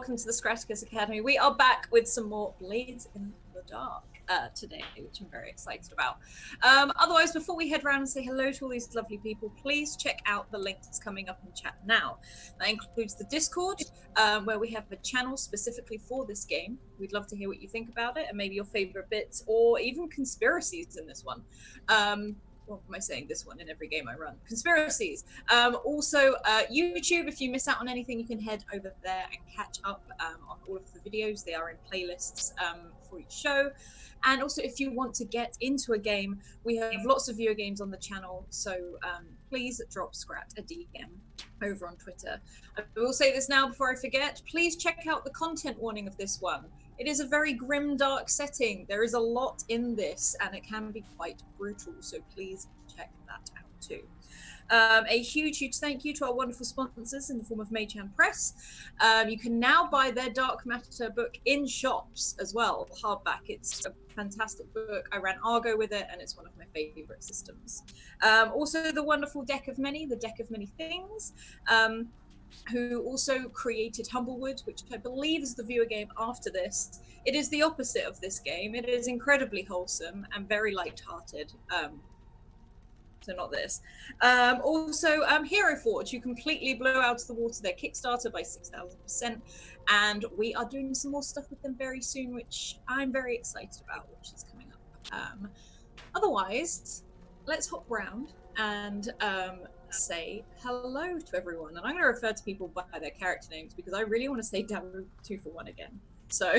welcome to the Scratticus Academy. We are back with some more Blades in the Dark today, which I'm very excited about. Otherwise, before we head around and say hello to all these lovely people, please check out the link that's coming up in chat now. That includes the Discord, where we have a channel specifically for this game. We'd love to hear what you think about it, and maybe your favorite bits, or even conspiracies in this one. What am I saying? This one in every game I run. Conspiracies. Also, YouTube, if you miss out on anything, you can head over there and catch up on all of the videos. They are in playlists for each show. And also, if you want to get into a game, we have lots of viewer games on the channel. So please drop Scrat a DM over on Twitter. I will say this now before I forget. Please check out the content warning of this one. It is a very grim, dark setting. There is a lot in this, and it can be quite brutal, so please check that out too. A huge thank you to our wonderful sponsors in the form of Magehand Press. You can now buy their Dark Matter book in shops as well, hardback. It's a fantastic book. I ran Argo with it, and it's one of my favorite systems. Also, the wonderful Deck of Many, the Deck of Many Things, who also created Humblewood, which I believe is the viewer game after this. It is the opposite of this game. It is incredibly wholesome and very light-hearted. So not this. Also, Hero Forge, who completely blew out of the water their Kickstarter by 6,000%. And we are doing some more stuff with them very soon, which I'm very excited about, which is coming up. Otherwise, let's hop around and say hello to everyone. And I'm going to refer to people by their character names because I really want to say Dabu 2 for 1 again. So,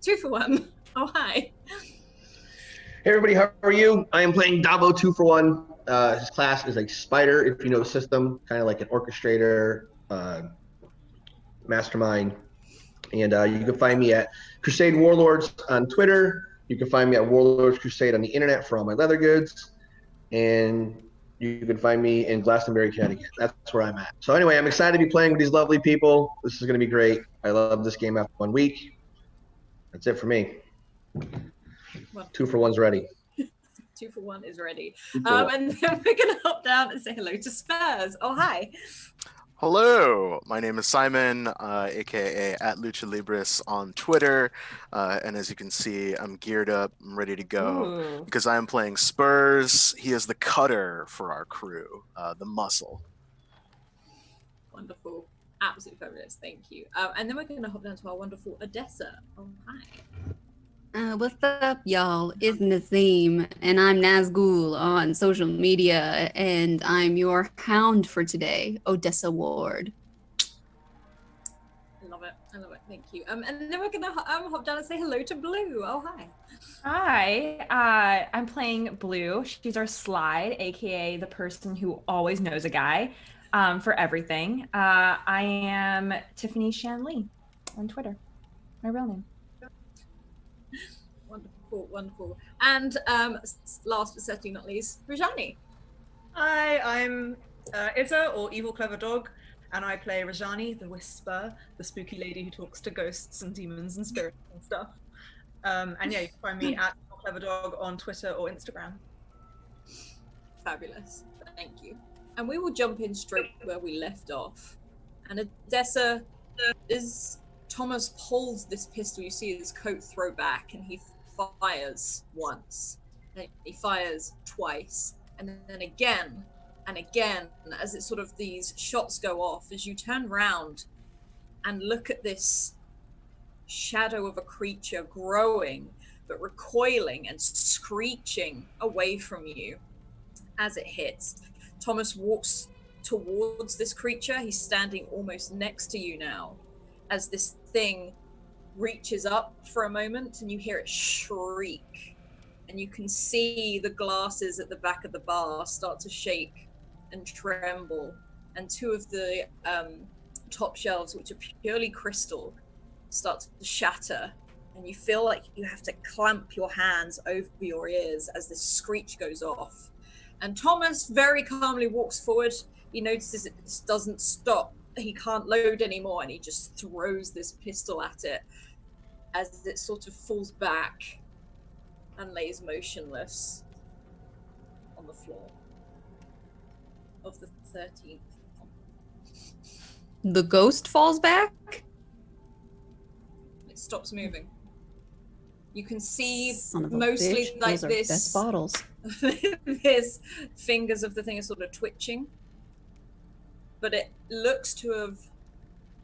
2 for 1. Oh, hi. Hey everybody, how are you? I am playing Dabo 2 for 1. His class is a spider, if you know the system, kind of like an orchestrator, mastermind. And you can find me at Crusade Warlords on Twitter. You can find me at Warlords Crusade on the internet for all my leather goods. And you can find me in Glastonbury, Connecticut. That's where I'm at. So anyway, I'm excited to be playing with these lovely people. This is going to be great. I love this game after 1 week. That's it for me. Well, 2 for 1's ready. 2 for 1 is ready. And then we're going to hop down and say hello to Spurs. Oh, hi. Hello, my name is Simon, aka at Lucha Libris on Twitter, and as you can see, I'm geared up, I'm ready to go, because I am playing Spurs. He is the cutter for our crew, the muscle. Wonderful, absolutely fabulous, thank you. And then we're going to hop down to our wonderful Odessa. Oh, hi. What's up, y'all? It's Nazim, and I'm Nazgul on social media, and I'm your hound for today, Odessa Ward. I love it, thank you. And then we're gonna hop down and say hello to Blue. Oh, hi. Hi, I'm playing Blue. She's our slide, aka the person who always knows a guy for everything. I am Tiffany Shanley on Twitter, my real name. Wonderful. And last but certainly not least, Rajani. Hi, I'm Izza, or Evil Clever Dog, and I play Rajani, the Whisper, the spooky lady who talks to ghosts and demons and spirits and stuff. And yeah, you can find me at Evil Clever Dog on Twitter or Instagram. Fabulous, thank you. And we will jump in straight where we left off. And Odessa, as Thomas pulls this pistol, you see his coat throw back, and he fires once, then he fires twice, and then again and again, as it sort of these shots go off, as you turn round and look at this shadow of a creature growing but recoiling and screeching away from you as it hits. Thomas walks towards this creature. He's standing almost next to you now as this thing reaches up for a moment, and you hear it shriek, and you can see the glasses at the back of the bar start to shake and tremble, and 2 of the top shelves, which are purely crystal, start to shatter, and you feel like you have to clamp your hands over your ears as this screech goes off. And Thomas very calmly walks forward. He notices it doesn't stop. He can't load anymore, and he just throws this pistol at it as it sort of falls back and lays motionless on the floor of the 13th. The ghost falls back? stops moving. You can see Son of a mostly bitch. like Those are this best bottles. this fingers of the thing are sort of twitching, but it looks to have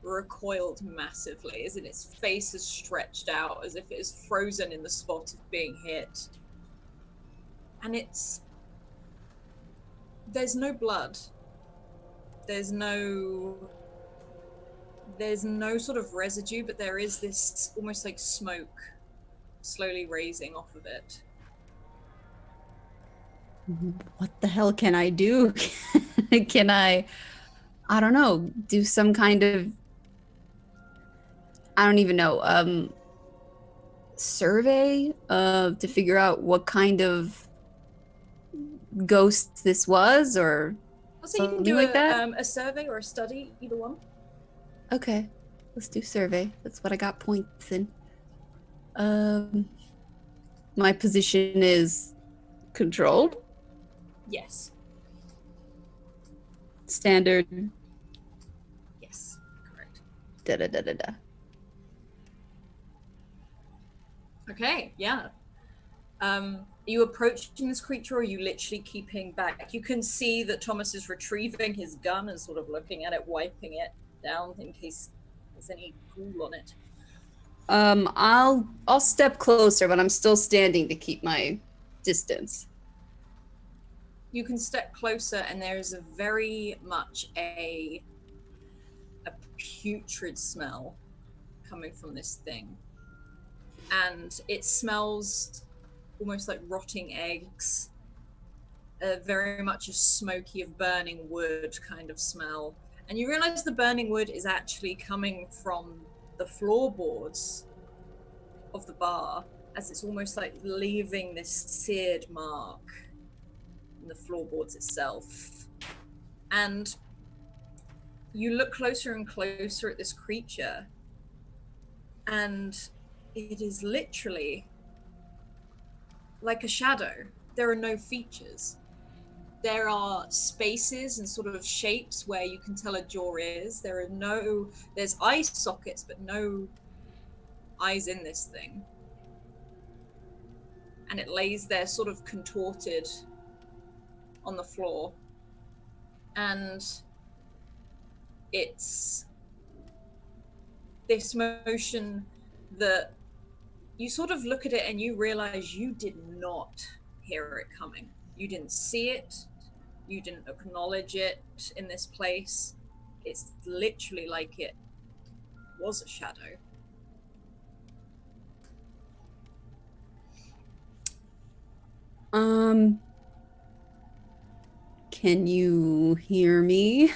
recoiled massively, as in its face is stretched out as if it is frozen in the spot of being hit. And there's no blood. There's no sort of residue, but there is this almost like smoke slowly raising off of it. What the hell can I do? Can I don't know, do some kind of, I don't even know, survey to figure out what kind of ghost this was, or So you can do like that? a survey or a study, either one. Okay, let's do survey. That's what I got points in. My position is controlled. Yes. Standard. Yes, correct. Da. Okay, yeah. Are you approaching this creature, or are you literally keeping back? You can see that Thomas is retrieving his gun and sort of looking at it, wiping it down in case there's any ghoul on it. I'll step closer, but I'm still standing to keep my distance. You can step closer, and there is a very much a putrid smell coming from this thing. And it smells almost like rotting eggs, very much a smoky of burning wood kind of smell. And you realize the burning wood is actually coming from the floorboards of the bar, as it's almost like leaving this seared mark in the floorboards itself. And you look closer and closer at this creature, and it is literally like a shadow. There are no features. There are spaces and sort of shapes where you can tell a jaw is. There's eye sockets, but no eyes in this thing. And it lays there sort of contorted on the floor. And it's this motion that you sort of look at it and you realize you did not hear it coming. You didn't see it. You didn't acknowledge it in this place. It's literally like it was a shadow. Can you hear me?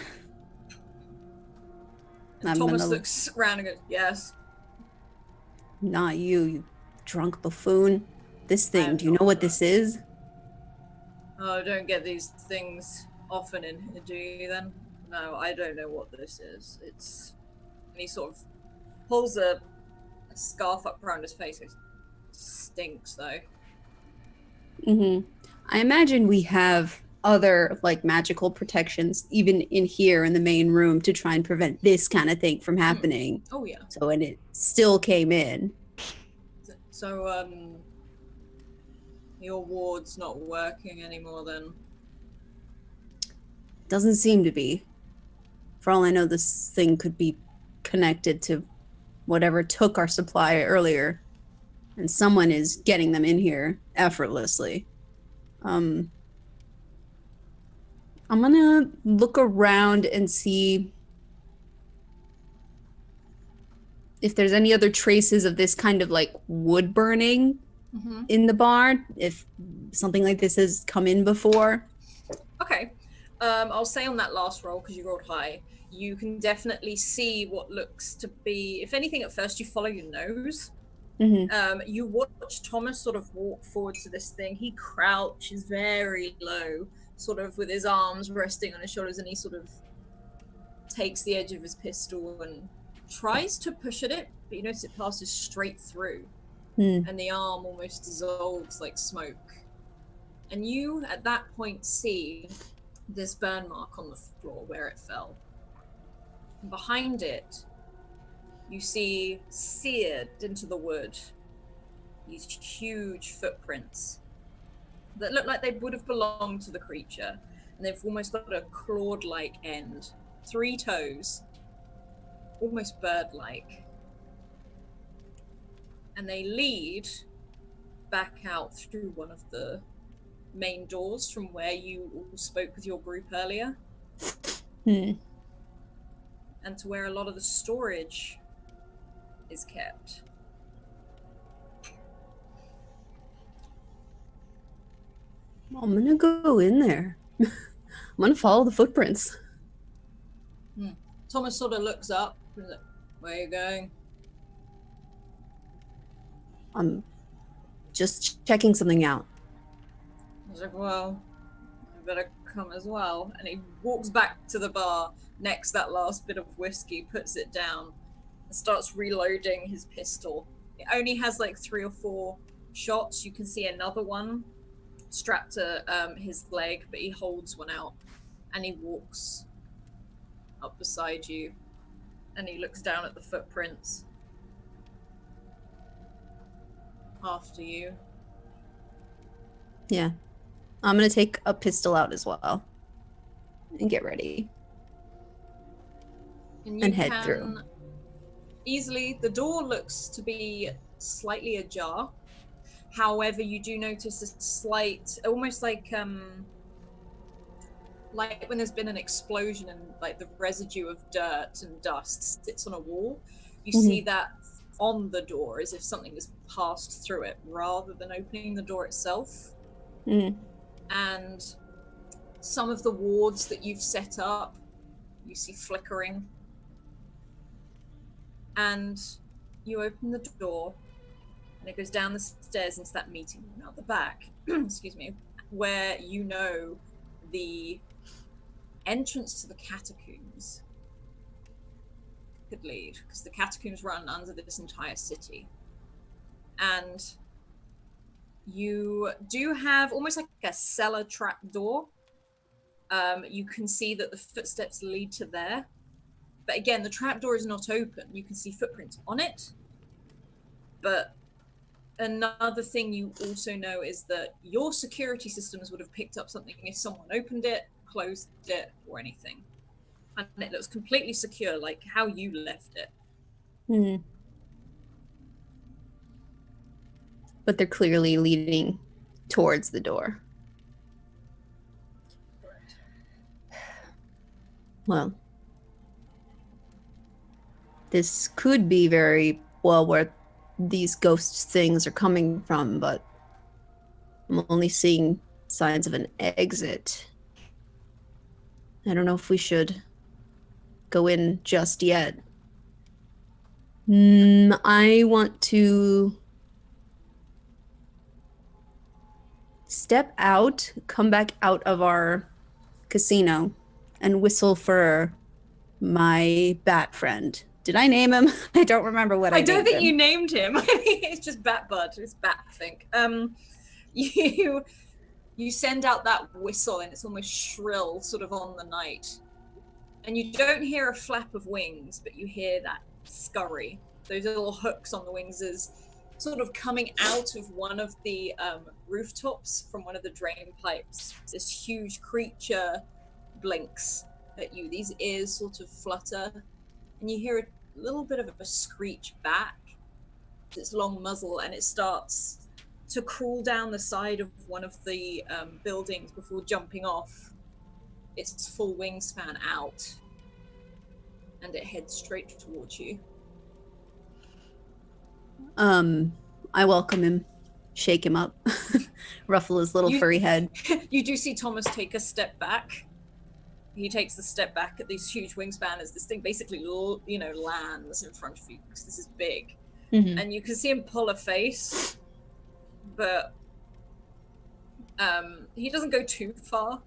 Thomas looks around and goes, yes. Not you drunk buffoon. This thing, do you know what this is? Oh, don't get these things often in here, do you then? No, I don't know what this is. And he sort of pulls a scarf up around his face. It stinks, though. Mm-hmm. I imagine we have other, like, magical protections, even in here in the main room, to try and prevent this kind of thing from happening. Oh, yeah. So, and it still came in. So, your ward's not working anymore, then? Doesn't seem to be. For all I know, this thing could be connected to whatever took our supply earlier. And someone is getting them in here effortlessly. I'm gonna look around and see if there's any other traces of this kind of like wood burning in the barn, if something like this has come in before. Okay. I'll say on that last roll, because you rolled high, you can definitely see what looks to be, if anything, at first you follow your nose. You watch Thomas sort of walk forward to this thing. He crouches very low, sort of with his arms resting on his shoulders, and he sort of takes the edge of his pistol and tries to push at it, but you notice it passes straight through, and the arm almost dissolves like smoke. And you, at that point, see this burn mark on the floor where it fell. And behind it, you see seared into the wood these huge footprints that look like they would have belonged to the creature, and they've almost got a clawed-like end, 3 toes, almost bird-like, and they lead back out through one of the main doors from where you all spoke with your group earlier, and to where a lot of the storage is kept. I'm gonna go in there. I'm gonna follow the footprints. Thomas sort of looks up. Where are you going? I'm just checking something out. I was like, well, I better come as well. And he walks back to the bar, necks that last bit of whiskey, puts it down, and starts reloading his pistol. It only has like 3 or 4 shots. You can see another one strapped to his leg, but he holds one out, and he walks up beside you, and he looks down at the footprints after you. Yeah. I'm gonna take a pistol out as well and get ready. And head through. Easily, the door looks to be slightly ajar. However, you do notice a slight, almost like when there's been an explosion and like the residue of dirt and dust sits on a wall. You see that on the door, as if something has passed through it, rather than opening the door itself. And some of the wards that you've set up, you see flickering. And you open the door, and it goes down the stairs into that meeting room out the back, excuse me, where you know the entrance to the catacombs could lead, because the catacombs run under this entire city. And you do have almost like a cellar trap door. You can see that the footsteps lead to there. But again, the trapdoor is not open. You can see footprints on it. But another thing you also know is that your security systems would have picked up something if someone opened it, closed it, or anything. And it looks completely secure, like how you left it. But they're clearly leading towards the door. Correct. Well, this could be very well where these ghost things are coming from, but I'm only seeing signs of an exit. I don't know if we should go in just yet. I want to step out, come back out of our casino, and whistle for my bat friend. Did I name him? I don't remember what I named him. I don't think you named him. I think it's just Bat Bud. It's Bat, I think. You send out that whistle, and it's almost shrill, sort of on the night. And you don't hear a flap of wings, but you hear that scurry. Those little hooks on the wings is sort of coming out of one of the rooftops from one of the drain pipes. This huge creature blinks at you. These ears sort of flutter, and you hear a little bit of a screech back, its long muzzle, and it starts to crawl down the side of one of the buildings before jumping off its full wingspan out, and it heads straight towards you. I welcome him, shake him up, ruffle his little furry head. You do see Thomas take a step back. He takes the step back at this huge wingspan as this thing basically, lands in front of you, because this is big. And you can see him pull a face, but he doesn't go too far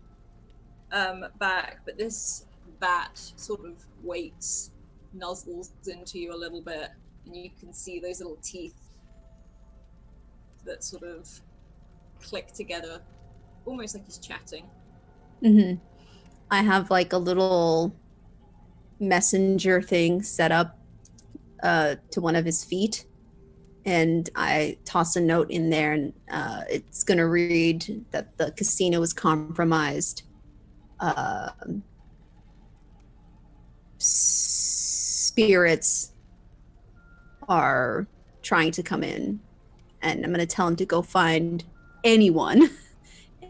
back, but this bat sort of waits, nuzzles into you a little bit, and you can see those little teeth that sort of click together, almost like he's chatting. I have like a little messenger thing set up to one of his feet, and I toss a note in there, and it's going to read that the casino is compromised. Spirits are trying to come in, and I'm going to tell him to go find anyone,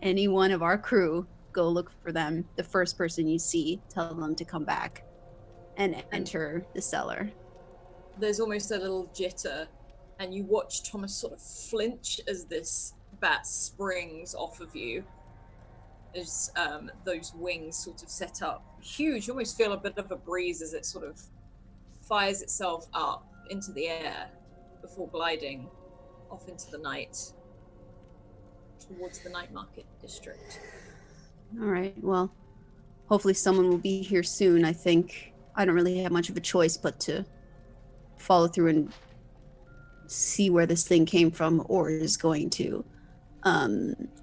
any one of our crew. Go look for them. The first person you see, tell them to come back and enter the cellar. There's almost a little jitter, and you watch Thomas sort of flinch as this bat springs off of you, as those wings sort of set up huge. You almost feel a bit of a breeze as it sort of fires itself up into the air before gliding off into the night towards the night market district. All right, well, hopefully someone will be here soon. I think I don't really have much of a choice but to follow through and see where this thing came from or is going to.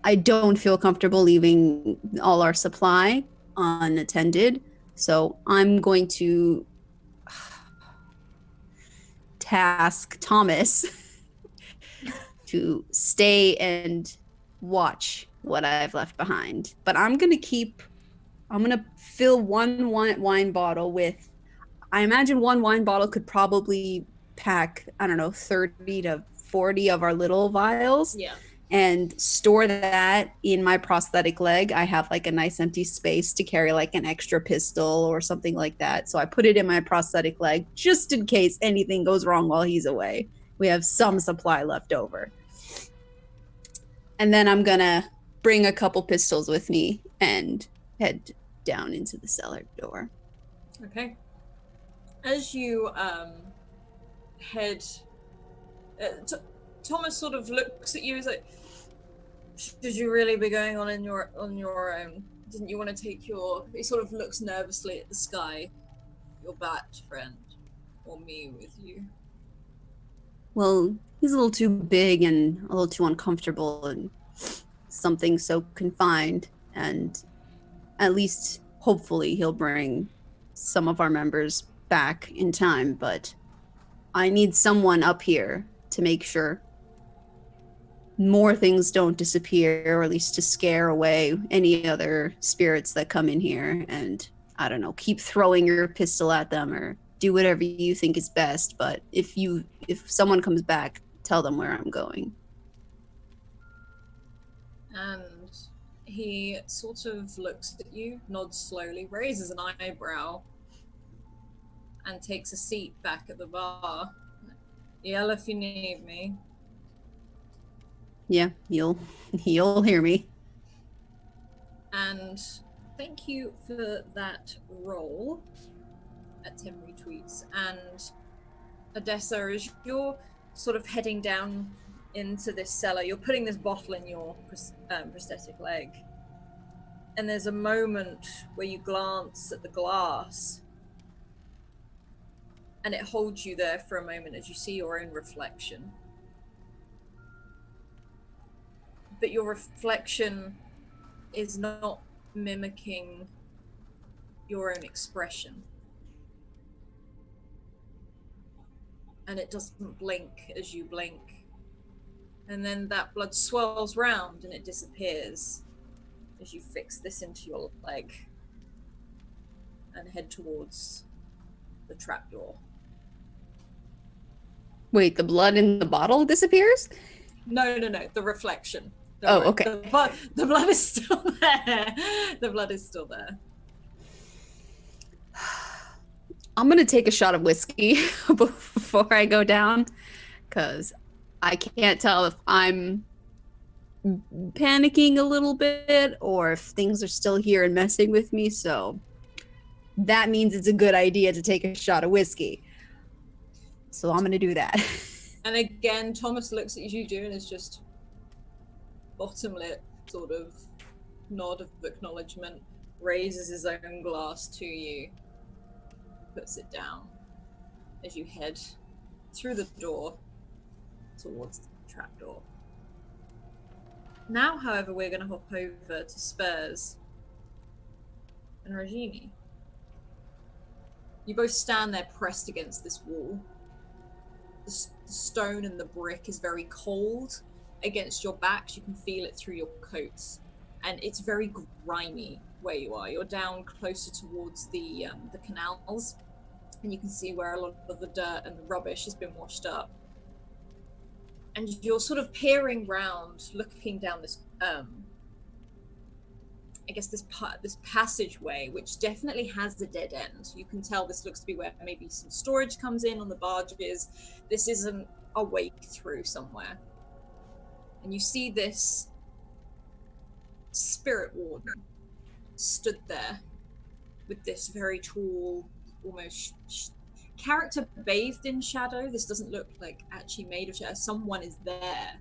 I don't feel comfortable leaving all our supply unattended, so I'm going to task Thomas to stay and watch what I've left behind. But I'm gonna fill one wine bottle with, I imagine one wine bottle could probably pack, I don't know, 30 to 40 of our little vials. Yeah. And store that in my prosthetic leg. I have like a nice empty space to carry like an extra pistol or something like that. So I put it in my prosthetic leg just in case anything goes wrong while he's away. We have some supply left over. And then I'm gonna bring a couple pistols with me and head down into the cellar door. Okay. As you head, Thomas sort of looks at you as like, should you really be going on your own? Didn't you want to take your... He sort of looks nervously at the sky. Your bat friend, or me with you. Well, he's a little too big and a little too uncomfortable and something so confined, and at least hopefully he'll bring some of our members back in time, but I need someone up here to make sure more things don't disappear, or at least to scare away any other spirits that come in here. And I don't know, keep throwing your pistol at them or do whatever you think is best. But if someone comes back, tell them where I'm going. And he sort of looks at you, nods slowly, raises an eyebrow, and takes a seat back at the bar. Yell if you need me. Yeah, you'll hear me. And thank you for that roll at 10 retweets. And Odessa, as you're sort of heading down into this cellar, you're putting this bottle in your prosthetic leg. And there's a moment where you glance at the glass, and it holds you there for a moment as you see your own reflection. But your reflection is not mimicking your own expression. And it doesn't blink as you blink. And then that blood swirls round and it disappears as you fix this into your leg and head towards the trapdoor. Wait, the blood in the bottle disappears? No, the reflection. Okay. The blood is still there. The blood is still there. I'm gonna take a shot of whiskey before I go down, because I can't tell if I'm panicking a little bit or if things are still here and messing with me. So that means it's a good idea to take a shot of whiskey. So I'm gonna do that. And again, Thomas looks at you and is just bottom lip sort of nod of acknowledgement, raises his own glass to you, puts it down as you head through the door towards the trapdoor. Now, however, we're going to hop over to Spurs and Regini. You both stand there pressed against this wall, the stone and the brick is very cold against your backs. You can feel it through your coats, and it's very grimy where you are. You're down closer towards the canals, and you can see where a lot of the dirt and the rubbish has been washed up. And you're sort of peering round, looking down this I guess this passageway, which definitely has a dead end. You can tell this looks to be where maybe some storage comes in on the barges. This isn't a way through somewhere. And you see this spirit warden stood there with this very tall, almost character bathed in shadow. This doesn't look like actually made of shadow. Someone is there.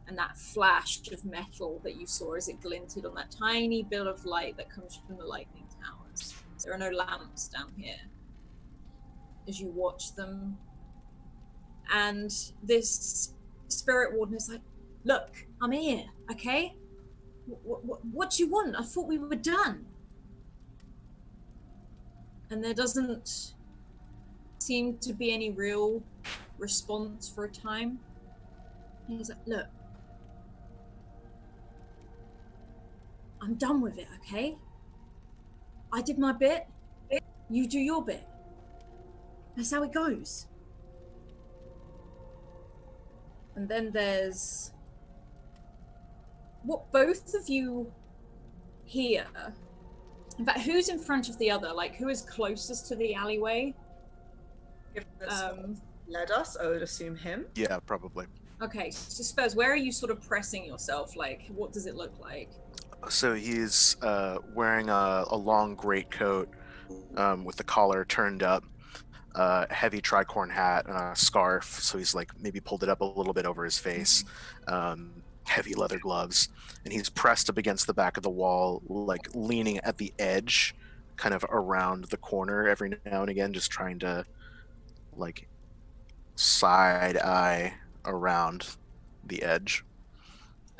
And that flash of metal that you saw as it glinted on that tiny bit of light that comes from the lightning towers. There are no lamps down here as you watch them. And this spirit warden is like, look, I'm here, okay? What do you want? I thought we were done. And there doesn't seem to be any real response for a time. And he's like, look, I'm done with it, okay? I did my bit, you do your bit. That's how it goes. And then there's what both of you hear. In fact, who's in front of the other? Like, who is closest to the alleyway? If this led us, I would assume him. Yeah, probably. Okay, so Spurs, where are you sort of pressing yourself? Like, what does it look like? So he's wearing a long greatcoat with the collar turned up, a heavy tricorn hat, and a scarf. So he's like maybe pulled it up a little bit over his face. Heavy leather gloves, and he's pressed up against the back of the wall, like leaning at the edge, kind of around the corner every now and again, just trying to like side eye around the edge.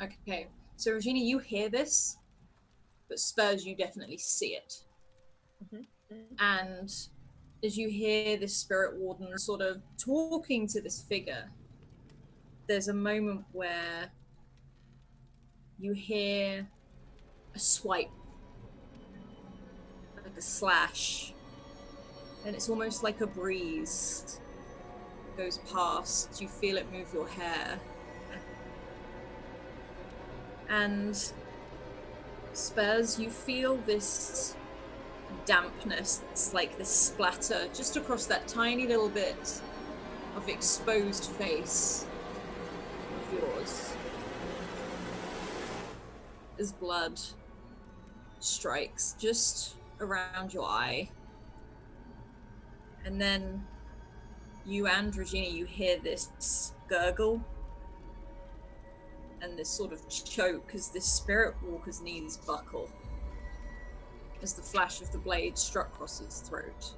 Okay, so Regina, you hear this, but Spurs, you definitely see it. And as you hear this spirit warden sort of talking to this figure, there's a moment where you hear a swipe, like a slash, and it's almost like a breeze goes past. You feel it move your hair. And Spurs, you feel this dampness, it's like this splatter just across that tiny little bit of exposed face of yours as blood strikes just around your eye. And then you and Regina, you hear this gurgle and this sort of choke as this spirit walker's knees buckle as the flash of the blade struck across his throat.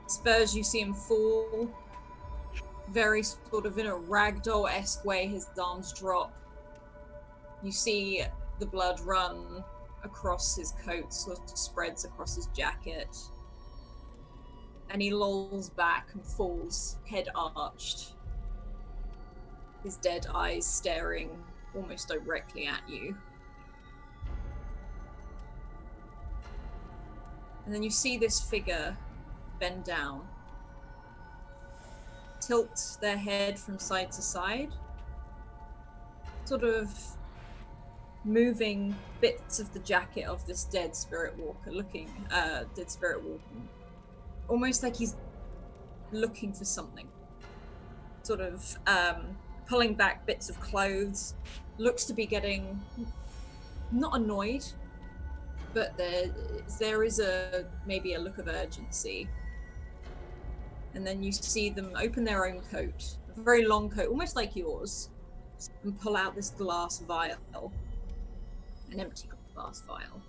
Spurs, you see him fall, very sort of in a ragdoll-esque way, his arms drop. You see the blood run across his coat, sort of spreads across his jacket. And he lolls back and falls, head arched, his dead eyes staring almost directly at you. And then you see this figure bend down, tilt their head from side to side, sort of moving bits of the jacket of this dead spirit walker, dead spirit walker, almost like he's looking for something. Sort of pulling back bits of clothes, looks to be getting not annoyed, but there is maybe a look of urgency. And then you see them open their own coat, a very long coat, almost like yours, and pull out this glass vial, an empty glass vial.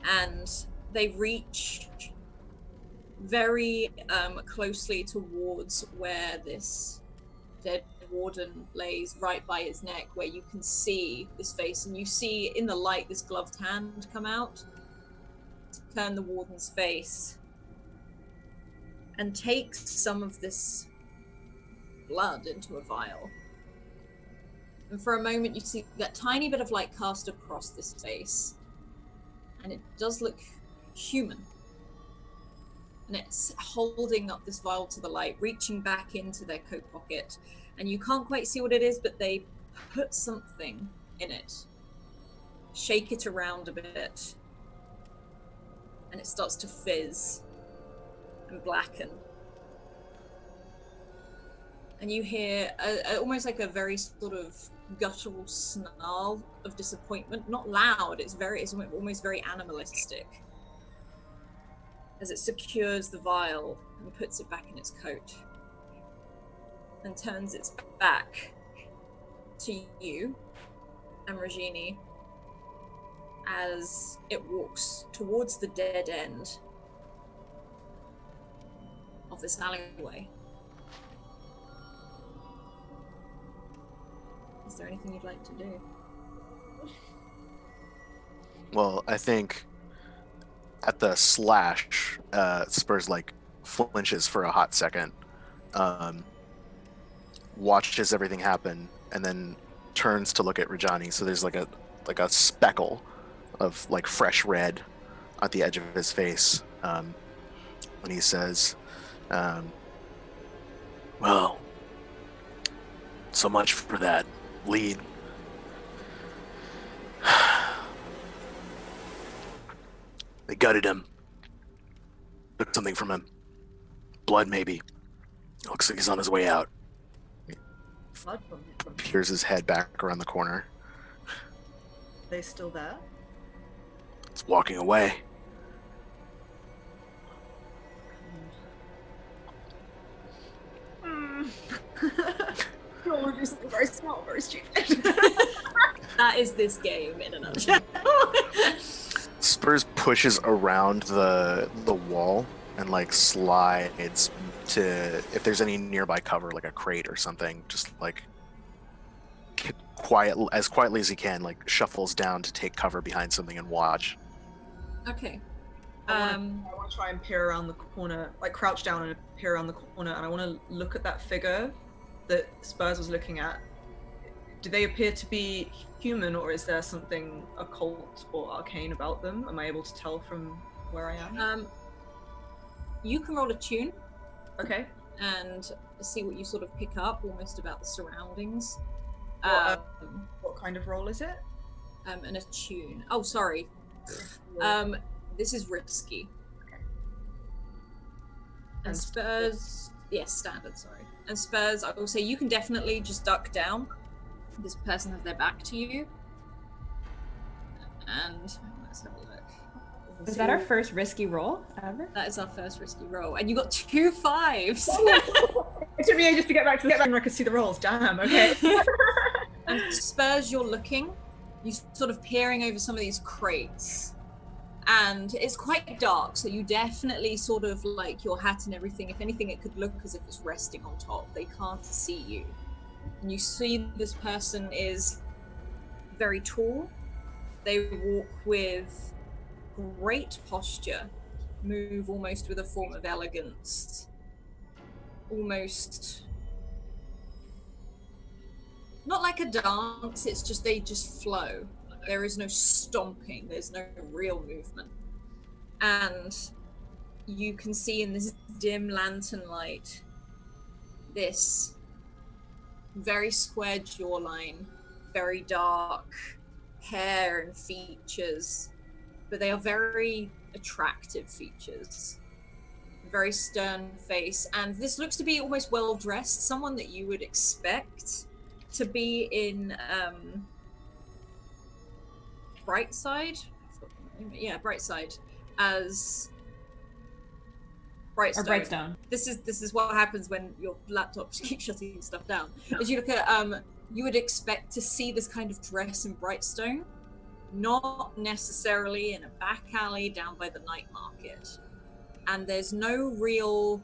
And they reach very closely towards where this dead warden lays, right by his neck, where you can see this face, and you see in the light this gloved hand come out, turn the warden's face, and takes some of this blood into a vial. And for a moment you see that tiny bit of light cast across this face, and it does look human. And it's holding up this vial to the light, reaching back into their coat pocket, and you can't quite see what it is, but they put something in it. Shake it around a bit, and it starts to fizz and blacken. And you hear almost like a very sort of guttural snarl of disappointment. Not loud, it's almost very animalistic, as it secures the vial and puts it back in its coat and turns its back to you and Regini as it walks towards the dead end of this alleyway. Is there anything you'd like to do? Well, I think at the slash, Spurs like flinches for a hot second, watches everything happen, and then turns to look at Rajani. So there's like a speckle of like fresh red at the edge of his face when he says, "Well, so much for that lead. They gutted him. Took something from him. Blood, maybe. Looks like he's on his way out." Blood from him. Peers his head back around the corner. They still there? It's walking away. You're just very smart, very stupid. That is this game in a nutshell. Spurs pushes around the wall and like slides to, if there's any nearby cover, like a crate or something, just like as quietly as he can, like shuffles down to take cover behind something and watch. Okay. I want to try and peer around the corner, like crouch down and peer around the corner, and I want to look at that figure that Spurs was looking at. Do they appear to be human, or is there something occult or arcane about them? Am I able to tell from where I am? You can roll a tune. Okay. And see what you sort of pick up almost about the surroundings. What kind of roll is it? And a tune. Oh, sorry. This is risky. Okay. And Spurs, yes, standard, sorry. And Spurs, I will say you can definitely just duck down. This person has their back to you. And let's have a look. Is that our first risky roll ever? That is our first risky roll. And you got 2 5s. It took me ages to get back and I could see the rolls. Damn, okay. And Spurs, you're looking. You're sort of peering over some of these crates. And it's quite dark, so you definitely sort of like your hat and everything. If anything, it could look as if it's resting on top. They can't see you. And you see this person is very tall. They walk with great posture, move almost with a form of elegance. Almost not like a dance, it's just they just flow. There is no stomping, there's no real movement. And you can see in this dim lantern light this very square jawline, very dark hair and features, but they are very attractive features. Very stern face, and this looks to be almost well dressed, someone that you would expect to be in Brightside. Yeah, Brightside as Brightstone. Or Brightstone. This is what happens when your laptop keeps shutting stuff down. As you look at you would expect to see this kind of dress in Brightstone, not necessarily in a back alley down by the night market. And there's no real,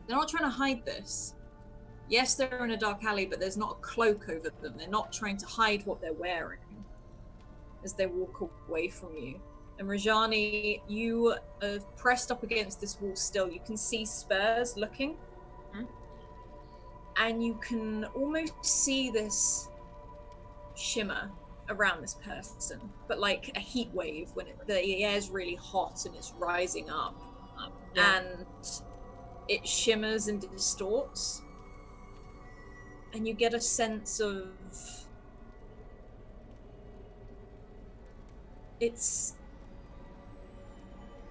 they're not trying to hide this. Yes, they're in a dark alley, but there's not a cloak over them. They're not trying to hide what they're wearing as they walk away from you. And Rajani, you are pressed up against this wall still. You can see Spurs looking. And you can almost see this shimmer around this person, but like a heat wave when the air's really hot and it's rising up. And it shimmers and distorts. And you get a sense of...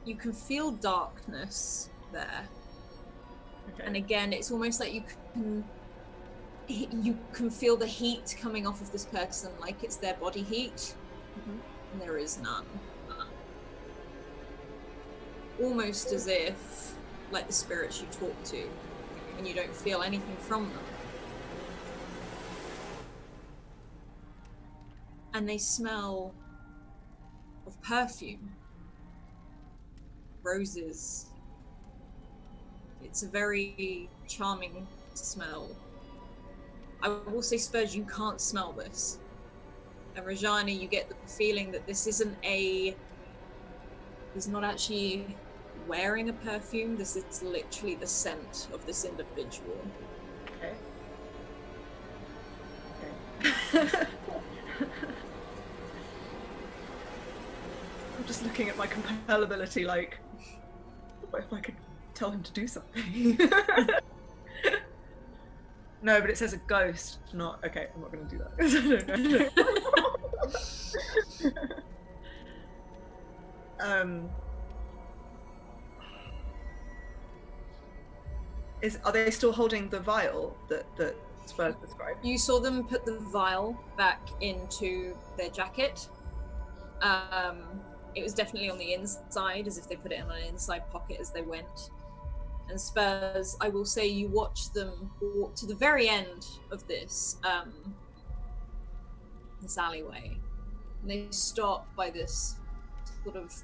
You can feel darkness there. Okay. And again, it's almost like you can feel the heat coming off of this person, like it's their body heat. And there is none. Almost as if, like the spirits you talk to, and you don't feel anything from them. And they smell of perfume. Roses. It's a very charming smell. I will say, Spurs, you can't smell this. And Rajani, you get the feeling that this isn't he's not actually wearing a perfume. This is literally the scent of this individual. Okay. I'm just looking at my compellability, like, what if I could tell him to do something? No, but it says a ghost, not... Okay, I'm not going to do that. I don't know. Are they still holding the vial that Spurs described? You saw them put the vial back into their jacket. It was definitely on the inside, as if they put it in an inside pocket as they went. And Spurs, I will say, you watch them walk to the very end of this alleyway. And they stop by this sort of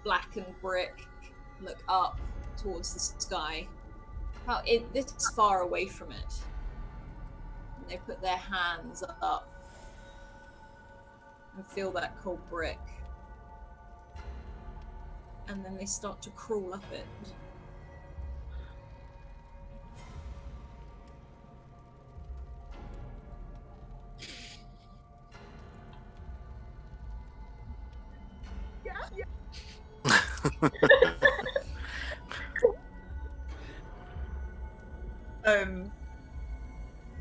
blackened brick, look up towards the sky. This far away from it. And they put their hands up and feel that cold brick. And then they start to crawl up it.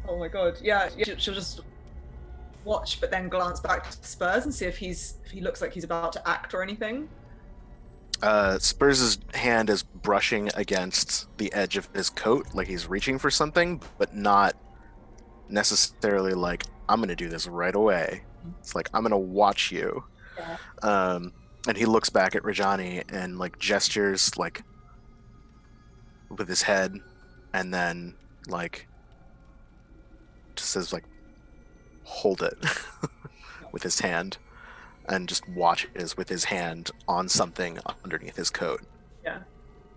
Oh my god, yeah, she'll just watch, but then glance back to Spurs and see if he looks like he's about to act or anything. Spurs' hand is brushing against the edge of his coat, like he's reaching for something, but not necessarily like, I'm gonna do this right away. It's like, I'm gonna watch you. Yeah. And he looks back at Rajani and like gestures like with his head, and then like just says like, hold it with his hand, and just watches with his hand on something underneath his coat. Yeah.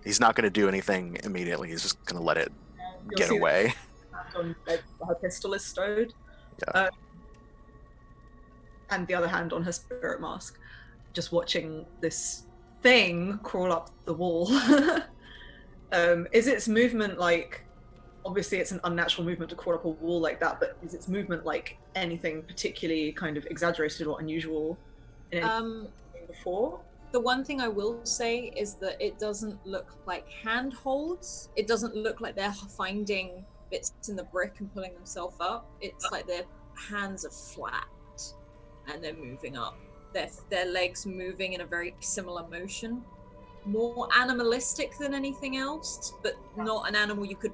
He's not going to do anything immediately. He's just going to let it get away. On her pistol is stowed. Yeah. And the other hand on her spirit mask, just watching this thing crawl up the wall. Is its movement like, obviously it's an unnatural movement to crawl up a wall like that, but is its movement like anything particularly kind of exaggerated or unusual in anything before? The one thing I will say is that it doesn't look like handholds. It doesn't look like they're finding bits in the brick and pulling themselves up. It's like their hands are flat and they're moving up. Their legs moving in a very similar motion. More animalistic than anything else, but not an animal you could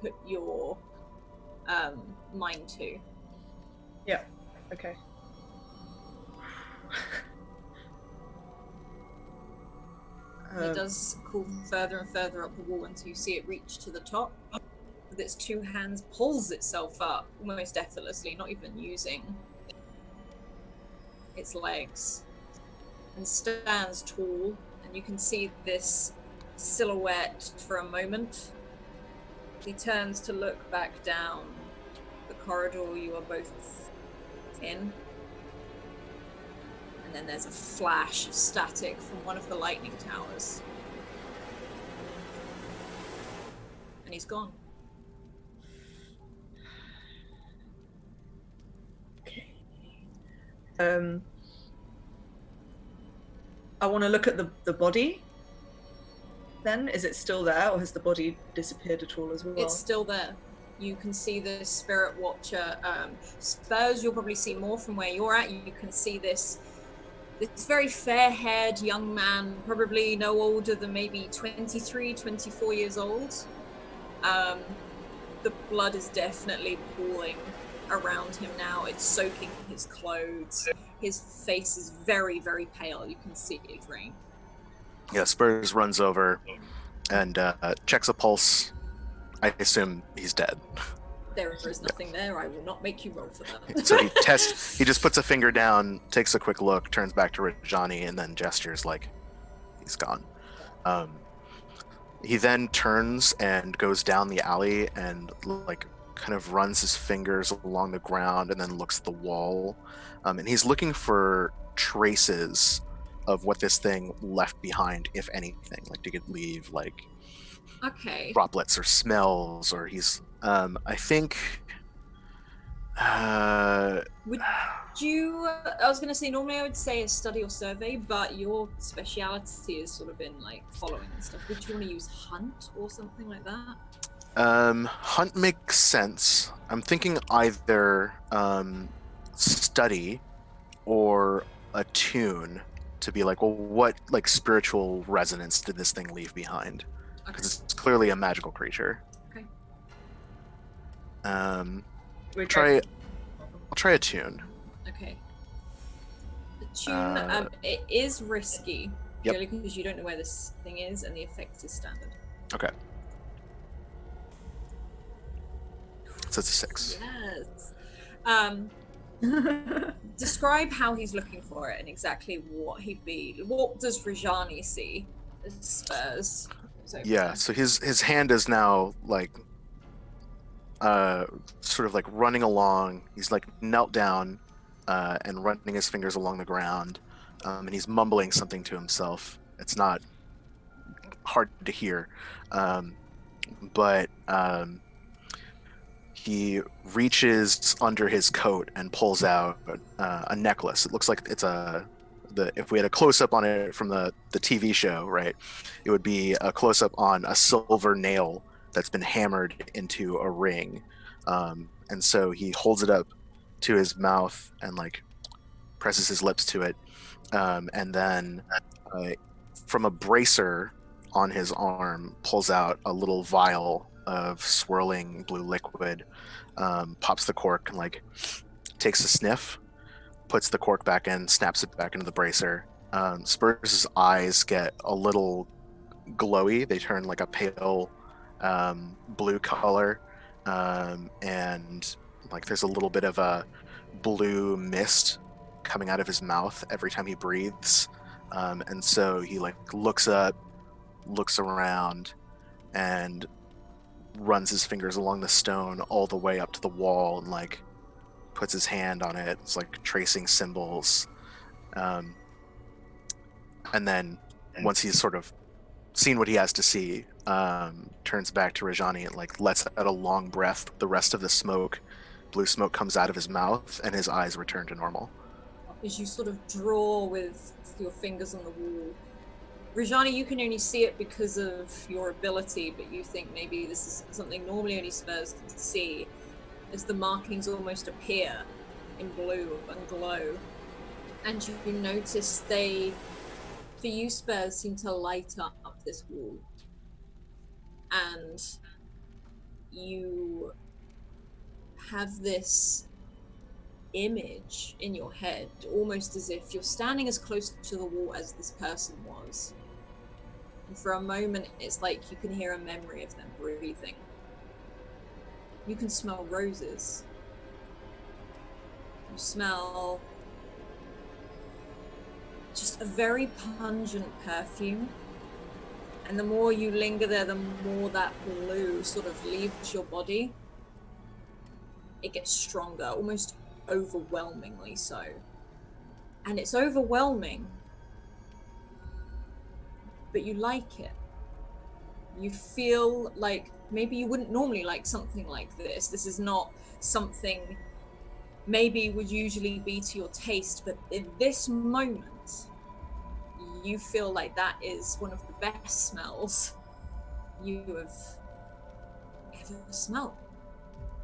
put your mind to. Yeah, okay. It does crawl further and further up the wall until you see it reach to the top. With its two hands, pulls itself up almost effortlessly, not even using its legs, and stands tall. And you can see this silhouette for a moment. He turns to look back down the corridor you are both in, and and then there's a flash of static from one of the lightning towers. And he's gone. I want to look at the body. Then, is it still there, or has the body disappeared at all as well? It's still there. You can see the spirit watcher. Spurs, you'll probably see more from where you're at. You can see this very fair-haired young man, probably no older than maybe 23, 24 years old. The blood is definitely pooling around him now. It's soaking his clothes. His face is very, very pale. You can see it drain. Yeah, Spurs runs over and checks a pulse. I assume he's dead. There is nothing there. I will not make you roll for that. So he just puts a finger down, takes a quick look, turns back to Rajani, and then gestures like he's gone. He then turns and goes down the alley and like kind of runs his fingers along the ground and then looks at the wall. And he's looking for traces of what this thing left behind, if anything. Like, did it leave like droplets or smells, or he's I think would you I was gonna say normally I would say a study or survey, but your speciality is sort of in like following and stuff. Would you want to use hunt or something like that? Hunt makes sense. I'm thinking either study or attune, to be like, well, what like spiritual resonance did this thing leave behind? Because it's clearly a magical creature. Okay. I'll try attune. Okay. Attune, it is risky, purely because you don't know where this thing is, and the effect is standard. Okay. So it's a 6. Yes. Describe how he's looking for it and exactly what what does Rajani see as Spurs? Yeah, so his hand is now like sort of like running along. He's like knelt down and running his fingers along the ground, and he's mumbling something to himself. It's not hard to hear, but he reaches under his coat and pulls out a necklace. It looks like it's if we had a close-up on it from the TV show, right, it would be a close-up on a silver nail that's been hammered into a ring. And so he holds it up to his mouth and like presses his lips to it. And then from a bracer on his arm, pulls out a little vial of swirling blue liquid, pops the cork and like takes a sniff, puts the cork back in, snaps it back into the bracer. Spurs' eyes get a little glowy. They turn like a pale blue color, and like there's a little bit of a blue mist coming out of his mouth every time he breathes. And so he like looks up, looks around, and runs his fingers along the stone all the way up to the wall and like puts his hand on it. It's like tracing symbols. And then once he's sort of seen what he has to see, turns back to Rajani and like lets out a long breath. The rest of the smoke, blue smoke, comes out of his mouth and his eyes return to normal. As you sort of draw with your fingers on the wall, Rajani, you can only see it because of your ability, but you think maybe this is something normally only Spurs can see, as the markings almost appear in blue and glow. And you notice they, for you Spurs, seem to light up this wall. And you have this image in your head, almost as if you're standing as close to the wall as this person was. And for a moment, it's like you can hear a memory of them breathing. You can smell roses. You smell just a very pungent perfume. And the more you linger there, the more that blue sort of leaves your body. It gets stronger, almost overwhelmingly so. and it's overwhelming, but you like it. You feel like maybe you wouldn't normally like something like this. This is not something maybe would usually be to your taste, but in this moment, you feel like that is one of the best smells you have ever smelled.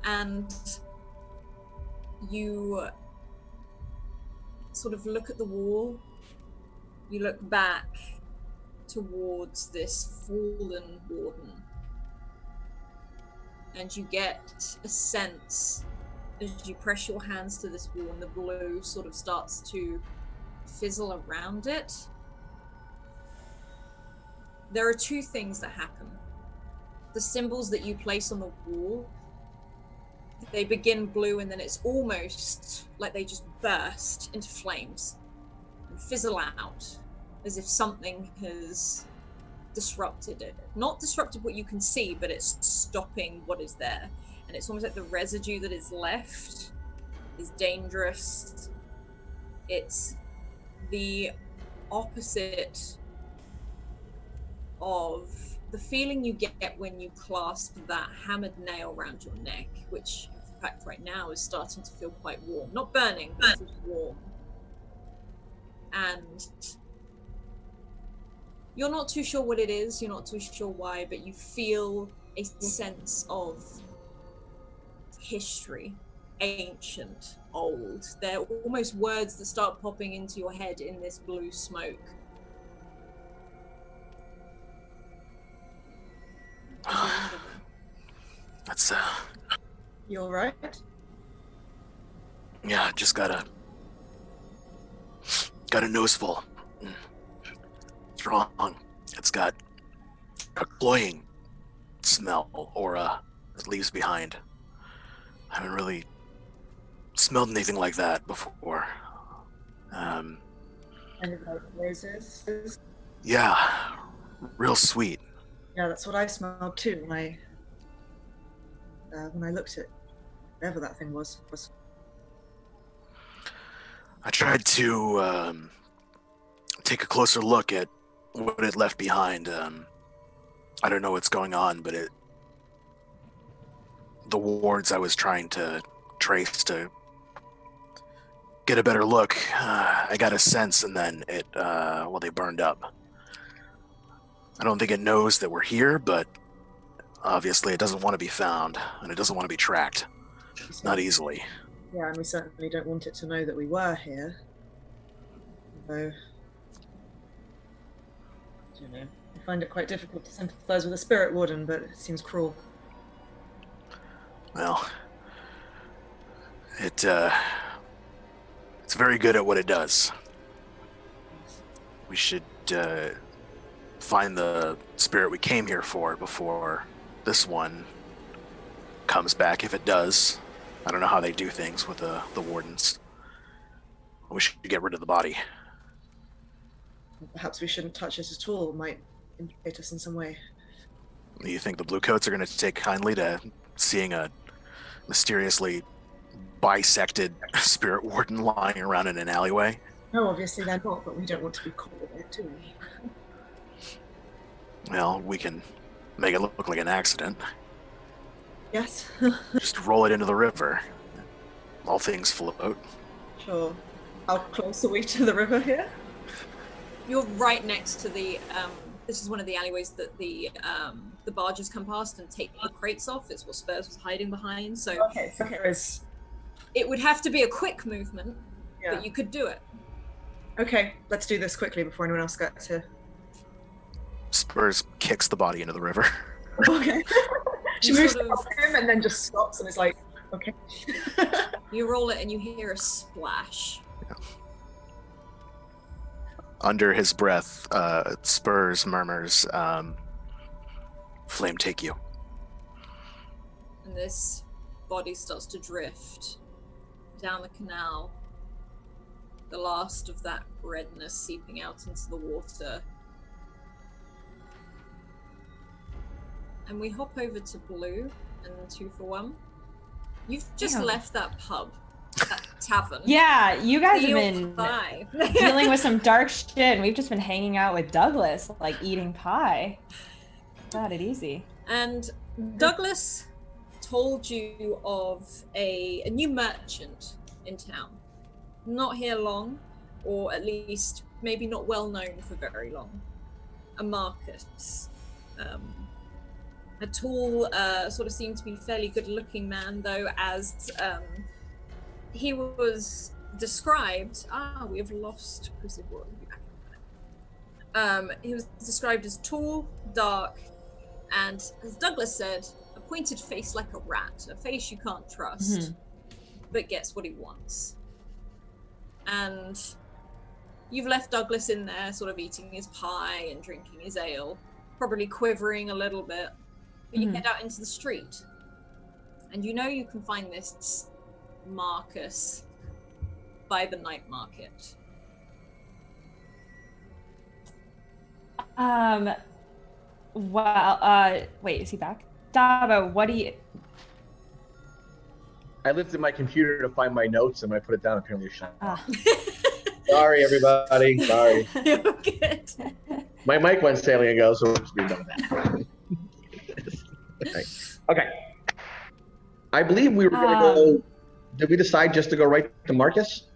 And you sort of look at the wall, you look back towards this fallen warden, and you get a sense as you press your hands to this wall and the blue sort of starts to fizzle around it. There are two things that happen. The symbols that you place on the wall, they begin blue, and then it's almost like they just burst into flames and fizzle out as if something has disrupted it. Not disrupted what you can see, but it's stopping what is there. And it's almost like the residue that is left is dangerous. It's the opposite of the feeling you get when you clasp that hammered nail around your neck, which in fact right now is starting to feel quite warm. Not burning, but it feels warm. And you're not too sure what it is, you're not too sure why, but you feel a sense of history, ancient, old. They're almost words that start popping into your head in this blue smoke. That's You all right? yeah, just got a nose full. It's wrong. It's got a cloying smell, aura it leaves behind. I haven't really smelled anything like that before. And like roses. Yeah, real sweet. Yeah, that's what I smelled too when I looked at whatever that thing was. I tried to take a closer look at what it left behind. I don't know what's going on, but the wards I was trying to trace to get a better look, I got a sense, and then they burned up. I don't think it knows that we're here, but obviously it doesn't want to be found, and it doesn't want to be tracked. Not easily. Yeah, and we certainly don't want it to know that we were here. Although, I don't know, I find it quite difficult to sympathize with a spirit warden, but it seems cruel. Well, it's very good at what it does. We should find the spirit we came here for before this one comes back, if it does. I don't know how they do things with the wardens. We should get rid of the body. Perhaps we shouldn't touch it at all. It might implicate us in some way. Do you think the Bluecoats are going to take kindly to seeing a mysteriously bisected spirit warden lying around in an alleyway? No, obviously they're not, but we don't want to be caught with it, do we? Well, we can make it look like an accident. Yes. Just roll it into the river. All things float. Sure. How close are we to the river here? You're right next to the this is one of the alleyways that the barges come past and take the crates off. It's what Spurs was hiding behind. So okay, so here is. It would have to be a quick movement, Yeah. but you could do it. Okay, let's do this quickly before anyone else gets here. Spurs kicks the body into the river. Okay. She You moves sort of- past him and then just stops and is like, okay. You roll it and you hear a splash. Under his breath, Spurs murmurs, "Flame take you." And this body starts to drift down the canal. The last of that redness seeping out into the water. And we hop over to Blue and 2 for 1. You've just Yeah. left that pub. tavern. Yeah, you guys have Real been pie. dealing with some dark shit, and we've just been hanging out with Douglas, like eating pie. Got it easy. And Douglas told you of a new merchant in town. Not here long, or at least maybe not well known for very long. A Marcus. A tall, sort of seemed to be fairly good-looking man, though, as he was described. We have lost Chris. He was described as tall, dark, and as Douglas said, a pointed face like a rat, a face you can't trust, but gets what he wants. And you've left Douglas in there, sort of eating his pie and drinking his ale, probably quivering a little bit. But you head out into the street, and you know you can find this Marcus by the night market. Well, wait, is he back? Davo, what do you... I lifted my computer to find my notes, and when I put it down, apparently it shut off. Ah. Sorry, everybody. Sorry. You're good. My mic went sailing ago, so we're just being done with that. Okay. I believe we were going to go... Did we decide just to go right to Marcus?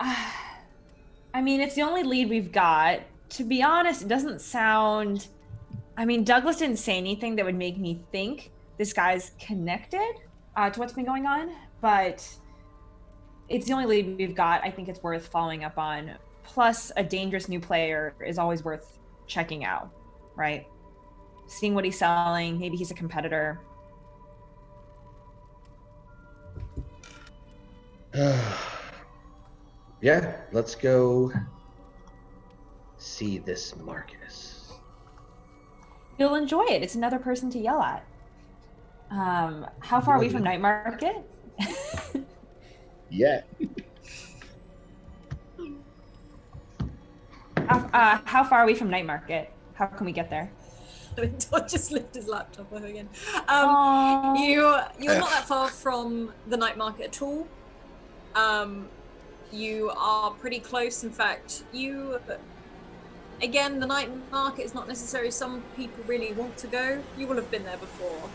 I mean, it's the only lead we've got. To be honest, it doesn't sound... I mean, Douglas didn't say anything that would make me think this guy's connected to what's been going on, but it's the only lead we've got. I think it's worth following up on. Plus, a dangerous new player is always worth checking out, right? Seeing what he's selling. Maybe he's a competitor. Yeah, let's go see this Marcus. You'll enjoy it. It's another person to yell at. How far are we from Night Market? Yeah. How far are we from Night Market? How can we get there? Don't just lift his laptop over again. Aww. You're not that far from the night market at all. You are pretty close. In fact, again, the night market is not necessarily some people really want to go. You will have been there before.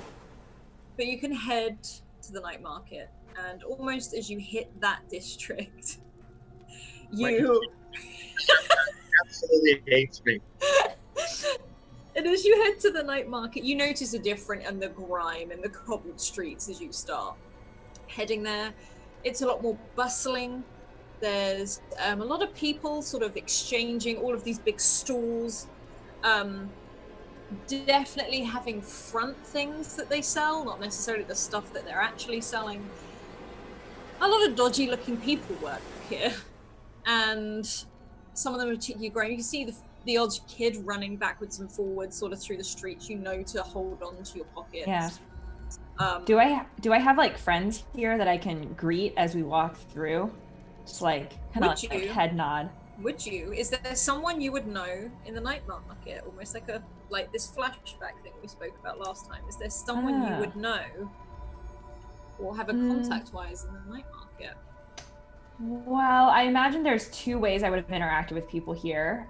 But you can head to the night market, and almost as you hit that district, you... Absolutely hates me. And as you head to the night market, you notice a difference in the grime and the cobbled streets as you start heading there. It's a lot more bustling. There's a lot of people sort of exchanging all of these big stalls. Definitely having front things that they sell, not necessarily the stuff that they're actually selling. A lot of dodgy looking people work here. And some of them are particularly grime. You can see the odd kid running backwards and forwards sort of through the streets, you know, to hold on to your pockets. Yeah. Do I have like friends here that I can greet as we walk through? Just like kind of like head nod. Would you? Is there someone you would know in the night market? Almost like this flashback thing we spoke about last time. Is there someone you would know or have a contact wise in the night market? Well, I imagine there's two ways I would have interacted with people here.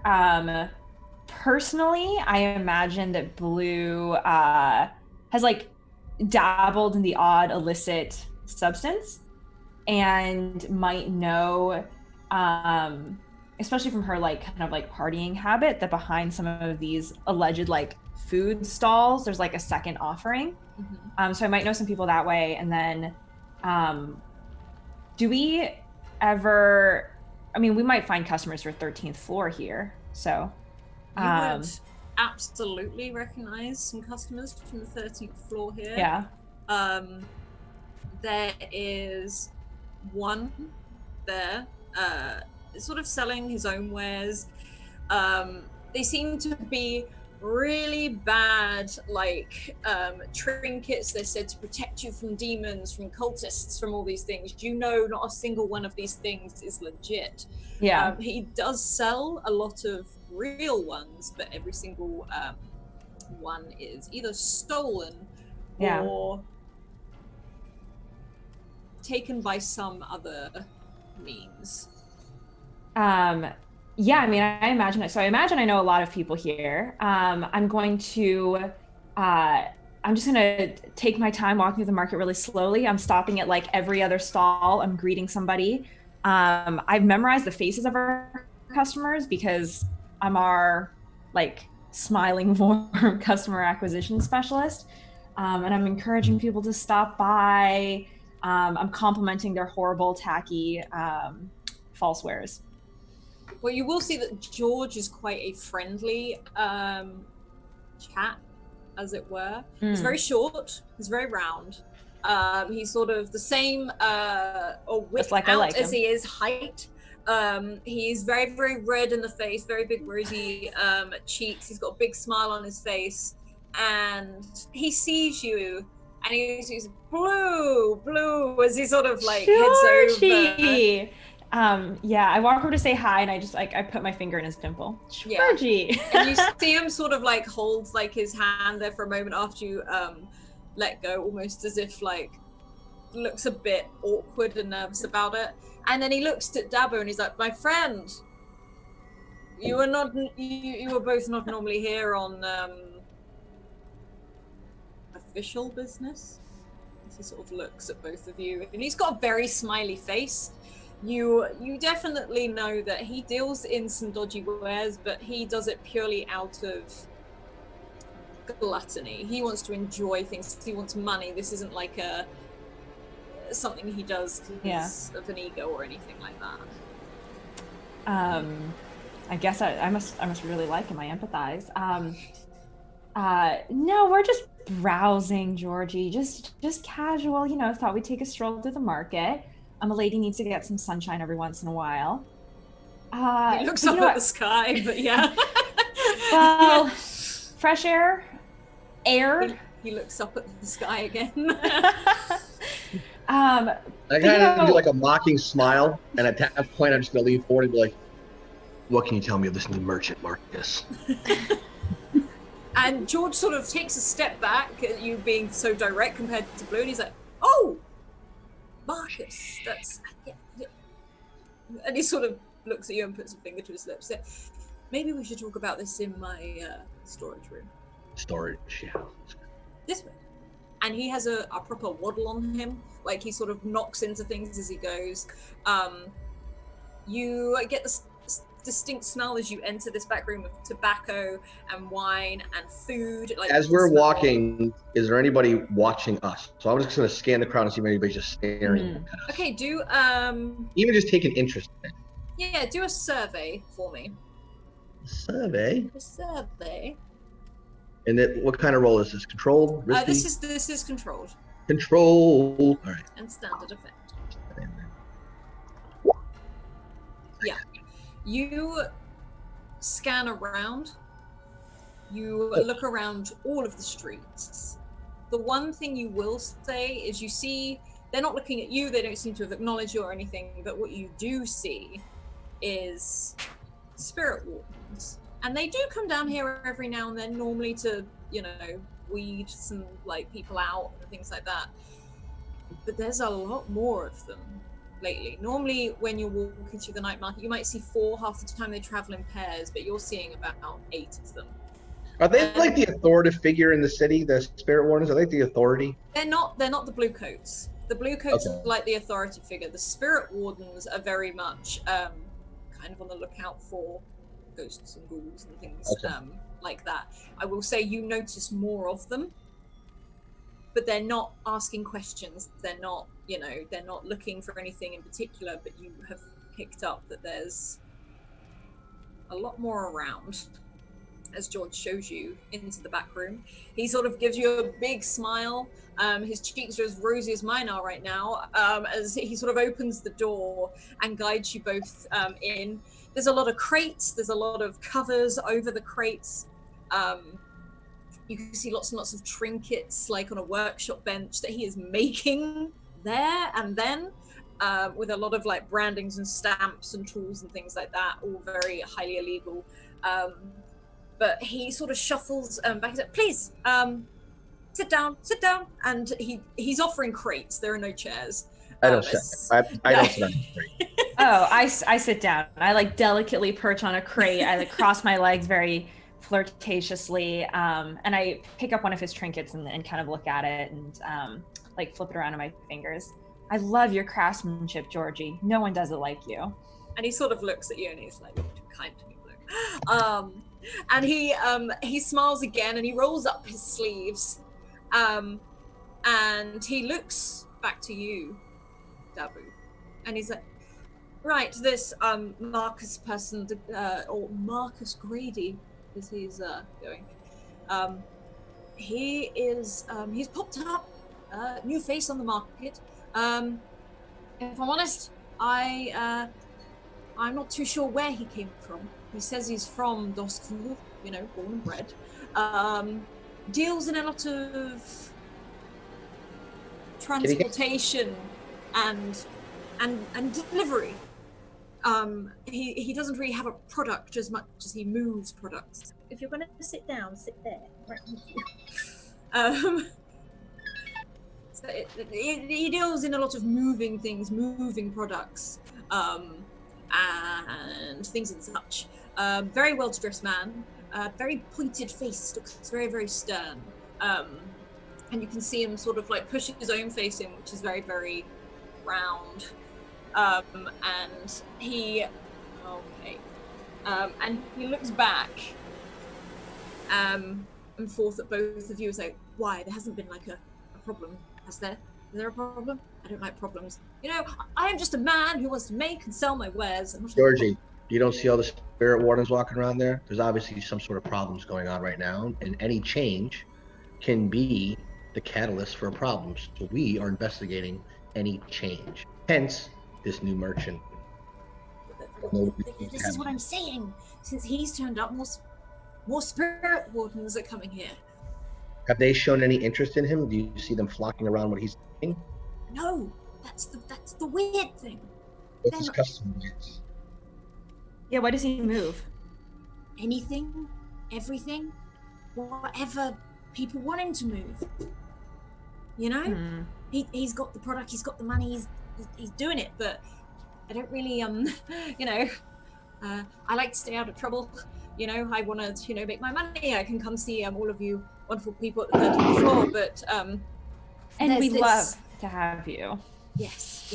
Personally, I imagine that Blue has like dabbled in the odd illicit substance and might know, especially from her like kind of like partying habit, that behind some of these alleged like food stalls, there's like a second offering. So I might know some people that way. And then do we ever, I mean, we might find customers for 13th floor here, so you would absolutely recognize some customers from the 13th floor here. Yeah. There is one there sort of selling his own wares. They seem to be really bad, like trinkets. They're said to protect you from demons, from cultists, from all these things. You know, not a single one of these things is legit. Yeah. He does sell a lot of real ones, but every single one is either stolen or taken by some other means? Yeah, I mean, I imagine it. So I imagine I know a lot of people here. I'm just gonna take my time walking through the market really slowly. I'm stopping at like every other stall. I'm greeting somebody. I've memorized the faces of our customers because I'm our like smiling, warm customer acquisition specialist. And I'm encouraging people to stop by. I'm complimenting their horrible, tacky false wares. Well, you will see that George is quite a friendly chap, as it were. He's very short, he's very round. He's sort of the same or width like out as he is height. He's very, very red in the face, very big rosy cheeks. He's got a big smile on his face, and he sees you, and he's blue as he sort of like heads over. Yeah, I walk over to say hi, and I just like I put my finger in his dimple. Georgie. Yeah. And you see him sort of like holds like his hand there for a moment after you let go, almost as if like looks a bit awkward and nervous about it. And then he looks at Dabo and he's like, "My friend, you were both not normally here on official business." He sort of looks at both of you, and he's got a very smiley face. You definitely know that he deals in some dodgy wares, but he does it purely out of gluttony. He wants to enjoy things. He wants money. This isn't like something he does because of an ego or anything like that. I guess I must really like him. I empathize. No, we're just browsing, Georgie. Just casual. Thought we'd take a stroll through the market. A lady needs to get some sunshine every once in a while. He looks up at the sky, but yeah. Well, fresh air. He looks up at the sky again. I kind of do like a mocking smile, and at that point, I'm just gonna lean forward and be like, "What can you tell me of this new merchant, Marcus?" And George sort of takes a step back at you being so direct compared to Blue, and he's like, "Oh, Marcus, that's yeah. And he sort of looks at you and puts a finger to his lips. Maybe we should talk about this in my storage room." Storage, yeah. This way. And he has a proper waddle on him, like he sort of knocks into things as he goes. You get the distinct smell as you enter this back room of tobacco and wine and food. Like as we're walking, is there anybody watching us? So I'm just gonna scan the crowd and see if anybody's just staring at us. Okay, do even just take an interest in it. Yeah, do a survey for me. Survey? A survey. And what kind of roll is this? Controlled? Risky? This is controlled. Controlled. All right. And standard effect. Yeah. You scan around. You look around all of the streets. The one thing you will say is you see, they're not looking at you, they don't seem to have acknowledged you or anything, but what you do see is spirit wardens. And they do come down here every now and then, normally to, weed some people out and things like that. But there's a lot more of them lately. Normally when you're walking through the night market, you might see 4. Half the time they travel in pairs, but you're seeing about 8 of them. Are they like the authoritative figure in the city, the spirit wardens? Are they the authority? They're not the blue coats. The blue coats are like the authority figure. The spirit wardens are very much kind of on the lookout for ghosts and ghouls and things like that. I will say you notice more of them, but they're not asking questions. They're not, they're not looking for anything in particular, but you have picked up that there's a lot more around. As George shows you into the back room, he sort of gives you a big smile. His cheeks are as rosy as mine are right now, as he sort of opens the door and guides you both in. There's a lot of crates, there's a lot of covers over the crates. You can see lots and lots of trinkets, like on a workshop bench that he is making there and then, with a lot of brandings and stamps and tools and things like that, all very highly illegal. But he sort of shuffles back and says, "Please, sit down." And he's offering crates. There are no chairs. I don't sit. I don't sit on the crate. Oh, I sit down. I like delicately perch on a crate. I like cross my legs very flirtatiously, and I pick up one of his trinkets and kind of look at it and like flip it around in my fingers. I love your craftsmanship, Georgie. No one does it like you. And he sort of looks at you and he's like, "You're too kind to me, Blue." And he smiles again and he rolls up his sleeves, and he looks back to you, Dabu, and he's like, "Right, this Marcus person, or Marcus Grady, as he's going. He is he's popped up, new face on the market. If I'm honest, I'm not too sure where he came from. He says he's from Doskvol, you know, born and bred. Deals in a lot of transportation and delivery. He doesn't really have a product as much as he moves products. If you're going to sit down, sit there. Right with you. So he deals in a lot of moving things, moving products, and things and such. Very well-dressed man, very pointed face, looks very, very stern. And you can see him sort of like push his own face in, which is very, very round. And he looks back and forth at both of you and say, "Why? There hasn't been like a problem, has there? Is there a problem? I don't like problems. You know, I am just a man who wants to make and sell my wares." Georgie, you don't see all the spirit wardens walking around there? There's obviously some sort of problems going on right now, and any change can be the catalyst for a problem. So we are investigating any change. Hence, this new merchant. This is what I'm saying. Since he's turned up, more spirit wardens are coming here. Have they shown any interest in him? Do you see them flocking around what he's doing? No, that's the weird thing. What's his custom is? Yeah, why does he move? Anything, everything, whatever people want him to move. You know, he's got the product, he's got the money, he's doing it, but I don't really you know, I like to stay out of trouble. You know, I want to, you know, make my money. I can come see all of you wonderful people at the 13th floor, but and we love to have you. Yes.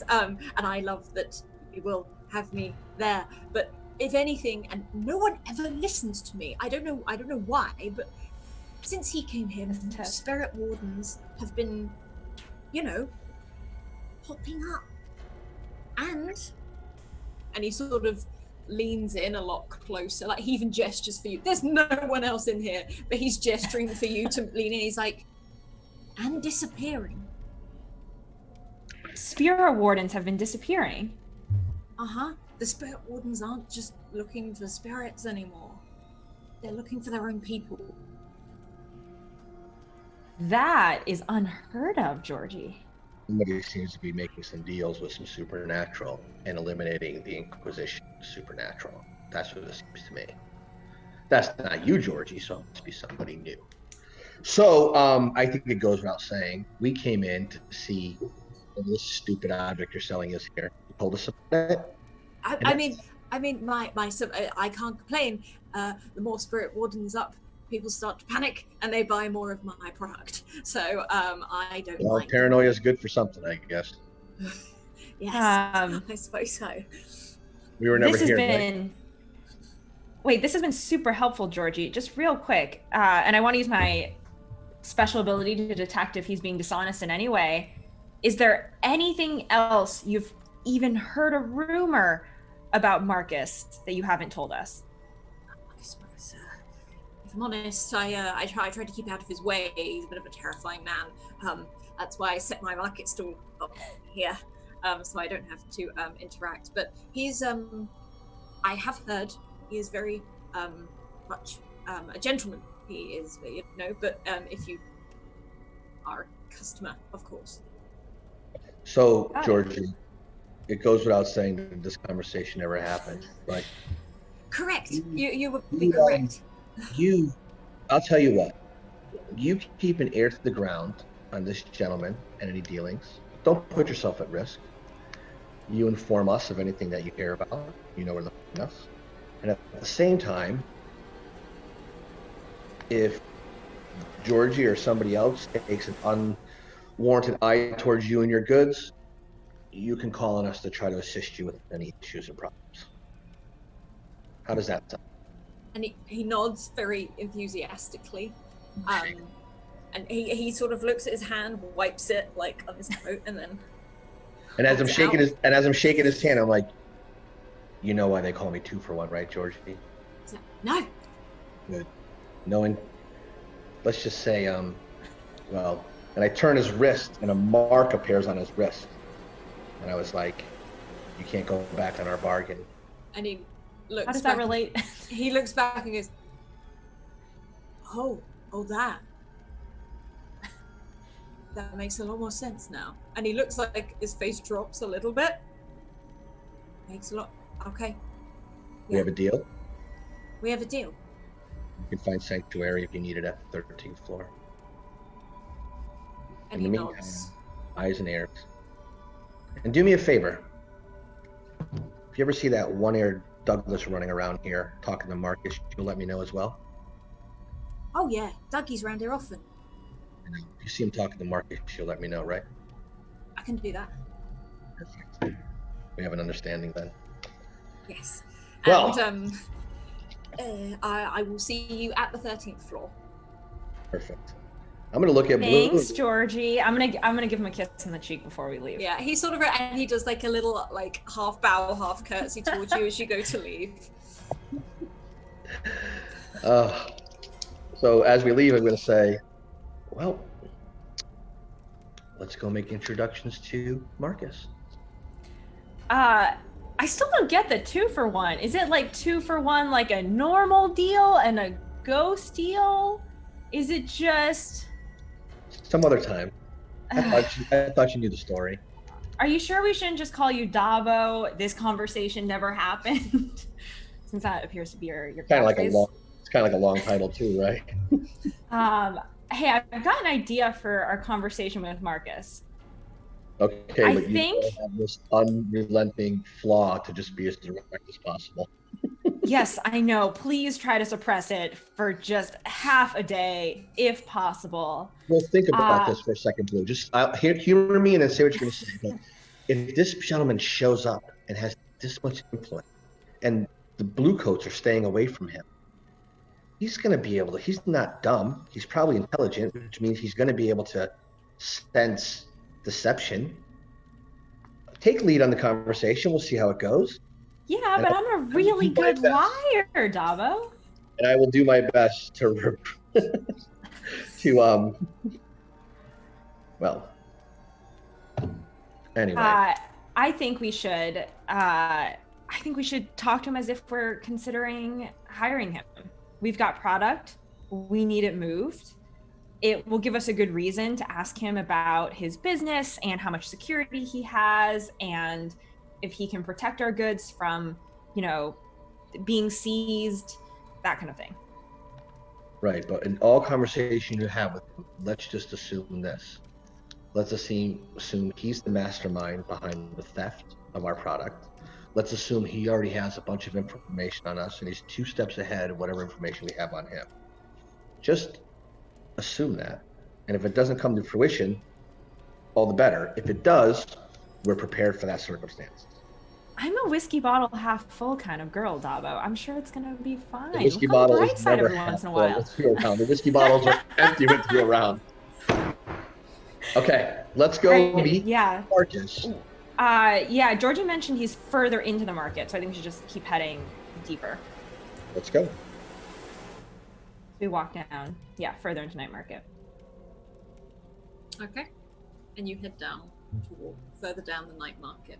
And I love that you will have me there. But if anything, and no one ever listens to me. I don't know why, but since he came here, spirit wardens have been, you know, popping up. And he sort of leans in a lot closer, like he even gestures for you. There's no one else in here, but he's gesturing for you to lean in. He's like, and disappearing. Spirit wardens have been disappearing. The spirit wardens aren't just looking for spirits anymore. They're looking for their own people. That is unheard of, Georgie. Somebody seems to be making some deals with some supernatural and eliminating the Inquisition supernatural. That's what it seems to me. That's not you, Georgie, so it must be somebody new. So I think it goes without saying, we came in to see this stupid object you're selling us here. You told us about it. I mean, I can't complain. The more spirit wardens up, people start to panic and they buy more of my product. So I don't. Well, paranoia is good for something, I guess. Yes, I suppose so. We were never here. This has been super helpful, Georgie. Just real quick, and I want to use my special ability to detect if he's being dishonest in any way. Is there anything else you've even heard a rumor about Marcus that you haven't told us? If I'm honest, I try to keep out of his way. He's a bit of a terrifying man. That's why I set my market stall up here, so I don't have to interact. But he's, I have heard, he is very much a gentleman. He is, you know. But if you are a customer, of course. So, Georgie, it goes without saying that this conversation never happened, right? Correct. You would be correct. I'll tell you what, you keep an ear to the ground on this gentleman and any dealings, don't put yourself at risk. You inform us of anything that you care about. You know where to find us. And at the same time, if Georgie or somebody else takes an unwarranted eye towards you and your goods, you can call on us to try to assist you with any issues and problems. How does that sound? And he nods very enthusiastically. And he sort of looks at his hand, wipes it like on his coat, and then. And as I'm shaking his hand, I'm like, you know why they call me 2 for 1, right, Georgie? No. Good. Knowing, let's just say, well, and I turn his wrist, and a mark appears on his wrist, and I was like, you can't go back on our bargain. And he looks. How does that relate? He looks back and goes, oh, that. That makes a lot more sense now. And he looks like his face drops a little bit. Makes a lot. Okay. We have a deal. We have a deal. You can find sanctuary if you need it at the 13th floor. And In he the nods. meantime, eyes and ears. And do me a favor. If you ever see that one-eared Douglas running around here talking to Marcus, you'll let me know as well. Oh yeah, Dougie's around here often. If you see him talking to Marcus, you'll let me know, right? I can do that. Perfect. We have an understanding then. Yes. Well, And I will see you at the 13th floor. perfect. I'm gonna look at Blue. Thanks, Georgie. I'm gonna give him a kiss on the cheek before we leave. Yeah, he sort of, and he does like a little like half bow, half curtsy towards you as you go to leave. So as we leave, I'm gonna say, well, let's go make introductions to Marcus. I still don't get the 2 for 1. Is it like 2 for 1, like a normal deal and a ghost deal? Is it just Some other time. I thought you knew the story. Are you sure we shouldn't just call you Davo? This conversation never happened. Since that appears to be your Kind of like catchphrase. it's kind of like a long title too, right? Hey, I've got an idea for our conversation with Marcus. Okay, I but you think- have this unrelenting flaw to just be as direct as possible. Yes, I know. Please try to suppress it for just half a day, if possible. Well, think about this for a second, Blue. Just humor me and then say what you're going to say. But if this gentleman shows up and has this much influence, and the blue coats are staying away from him, he's going to be able to. He's not dumb. He's probably intelligent, which means he's going to be able to sense deception. Take lead on the conversation. We'll see how it goes. Yeah, but I'm a really good liar, Davo. And I will do my best to well, anyway. I think we should talk to him as if we're considering hiring him. We've got product. We need it moved. It will give us a good reason to ask him about his business and how much security he has and if he can protect our goods from, being seized, that kind of thing. Right, but in all conversation you have with him, let's just assume this. Let's assume he's the mastermind behind the theft of our product. Let's assume he already has a bunch of information on us and he's 2 steps ahead of whatever information we have on him. Just assume that. And if it doesn't come to fruition, all the better. If it does, we're prepared for that circumstance. I'm a whiskey bottle half full kind of girl, Davo. I'm sure it's gonna be fine. The whiskey Look on the bottle bright is side never every half once in a full. while. Let's go around. The whiskey bottles are empty with you around. Okay, let's go meet Marcus. Yeah, Georgie mentioned he's further into the market, so I think we should just keep heading deeper. Let's go. We walk down, further into night market. Okay. And you head down further down the night market.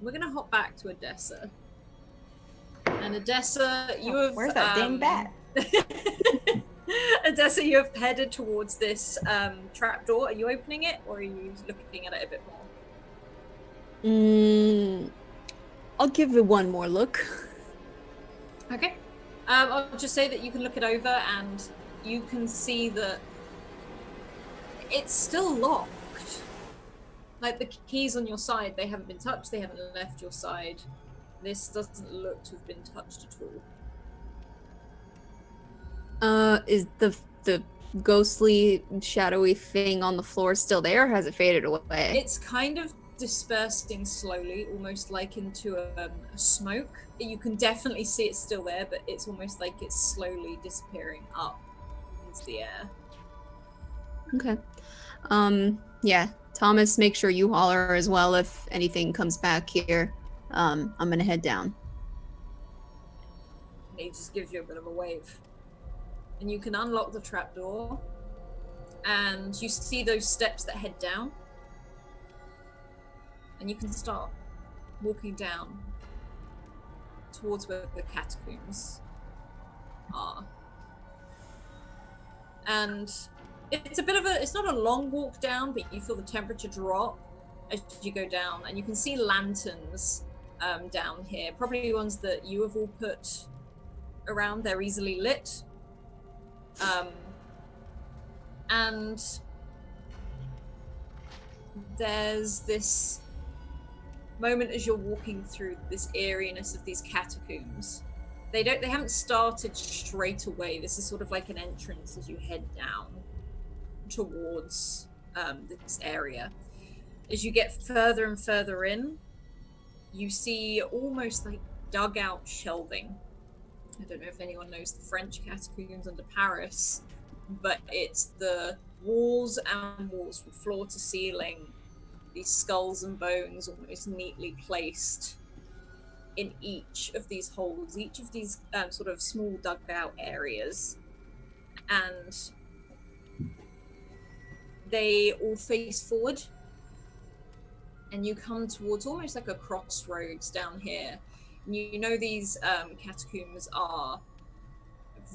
We're gonna hop back to Odessa. And Odessa, you have where's that dang bat? Odessa, you have headed towards this trapdoor. Are you opening it or are you looking at it a bit more? I'll give it one more look. Okay. I'll just say that you can look it over and you can see that it's still locked. Like the keys on your side, they haven't been touched, they haven't left your side. This doesn't look to have been touched at all. Is the ghostly, shadowy thing on the floor still there, or has it faded away? It's kind of dispersing slowly, almost like into a smoke. You can definitely see it's still there, but it's almost like it's slowly disappearing up into the air. Okay. Yeah. Thomas, make sure you holler as well if anything comes back here. I'm gonna head down. And he just gives you a bit of a wave. And you can unlock the trapdoor, and you see those steps that head down. And you can start walking down towards where the catacombs are. And it's not a long walk down, but you feel the temperature drop as you go down, and you can see lanterns down here, probably ones that you have all put around. They're easily lit. And there's this moment as you're walking through this eeriness of these catacombs. They haven't started straight away. This is sort of like an entrance as you head down towards this area. As you get further and further in, you see almost like dug out shelving. I don't know if anyone knows the French catacombs under Paris, but it's the walls and walls from floor to ceiling, these skulls and bones almost neatly placed in each of these holes, each of these sort of small dug out areas. And they all face forward, and you come towards almost like a crossroads down here. And you know these catacombs are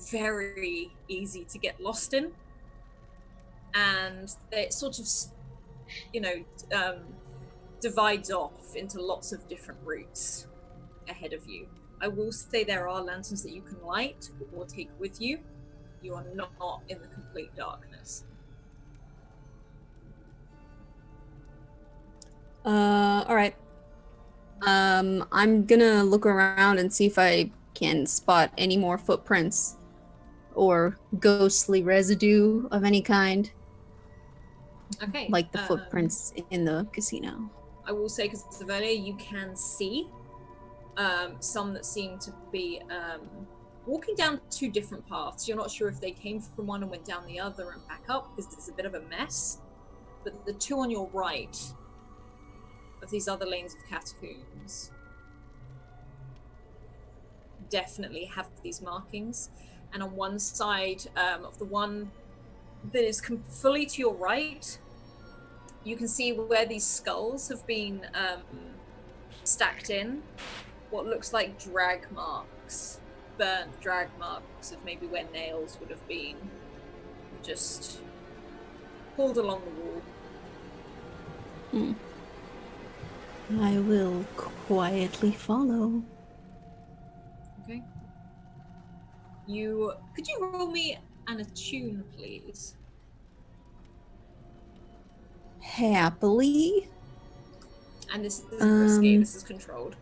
very easy to get lost in, and it sort of, divides off into lots of different routes ahead of you. I will say there are lanterns that you can light or take with you. You are not in the complete darkness. All right. I'm gonna look around and see if I can spot any more footprints or ghostly residue of any kind. Okay. Like the footprints in the casino. I will say, because it's earlier, you can see some that seem to be walking down two different paths. You're not sure if they came from one and went down the other and back up, because it's a bit of a mess. But the two on your right of these other lanes of catacombs definitely have these markings. And on one side of the one that is fully to your right, you can see where these skulls have been stacked in what looks like drag marks, burnt drag marks of maybe where nails would have been just pulled along the wall. I will quietly follow. Okay. Could you roll me an attune, please? Happily. And this isn't risky, this is controlled.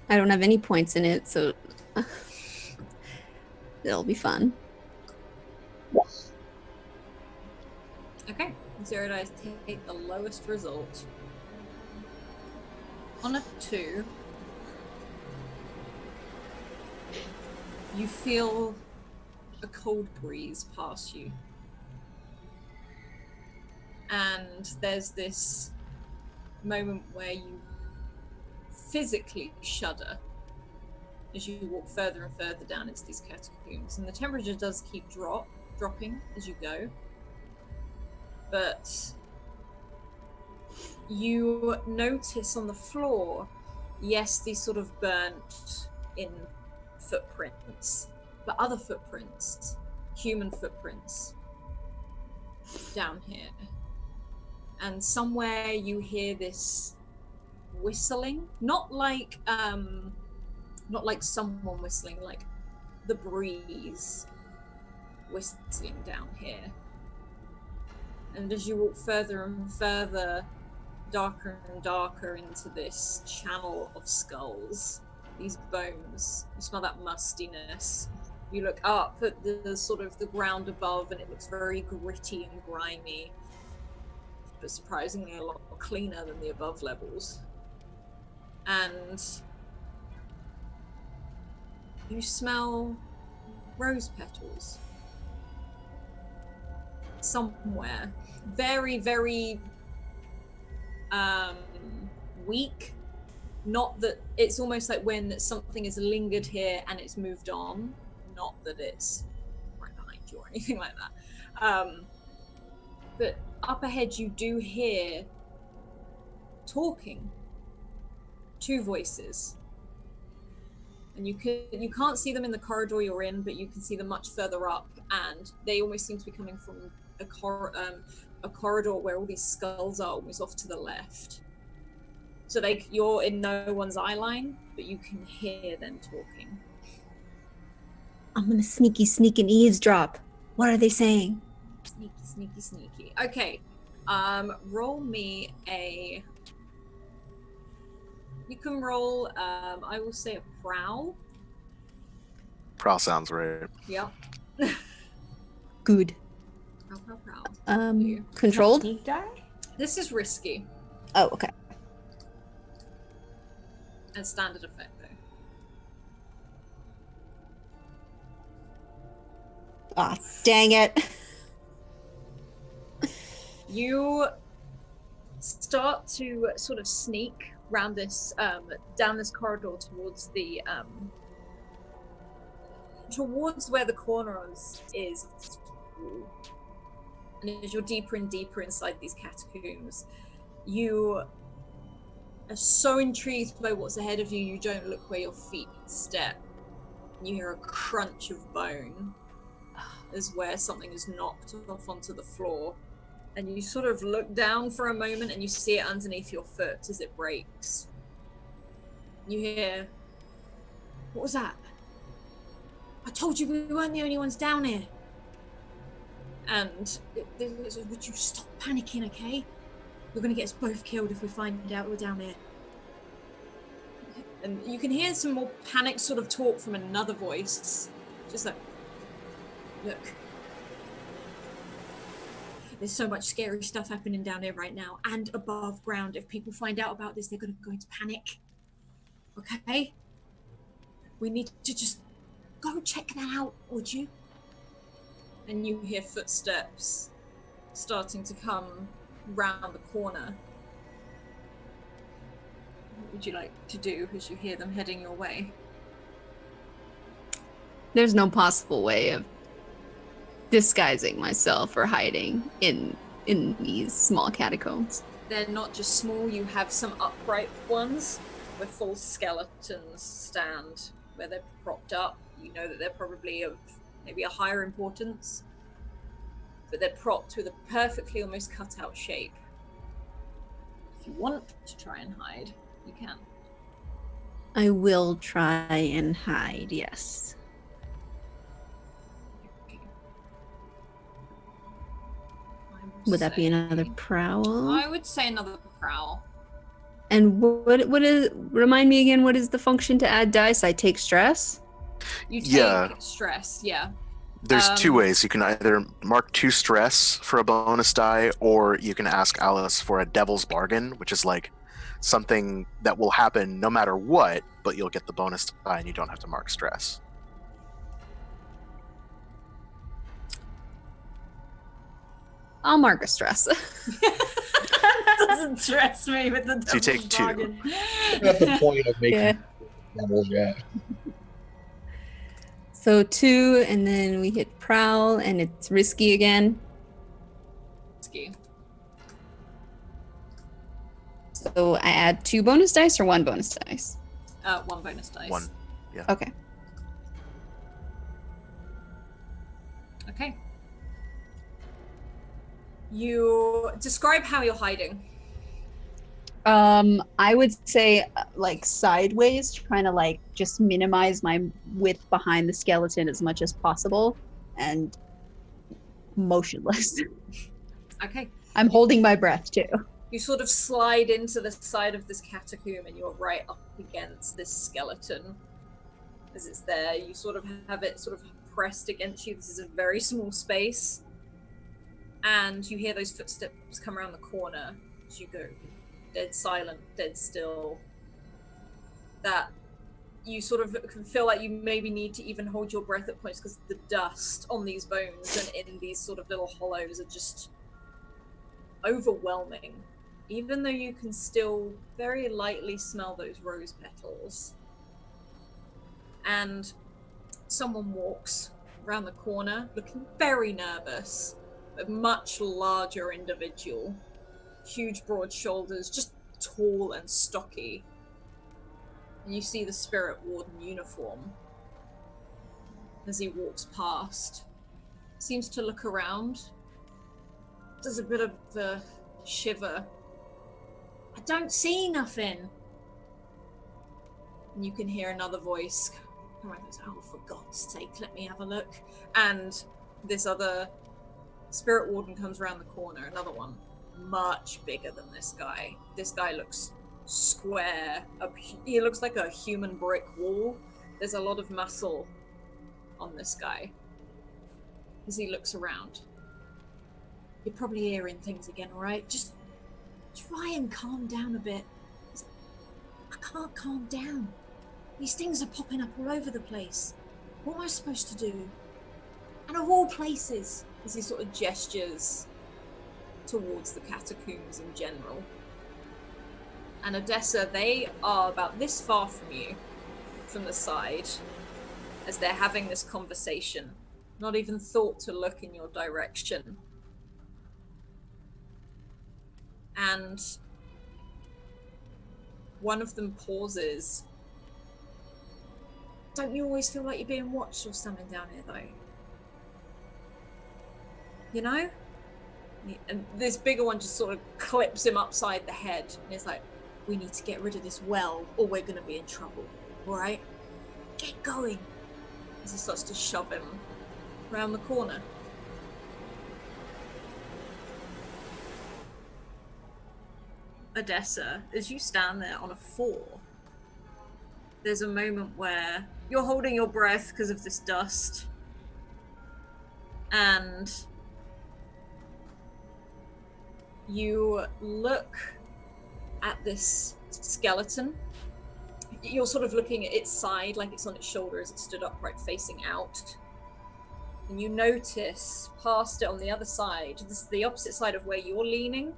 I don't have any points in it, so it'll be fun. Okay. 0 dice, take the lowest result. On a 2, you feel a cold breeze pass you. And there's this moment where you physically shudder as you walk further and further down into these catacombs. And the temperature does keep dropping as you go. But you notice on the floor, yes, these sort of burnt in footprints, but other footprints, human footprints down here. And somewhere you hear this whistling, not like someone whistling, like the breeze whistling down here. And as you walk further and further, darker and darker into this channel of skulls, these bones, you smell that mustiness. You look up at the sort of the ground above, and it looks very gritty and grimy, but surprisingly a lot cleaner than the above levels. And you smell rose petals somewhere, very, very weak. Not that it's almost like when something is lingered here and it's moved on, not that it's right behind you or anything like that. But up ahead you do hear talking, two voices, and you can't see them in the corridor you're in, but you can see them much further up, and they almost seem to be coming from a corridor where all these skulls are, almost off to the left. So you're in no one's eye line, but you can hear them talking. I'm gonna sneak and eavesdrop. What are they saying? Sneaky. Okay. Roll me a... You can roll, I will say a prowl. Prowl sounds right. Yep. Good. Prowl. Controlled? Sneak die? This is risky. Oh, okay. And standard effect, though. Ah, dang it. You start to sort of sneak around this, down this corridor towards the, towards where the corner is. And as you're deeper and deeper inside these catacombs, you are so intrigued by what's ahead of you, you don't look where your feet step. You hear a crunch of bone as where something is knocked off onto the floor. And you sort of look down for a moment and you see it underneath your foot as it breaks. You hear, what was that? I told you we weren't the only ones down here. And would you stop panicking, okay? You're gonna get us both killed if we find out we're down here. And you can hear some more panicked sort of talk from another voice. Just like, look. There's so much scary stuff happening down here right now and above ground. If people find out about this, they're gonna go into panic. Okay? We need to just go check that out, would you? And you hear footsteps starting to come round the corner. What would you like to do as you hear them heading your way? There's no possible way of disguising myself or hiding in these small catacombs. They're not just small, you have some upright ones where full skeletons stand, where they're propped up. You know that they're probably of maybe a higher importance, but they're propped with a perfectly almost cut out shape. If you want to try and hide, you can. I will try and hide, yes. Would that be another prowl? I would say another prowl. And what is, remind me again, what is the function to add dice? I take stress? You take stress, yeah. There's two ways. You can either mark 2 stress for a bonus die, or you can ask Alice for a devil's bargain, which is like something that will happen no matter what, but you'll get the bonus die and you don't have to mark stress. I'll mark a stress. Doesn't stress me with the So you take 2. bargain. That's the point of making levels, yeah. So 2, and then we hit prowl, and it's risky again. Risky. So I add 2 bonus dice or 1 bonus dice? 1 bonus dice. 1. Yeah. Okay. Okay. You describe how you're hiding. I would say like sideways, trying to like just minimize my width behind the skeleton as much as possible, and motionless. Okay. I'm holding my breath too. You sort of slide into the side of this catacomb and you're right up against this skeleton. As it's there, you sort of have it sort of pressed against you. This is a very small space. And you hear those footsteps come around the corner as you go dead silent, dead still. That you sort of feel like you maybe need to even hold your breath at points because the dust on these bones and in these sort of little hollows are just overwhelming. Even though you can still very lightly smell those rose petals. And someone walks around the corner looking very nervous. A much larger individual. Huge broad shoulders, just tall and stocky. And you see the Spirit Warden uniform as he walks past. Seems to look around. Does a bit of the shiver. I don't see nothing. And you can hear another voice. Oh, for God's sake, let me have a look. And this other Spirit Warden comes around the corner, another one. Much bigger than this guy. This guy looks square. He looks like a human brick wall. There's a lot of muscle on this guy. As he looks around. You're probably hearing things again, alright? Just try and calm down a bit. I can't calm down. These things are popping up all over the place. What am I supposed to do? And of all places, as he sort of gestures towards the catacombs in general. And Odessa, they are about this far from you, from the side, as they're having this conversation. Not even thought to look in your direction. And one of them pauses. Don't you always feel like you're being watched or something down here, though? You know? And this bigger one just sort of clips him upside the head. And he's like, we need to get rid of this well, or we're going to be in trouble. All right? Get going. As he starts to shove him around the corner. Odessa, as you stand there on a 4, there's a moment where you're holding your breath because of this dust. And you look at this skeleton. You're sort of looking at its side, like it's on its shoulder as it stood upright facing out. And you notice past it on the other side, this is the opposite side of where you're leaning.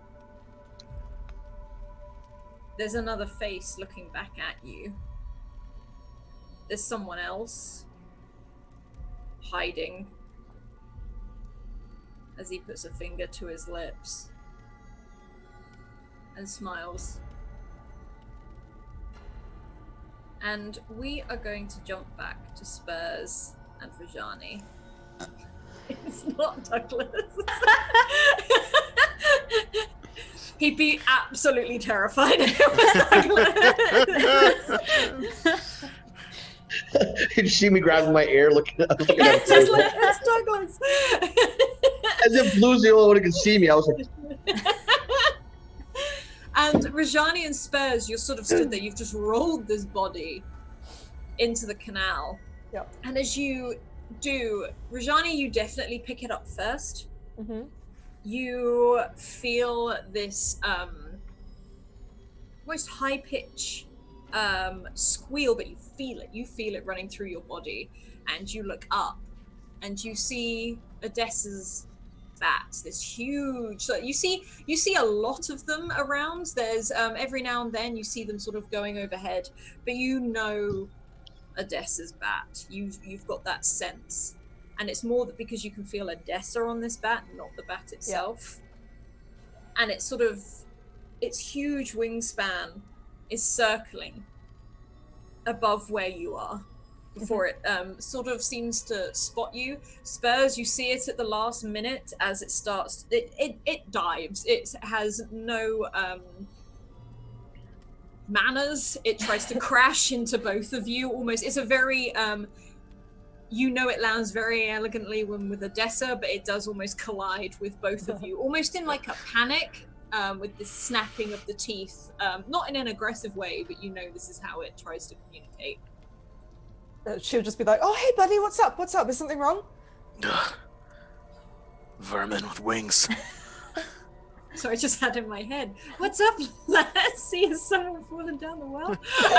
There's another face looking back at you. There's someone else hiding as he puts a finger to his lips and smiles. And we are going to jump back to Spurs and Rajani. It's not Douglas. He'd be absolutely terrified if it was Douglas. Did you see me grabbing my ear, looking at It's just like, it's Douglas. as if Blue's the only one who can see me. I was like, And Rajani and Spurs, you're sort of stood there. You've just rolled this body into the canal. Yep. And as you do, Rajani, you definitely pick it up first. Mm-hmm. You feel this almost high pitch squeal, but you feel it running through your body. And you look up and you see Odessa's bats, this huge, so you see a lot of them around. There's every now and then you see them sort of going overhead, but you know Odessa's bat. You've got that sense. And it's more that because you can feel Odessa on this bat, not the bat itself. Yeah. And it's sort of, its huge wingspan is circling above where you are before it sort of seems to spot you. Spurs, you see it at the last minute as it starts, it dives. It has no manners. It tries to crash into both of you almost. It's a very You know it lands very elegantly when with Odessa, but it does almost collide with both of you, almost in like a panic, with this snapping of the teeth. Not in an aggressive way, but you know this is how it tries to communicate. She'll just be like, "Oh, hey, buddy, what's up? What's up? Is something wrong?" Ugh. Vermin with wings. So I just had in my head, what's up? Let's see, is someone falling down the well? So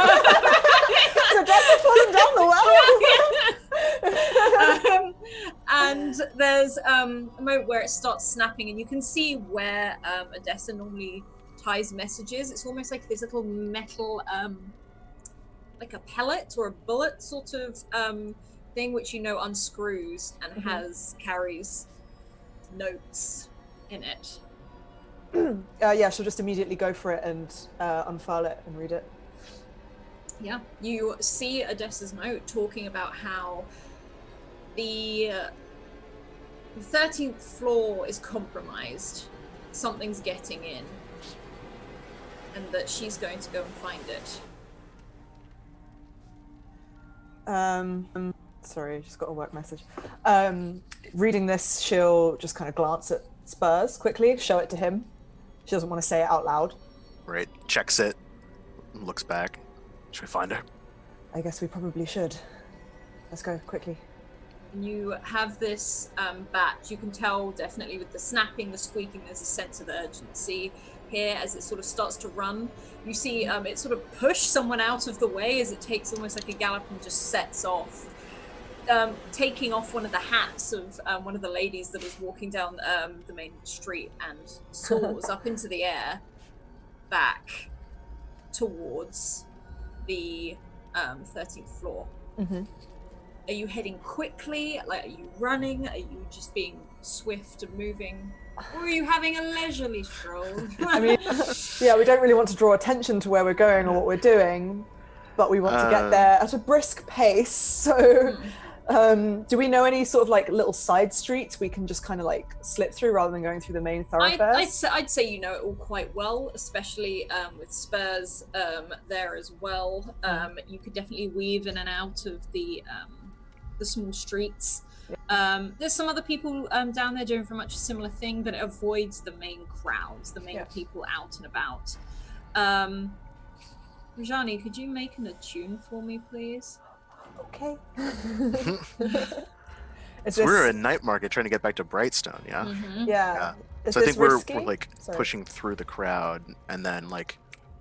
Odessa falling down the well. And there's a moment where it starts snapping, and you can see where Odessa normally ties messages. It's almost like this little metal, like a pellet or a bullet sort of thing, which unscrews and carries notes in it. Yeah, she'll just immediately go for it and unfurl it and read it. Yeah, you see Odessa's note talking about how the 13th floor is compromised. Something's getting in. And that she's going to go and find it. Sorry, just got a work message. Reading this, she'll just kind of glance at Spurs quickly, show it to him. She doesn't want to say it out loud. Right, checks it, looks back. Should we find her? I guess we probably should. Let's go quickly. You have this batch. You can tell definitely with the snapping, the squeaking, there's a sense of urgency here as it sort of starts to run. You see it sort of push someone out of the way as it takes almost like a gallop and just sets off. Taking off one of the hats of one of the ladies that is walking down the main street and soars up into the air back towards the 13th floor. Mm-hmm. Are you heading quickly? Like, are you running? Are you just being swift and moving? Or are you having a leisurely stroll? I mean, yeah, we don't really want to draw attention to where we're going or what we're doing, but we want to get there at a brisk pace. So do we know any sort of like little side streets we can just kind of like slip through rather than going through the main thoroughfares? I'd say you know it all quite well, especially with Spurs there as well. You could definitely weave in and out of the small streets. There's some other people down there doing very much a similar thing, but it avoids the main crowds, the main people out and about. Rajani, could you make an attune for me, please? Okay. So we're in Night Market trying to get back to Brightstone, yeah? Mm-hmm. Yeah. So I think we're like pushing through the crowd, and then like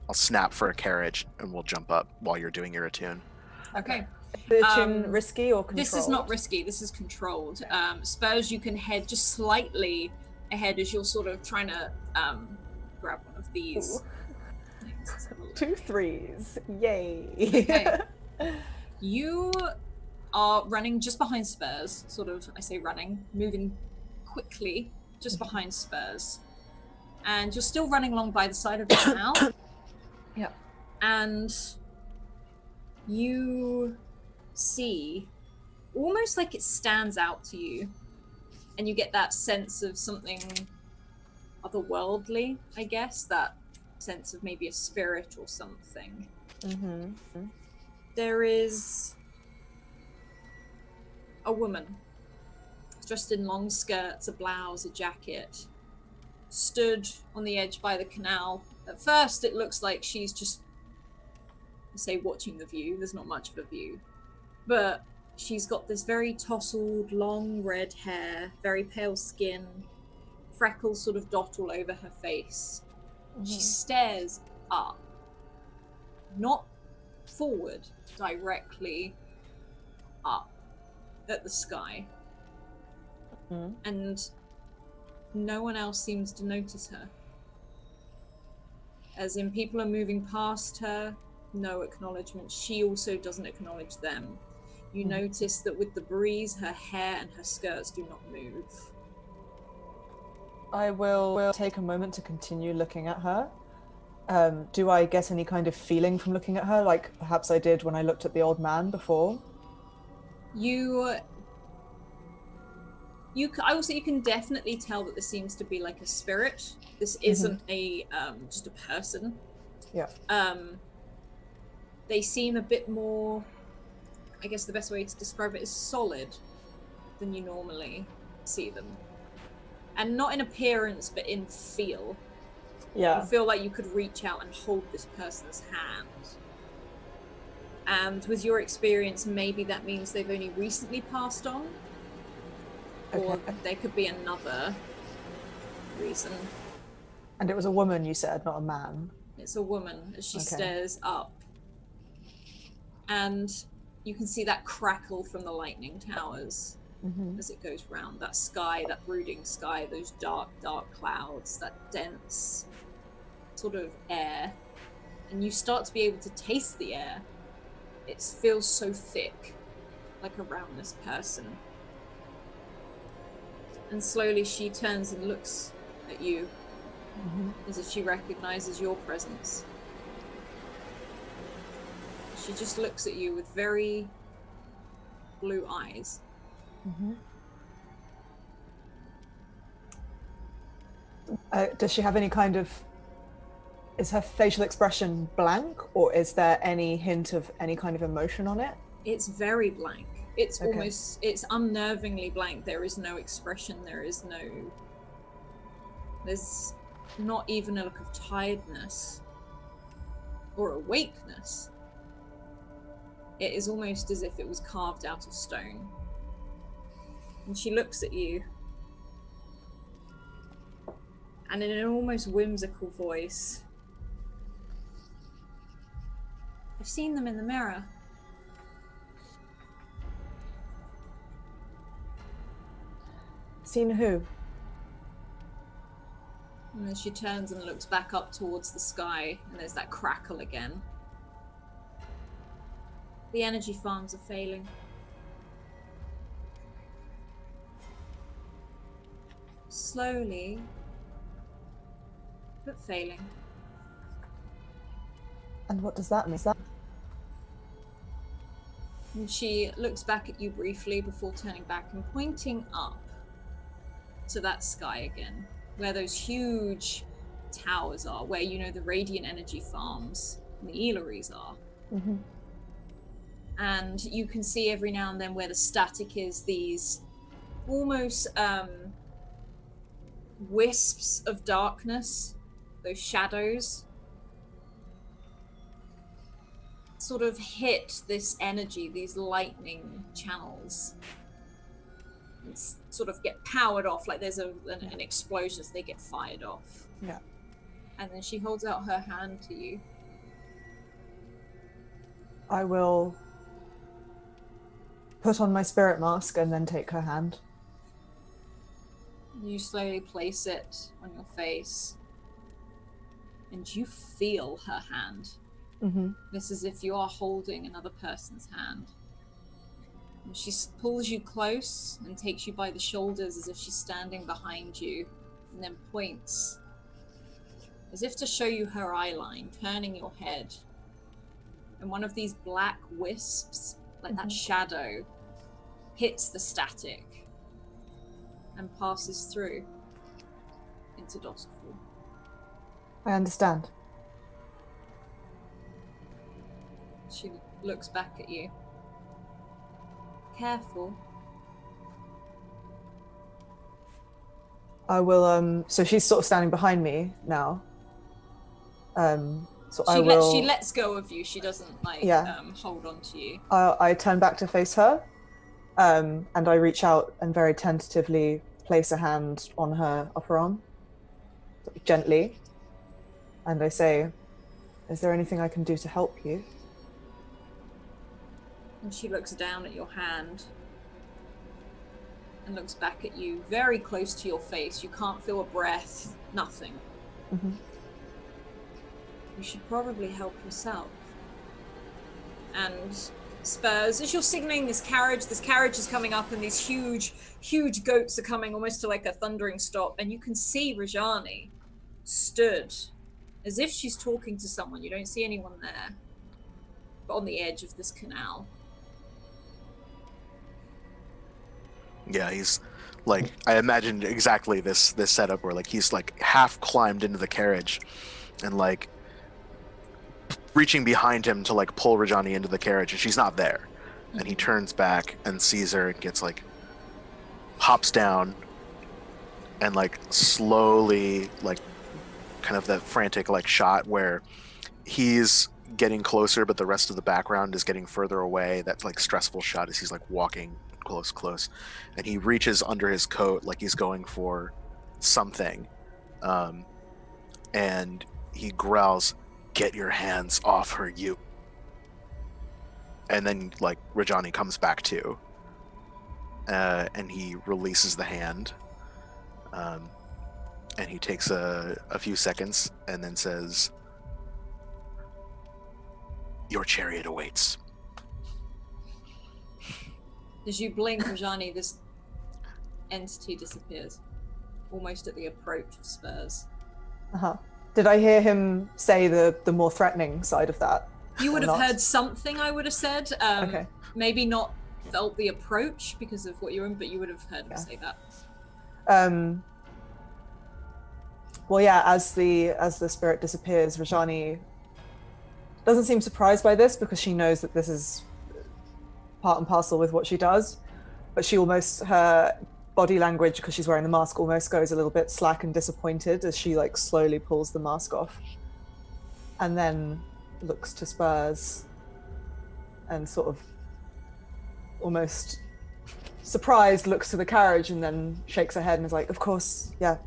I'll snap for a carriage and we'll jump up while you're doing your attune. Okay. The attune risky or controlled? This is not risky, this is controlled. Spurs, you can head just slightly ahead as you're sort of trying to grab one of these. 2 3s. Yay. Okay. You are running just behind Spurs, sort of, I say running, moving quickly just behind Spurs. And you're still running along by the side of the canal. Yep. And you see, almost like it stands out to you, and you get that sense of something otherworldly, I guess, that sense of maybe a spirit or something. Mm-hmm. There is a woman dressed in long skirts, a blouse, a jacket, stood on the edge by the canal. At first it looks like she's just, say, watching the view. There's not much of a view, but she's got this very tousled long red hair, very pale skin, freckles sort of dot all over her face. She stares up, not forward, directly up at the sky. And no one else seems to notice her. As in, people are moving past her, no acknowledgement. She also doesn't acknowledge them. You notice that with the breeze, her hair and her skirts do not move. I will take a moment to continue looking at her. Do I get any kind of feeling from looking at her, like perhaps I did when I looked at the old man before? I will say you can definitely tell that this seems to be like a spirit. This isn't a just a person. Yeah. They seem a bit more I guess the best way to describe it is solid than you normally see them. And not in appearance, but in feel. Yeah. You feel like you could reach out and hold this person's hand. And with your experience, maybe that means they've only recently passed on. Or there could be another reason. And it was a woman, you said, not a man. It's a woman as she stares up. And you can see that crackle from the lightning towers as it goes round. That sky, that brooding sky, those dark, dark clouds, that dense sort of air. And you start to be able to taste the air. It feels so thick, like around this person. And slowly she turns and looks at you as if she recognizes your presence. She just looks at you with very blue eyes. Does she have any kind of... Is her facial expression blank, or is there any hint of any kind of emotion on it? It's very blank. It's almost, it's unnervingly blank. There is no expression. There's not even a look of tiredness or awakeness. It is almost as if it was carved out of stone. And she looks at you. And in an almost whimsical voice, I've seen them in the mirror. Seen who? And then she turns and looks back up towards the sky, and there's that crackle again. The energy farms are failing. Slowly, but failing. And what does that mean? And she looks back at you briefly before turning back and pointing up to that sky again, where those huge towers are, where the radiant energy farms and the Eeleries are. And you can see every now and then where the static is, these almost wisps of darkness, those shadows, sort of hit this energy, these lightning channels, and sort of get powered off, like there's an explosion as they get fired off. Yeah. And then she holds out her hand to you. I will put on my spirit mask and then take her hand. You slowly place it on your face, and you feel her hand. This is as if you are holding another person's hand. And she pulls you close and takes you by the shoulders as if she's standing behind you, and then points as if to show you her eye line, turning your head. And one of these black wisps, like that shadow, hits the static and passes through into Doskvol. I understand. She looks back at you. Careful. I will, so she's sort of standing behind me now. So She lets go of you. She doesn't hold on to you. I turn back to face her, and I reach out and very tentatively place a hand on her upper arm, gently, and I say, "Is there anything I can do to help you?" And she looks down at your hand and looks back at you, very close to your face. You can't feel a breath, nothing. You should probably help yourself. And Spurs, as you're signaling this carriage is coming up, and these huge, huge goats are coming almost to like a thundering stop, and you can see Rajani stood as if she's talking to someone. You don't see anyone there, but on the edge of this canal. Yeah, he's like, I imagined exactly this setup where like he's like half climbed into the carriage and like reaching behind him to like pull Rajani into the carriage, and she's not there. and he turns back and sees her and gets like hops down and like slowly like kind of that frantic like shot where he's getting closer but the rest of the background is getting further away. That like stressful shot as he's like walking close, and he reaches under his coat like he's going for something, and he growls, "Get your hands off her, you." And then like Rajani comes back too, and he releases the hand, and he takes a few seconds and then says, "Your chariot awaits." As you blink, Rajani, this entity disappears, almost at the approach of Spurs. Did I hear him say the more threatening side of that? You would or have not? heard something, I would have said. Okay. Maybe not felt the approach because of what you're in, but you would have heard him say that. Well, yeah, as the spirit disappears, Rajani doesn't seem surprised by this because she knows that this is part and parcel with what she does, but she almost, her body language, because she's wearing the mask, almost goes a little bit slack and disappointed as she like slowly pulls the mask off and then looks to Spurs and sort of almost surprised looks to the carriage and then shakes her head and is like, of course, yeah,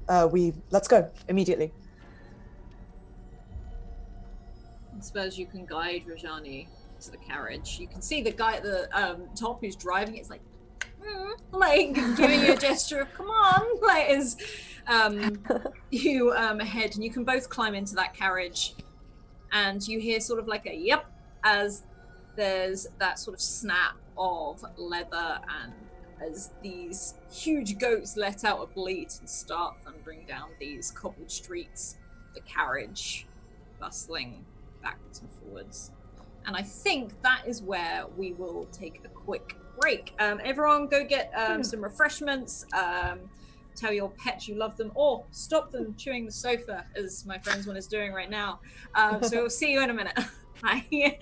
let's go immediately. I suppose you can guide Rajani to the carriage. You can see the guy at the top who's driving it's like giving you a gesture of come on, like as you head, and you can both climb into that carriage, and you hear sort of like a yep as there's that sort of snap of leather, and as these huge goats let out a bleat and start thundering down these cobbled streets, the carriage bustling backwards and forwards. And I think that is where we will take a quick break. Everyone go get some refreshments, tell your pets you love them, or stop them chewing the sofa, as my friend's one is doing right now. So we'll see you in a minute. Bye.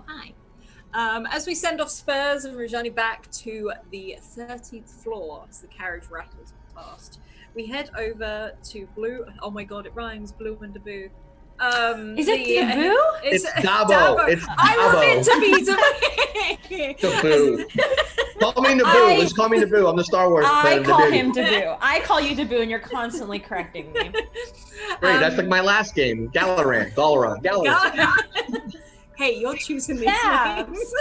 Hi. As we send off Spurs and Rajani back to the 13th floor as the carriage rattles past, we head over to Blue. Oh my god, it rhymes. Blue and Daboo. Is it Daboo? It's Dabo. It's I want it to be Daboo. Call me Naboo. Let's call me Naboo. I'm the Star Wars fan. I call him Daboo. I call you Daboo, and you're constantly correcting me. Great, that's like my last game. Galaran. Hey, you're choosing these names.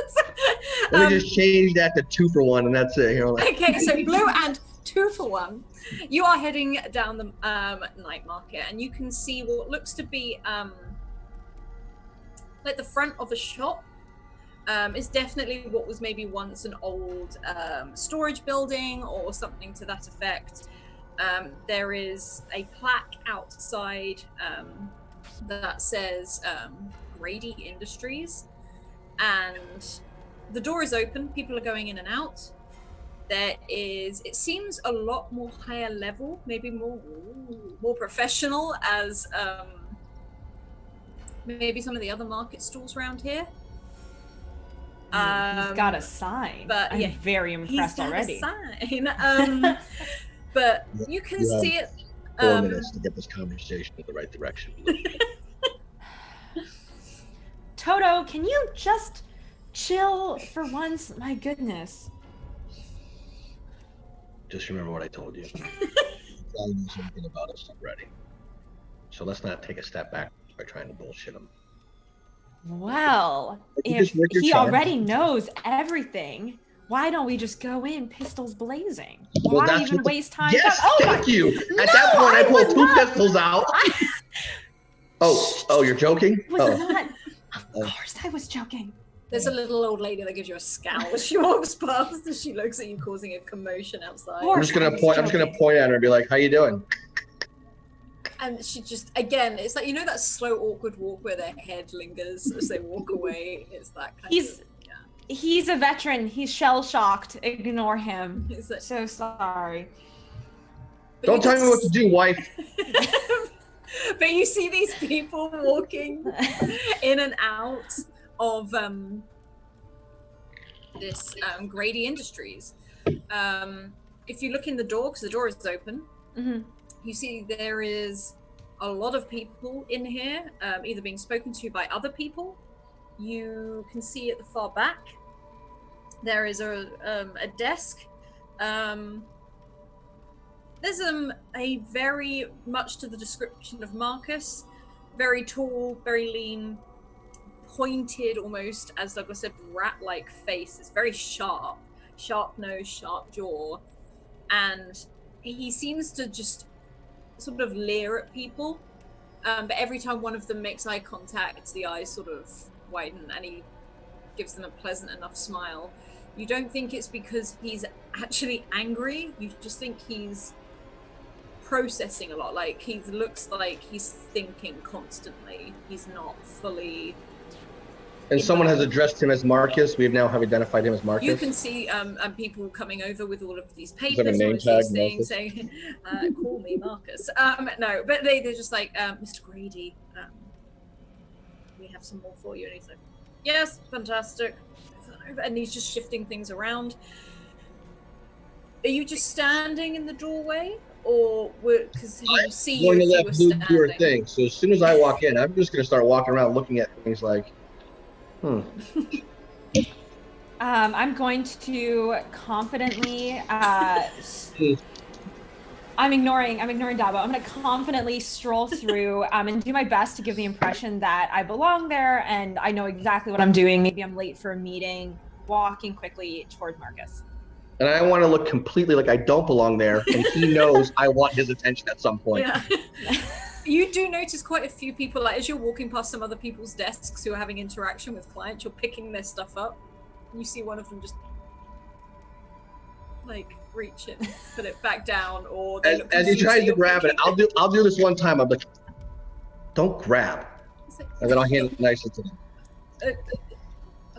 Let me just change that to 2 for 1, and that's it. Okay, so Blue and 2 for 1. You are heading down the night market, and you can see what looks to be like the front of a shop. It's definitely what was maybe once an old storage building or something to that effect. There is a plaque outside that says Grady Industries, and the door is open. People are going in and out. It seems a lot more higher level, maybe more professional as maybe some of the other market stalls around here. He's got a sign. But I'm very impressed already. He's got a sign. But you can see it. 4 minutes to get this conversation in the right direction. Toto, can you just chill for once? My goodness. Just remember what I told you. I knew something about us already. So let's not take a step back by trying to bullshit him. Well, if he already knows everything, why don't we just go in pistols blazing? Why even waste time? Yes, thank you. At that point, I pulled 2 pistols out. Oh, you're joking? Of course I was joking. There's a little old lady that gives you a scowl as she walks past, and she looks at you, causing a commotion outside. I'm just gonna point at her and be like, "How you doing?" And she just, again, it's like, you know that slow, awkward walk where their head lingers as they walk away. It's that kind of. He's a veteran. He's shell-shocked. Ignore him. So sorry. Don't tell me what to do, wife. But you see these people walking in and out of this Grady Industries. If you look in the door, because the door is open, you see there is a lot of people in here, either being spoken to by other people. You can see at the far back, there is a desk. There's a very much to the description of Marcus, very tall, very lean, pointed almost, as Douglas said, rat-like face. It's very sharp nose, sharp jaw, and he seems to just sort of leer at people. But every time one of them makes eye contact, the eyes sort of widen, and he gives them a pleasant enough smile. You don't think it's because he's actually angry. You just think he's processing a lot. Like, he looks like he's thinking constantly. He's not fully. And someone has addressed him as Marcus. We now have identified him as Marcus. You can see people coming over with all of these papers, a name all of tag, these things, saying, "Call me Marcus." No, but they're just like, "Mr. Grady, we have some more for you." And he's like, "Yes, fantastic." And he's just shifting things around. Are you just standing in the doorway, or because you see you if you were standing? Thing. So as soon as I walk in, I'm just going to start walking around looking at things like, I'm going to confidently. I'm ignoring Dabo. I'm going to confidently stroll through and do my best to give the impression that I belong there and I know exactly what I'm doing. Maybe I'm late for a meeting, walking quickly toward Marcus. And I want to look completely like I don't belong there, and he knows I want his attention at some point. Yeah. You do notice quite a few people, like as you're walking past some other people's desks who are having interaction with clients, you're picking their stuff up. And you see one of them just like reach it, put it back down, or as he tries to grab it, I'll do this one time. I'm like, don't grab, and then I'll hand it nicely to them.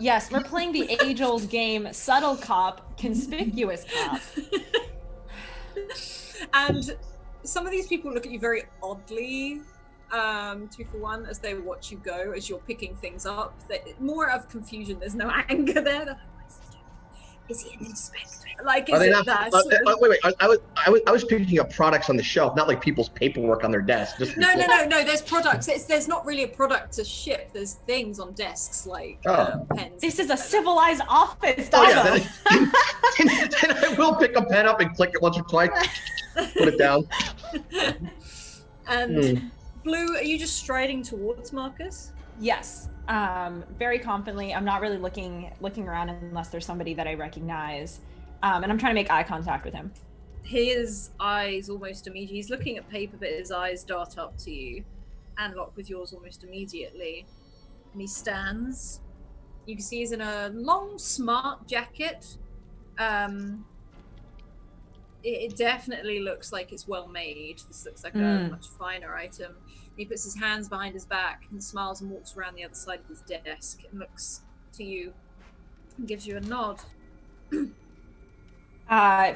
Yes, we're playing the age-old game: subtle cop, conspicuous cop. And some of these people look at you very oddly, 2 for 1, as they watch you go, as you're picking things up. More of confusion. There's no anger there. They're like, is he an inspector? Like, is it that? Wait. I was picking up products on the shelf, not like people's paperwork on their desk. Just No. There's products. There's not really a product to ship. There's things on desks like pens. This is a civilized office. Oh yeah. Then I will pick a pen up and click it once or twice. Put it down. And Blue, are you just striding towards Marcus? Yes. Very confidently. I'm not really looking around unless there's somebody that I recognize. And I'm trying to make eye contact with him. His eyes almost immediately. He's looking at paper, but his eyes dart up to you and lock with yours almost immediately. And he stands. You can see he's in a long, smart jacket. It definitely looks like it's well made. This looks like a much finer item. He puts his hands behind his back and smiles and walks around the other side of his desk and looks to you and gives you a nod.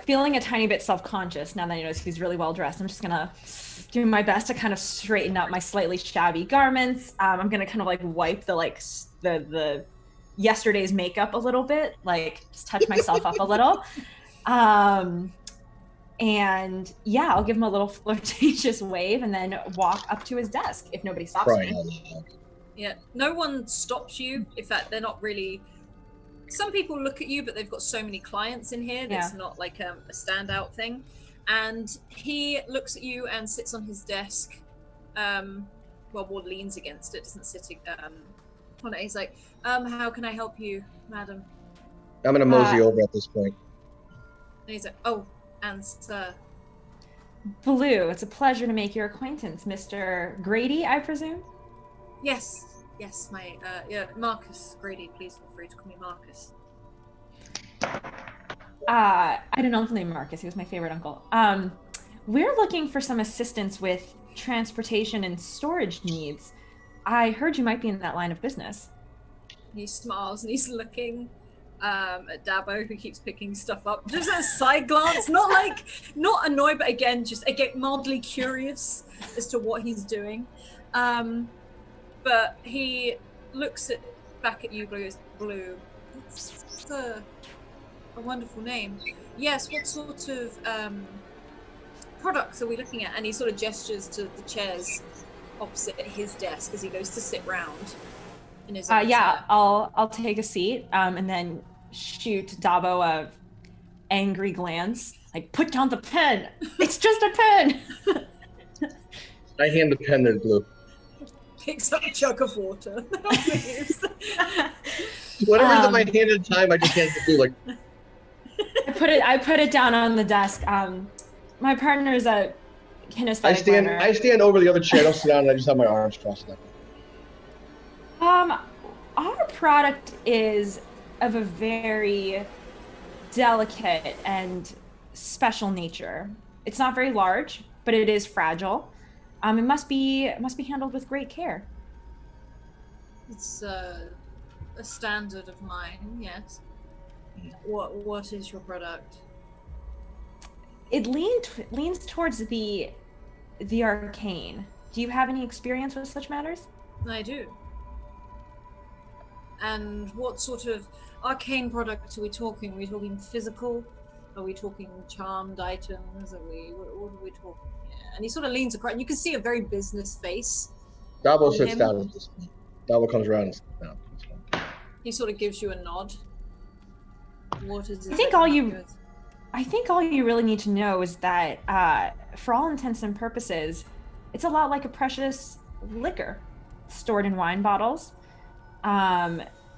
Feeling a tiny bit self-conscious now that I notice he's really well dressed, I'm just gonna do my best to kind of straighten up my slightly shabby garments. I'm gonna kind of like wipe the yesterday's makeup a little bit, like just touch myself up a little. And yeah, I'll give him a little flirtatious wave and then walk up to his desk if nobody stops me. Yeah, no one stops you. In fact, they're not really. Some people look at you, but they've got so many clients in here that's not like a standout thing. And he looks at you and sits on his desk. Ward leans against it, doesn't sit on it. He's like, how can I help you, madam? I'm gonna mosey over at this point. And he's like, oh, and sir. Blue, it's a pleasure to make your acquaintance. Mr. Grady, I presume? Yes, my, Marcus Grady, please feel free to call me Marcus. I had an uncle named Marcus. He was my favorite uncle. We're looking for some assistance with transportation and storage needs. I heard you might be in that line of business. He smiles and he's looking at Dabo, who keeps picking stuff up. Just a side glance, not annoyed, but again mildly curious as to what he's doing. But he looks back at you, Blue. It's a wonderful name. Yes, what sort of products are we looking at? And he sort of gestures to the chairs opposite his desk as he goes to sit round in his own chair. I'll take a seat and then shoot Dabo a angry glance, like, put down the pen. It's just a pen. I hand the pen to Blue. Picks up a jug of water. Whatever's in my hand at the time, I just hand it to Blue. Like, I put it down on the desk. My partner's a kinesthetic runner. I stand over the other chair. I don't sit down, and I just have my arms crossed up. Our product is of a very delicate and special nature. It's not very large, but it is fragile. It must be handled with great care. It's a standard of mine, yes. What is your product? It leans towards the arcane. Do you have any experience with such matters? I do. And what sort of arcane product are we talking? Are we talking physical? Are we talking charmed items? What are we talking? Yeah. And he sort of leans across, and you can see a very business face. Dabo sits down at this point. Dabo comes around and sits down. He sort of gives you a nod. What is it? I think all you really need to know is that, for all intents and purposes, it's a lot like a precious liquor stored in wine bottles.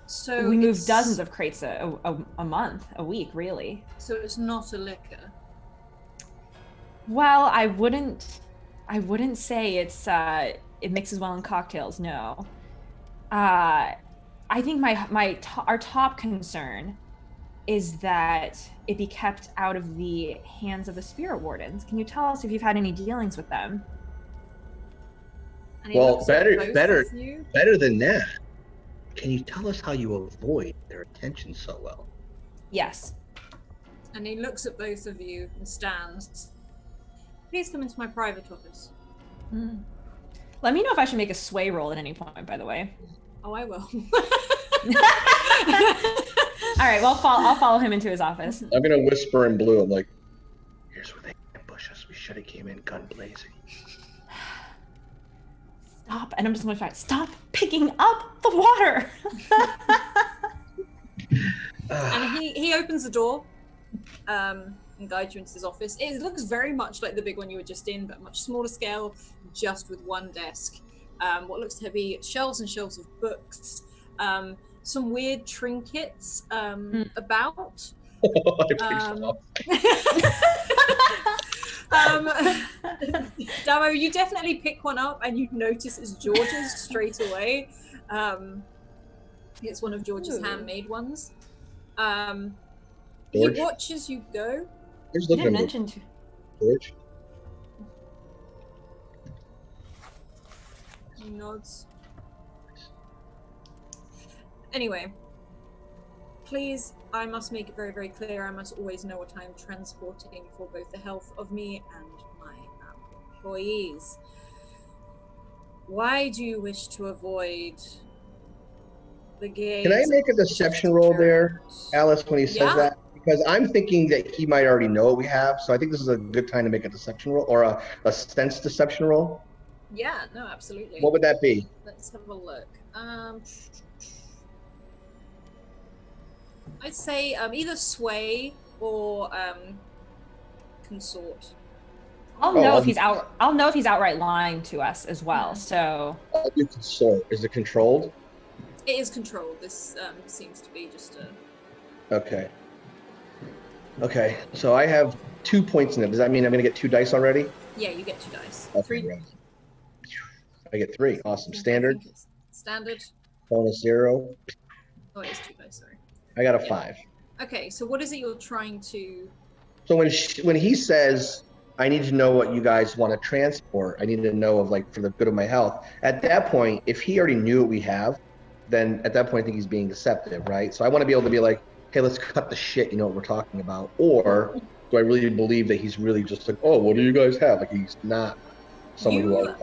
So we move dozens of crates a month, a week, really. So it's not a liquor. Well, I wouldn't say it mixes well in cocktails. No. I think our top concern is that it be kept out of the hands of the spirit wardens. Can you tell us if you've had any dealings with them? Well, better than that. Can you tell us how you avoid their attention so well? Yes. And he looks at both of you and stands. Please come into my private office. Let me know if I should make a sway roll at any point, by the way. Oh, I will. All right, well, I'll follow him into his office. I'm gonna whisper in Blue. I'm like, here's where they ambush us. We should have came in gun blazing. Stop, and I'm just going to fight. Stop picking up the water. And he opens the door and guides you into his office. It looks very much like the big one you were just in, but much smaller scale, just with one desk. What looks to be shelves and shelves of books. Some weird trinkets about. Damo, you definitely pick one up and you notice it's George's straight away. It's one of George's handmade ones. He watches you go. You didn't mention George. He nods. Anyway, please, I must make it very, very clear. I must always know what I'm transporting for both the health of me and my employees. Why do you wish to avoid the gaze? Can I make a deception roll there, Alice, when he says that? Because I'm thinking that he might already know what we have, so I think this is a good time to make a deception roll, or a sense deception roll. Yeah, no, absolutely. What would that be? Let's have a look. I'd say either sway or consort. I'll know if he's out. I'll know if he's outright lying to us as well. So I'll do consort. Is it controlled? It is controlled. This seems to be just a. Okay. Okay. So I have 2 points in it. Does that mean I'm going to get 2 dice already? Yeah, you get 2 dice. Okay, 3. right. I get 3. Awesome. Standard. Standard. Bonus 0. Oh, it is 2 dice. Sorry. I got a 5. Okay, so what is it you're trying to? So when he says, I need to know what you guys want to transport, I need to know of like for the good of my health. At that point, if he already knew what we have, then at that point I think he's being deceptive, right? So I want to be able to be like, hey, let's cut the shit, you know what we're talking about. Or do I really believe that he's really just like, oh, what do you guys have? Like he's not someone who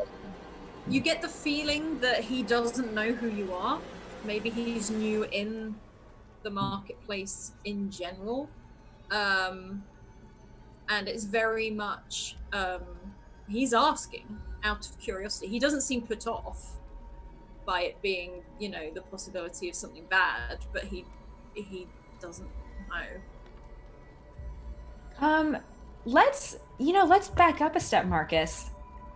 You get the feeling that he doesn't know who you are. Maybe he's new in the marketplace in general. And it's very much, he's asking out of curiosity. He doesn't seem put off by it being, you know, the possibility of something bad, but he doesn't know. Let's back up a step, Marcus.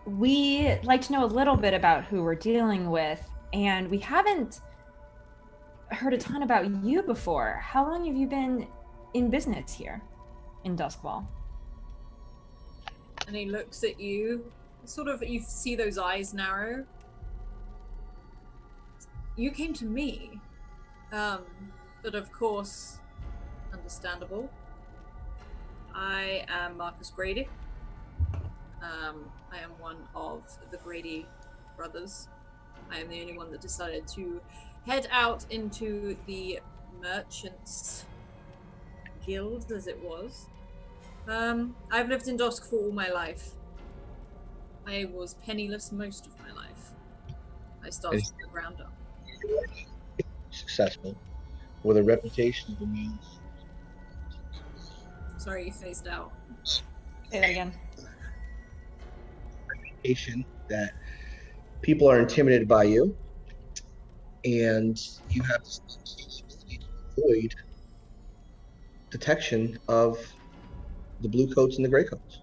We like to know a little bit about who we're dealing with, and we haven't heard a ton about you before. How long have you been in business here in Doskvol? And he looks at you, sort of, you see those eyes narrow. You came to me, but of course, understandable. I am Marcus Grady. I am one of the Grady brothers. I am the only one that decided to head out into the Merchants Guild, as it was. I've lived in Doskvol all my life. I was penniless most of my life. I started from the ground up. successful with a reputation of being. Sorry, you phased out. Say that again. Reputation that people are intimidated by you, and you have to avoid detection of the blue coats and the gray coats.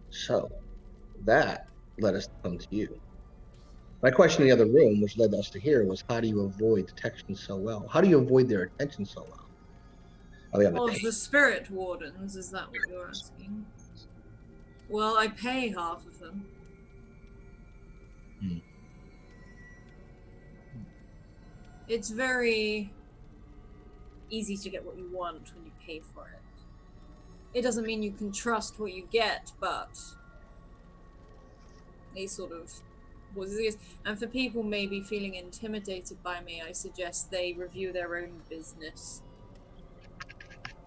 So that led us to come to you. My question in the other room, which led us to here, was how do you avoid detection so well? How do you avoid their attention so well? Well, the spirit wardens, is that what you're asking? Well, I pay half of them. It's very easy to get what you want when you pay for it. It doesn't mean you can trust what you get, but they sort of was this. And for people maybe feeling intimidated by me, I suggest they review their own business.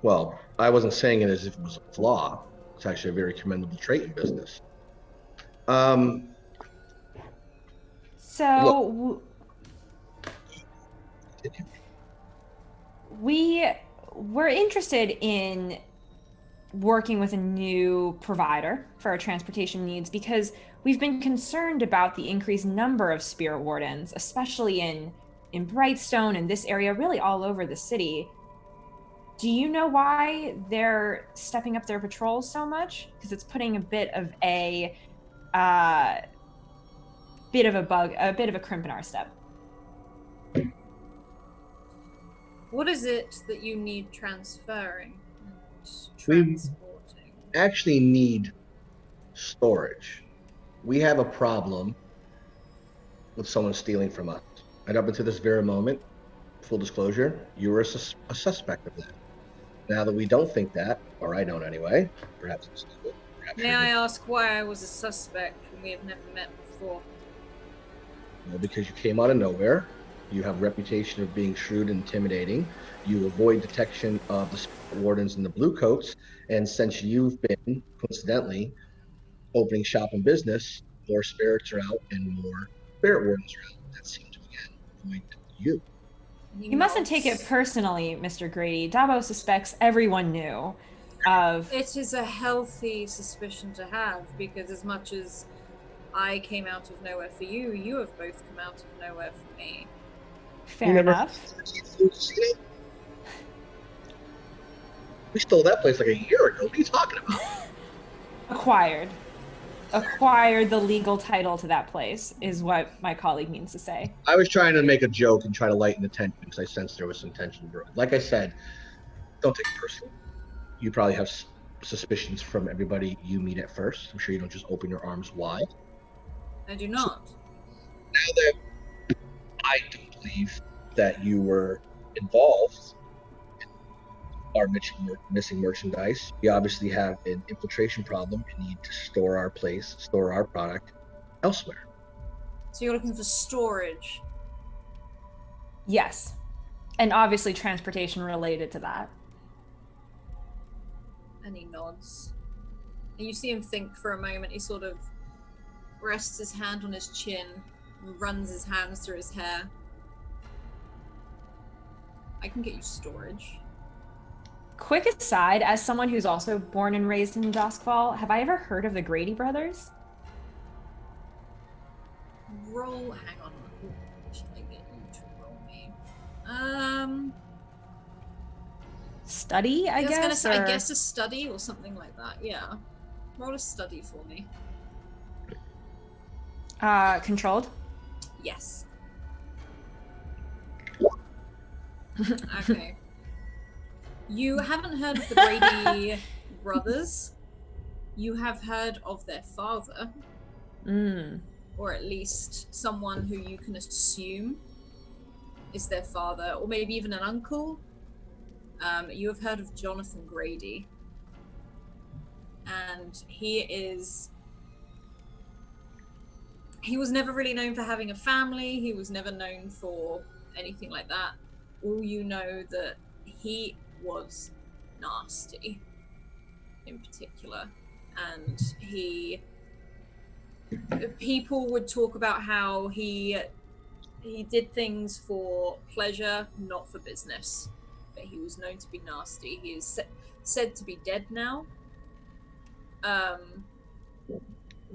Well, I wasn't saying it as if it was a flaw. It's actually a very commendable trait in business. So we're interested in working with a new provider for our transportation needs because we've been concerned about the increased number of spirit wardens, especially in Brightstone and this area, really all over the city. Do you know why they're stepping up their patrols so much? Because it's putting a bit of a crimp in our step. What is it that you need transferring and We transporting? actually need storage. We have a problem with someone stealing from us. And up until this very moment, full disclosure, you were a suspect of that. Now that we don't think that, or I don't anyway, perhaps it's good. May I ask why I was a suspect when we have never met before? Well, because you came out of nowhere. You have a reputation of being shrewd and intimidating. You avoid detection of the spirit wardens and the blue coats. And since you've been, coincidentally, opening shop in business, more spirits are out and more spirit wardens are out. That seems to again avoid you. You mustn't take it personally, Mr. Grady. Dabo suspects everyone knew of... It is a healthy suspicion to have, because as much as I came out of nowhere for you, you have both come out of nowhere for me. Fair enough. We stole that place like a year ago. What are you talking about? Acquired the legal title to that place is what my colleague means to say. I was trying to make a joke and try to lighten the tension because I sensed there was some tension brewing. Like I said, don't take it personally. You probably have suspicions from everybody you meet at first. I'm sure you don't just open your arms wide. I do not. Now that I do believe that you were involved in our missing merchandise, we obviously have an infiltration problem and need to store our product elsewhere. So you're looking for storage? Yes. And obviously transportation related to that. And he nods. And you see him think for a moment. He sort of rests his hand on his chin and runs his hands through his hair. I can get you storage. Quick aside, as someone who's also born and raised in Doskvol, have I ever heard of the Grady brothers? Roll, hang on. What should I get you to roll me? Study, I was guess? gonna say, I guess a study or something like that, yeah. Roll a study for me. Controlled? Yes. Okay. You haven't heard of the Grady brothers. You have heard of their father. Or at least someone who you can assume is their father, or maybe even an uncle. You have heard of Jonathan Grady. And he was never really known for having a family. He was never known for anything like that. All you know that he was nasty in particular. And people would talk about how he did things for pleasure, not for business. But he was known to be nasty. He is said to be dead now.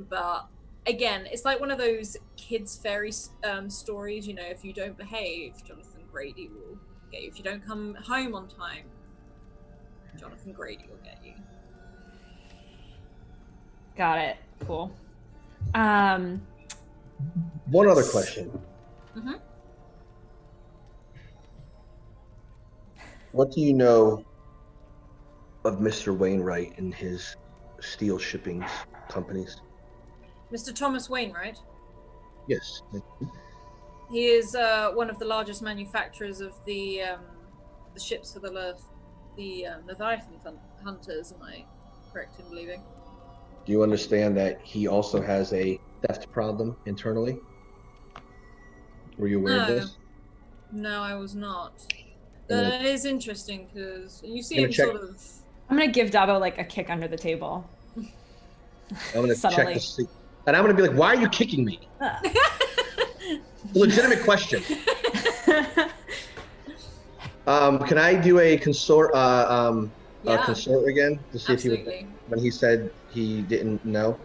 But again, it's like one of those kids' fairy stories. You know, if you don't behave, Jonathan Grady will get you. If you don't come home on time, Jonathan Grady will get you. Got it. Cool. One other question. Mm-hmm. What do you know of Mr. Wainwright and his steel shipping companies? Mr. Thomas Wainwright? Yes. He is one of the largest manufacturers of the ships for the Leviathan hunters. Am I correct in believing? Do you understand that he also has a theft problem internally? Were you aware of this? No, I was not. That is interesting because you see him check. I'm gonna give Dabo like a kick under the table. I'm gonna check to see, and I'm gonna be like, "Why are you kicking me?" legitimate question. Can I do a consort consort again to see absolutely. if he was, when he said he didn't know?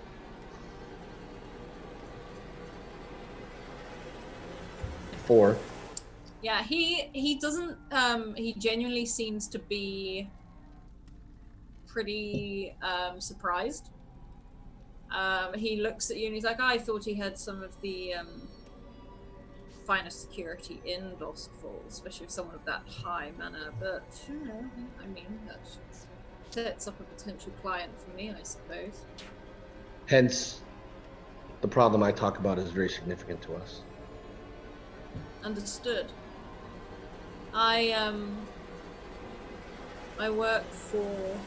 Four. Yeah, he doesn't he genuinely seems to be pretty surprised. He looks at you and he's like, I thought he had some of the finest security in Doskvol, especially with someone of that high manner, but you know, I mean, that sets up a potential client for me, I suppose. Hence, the problem I talk about is very significant to us. Understood. I work for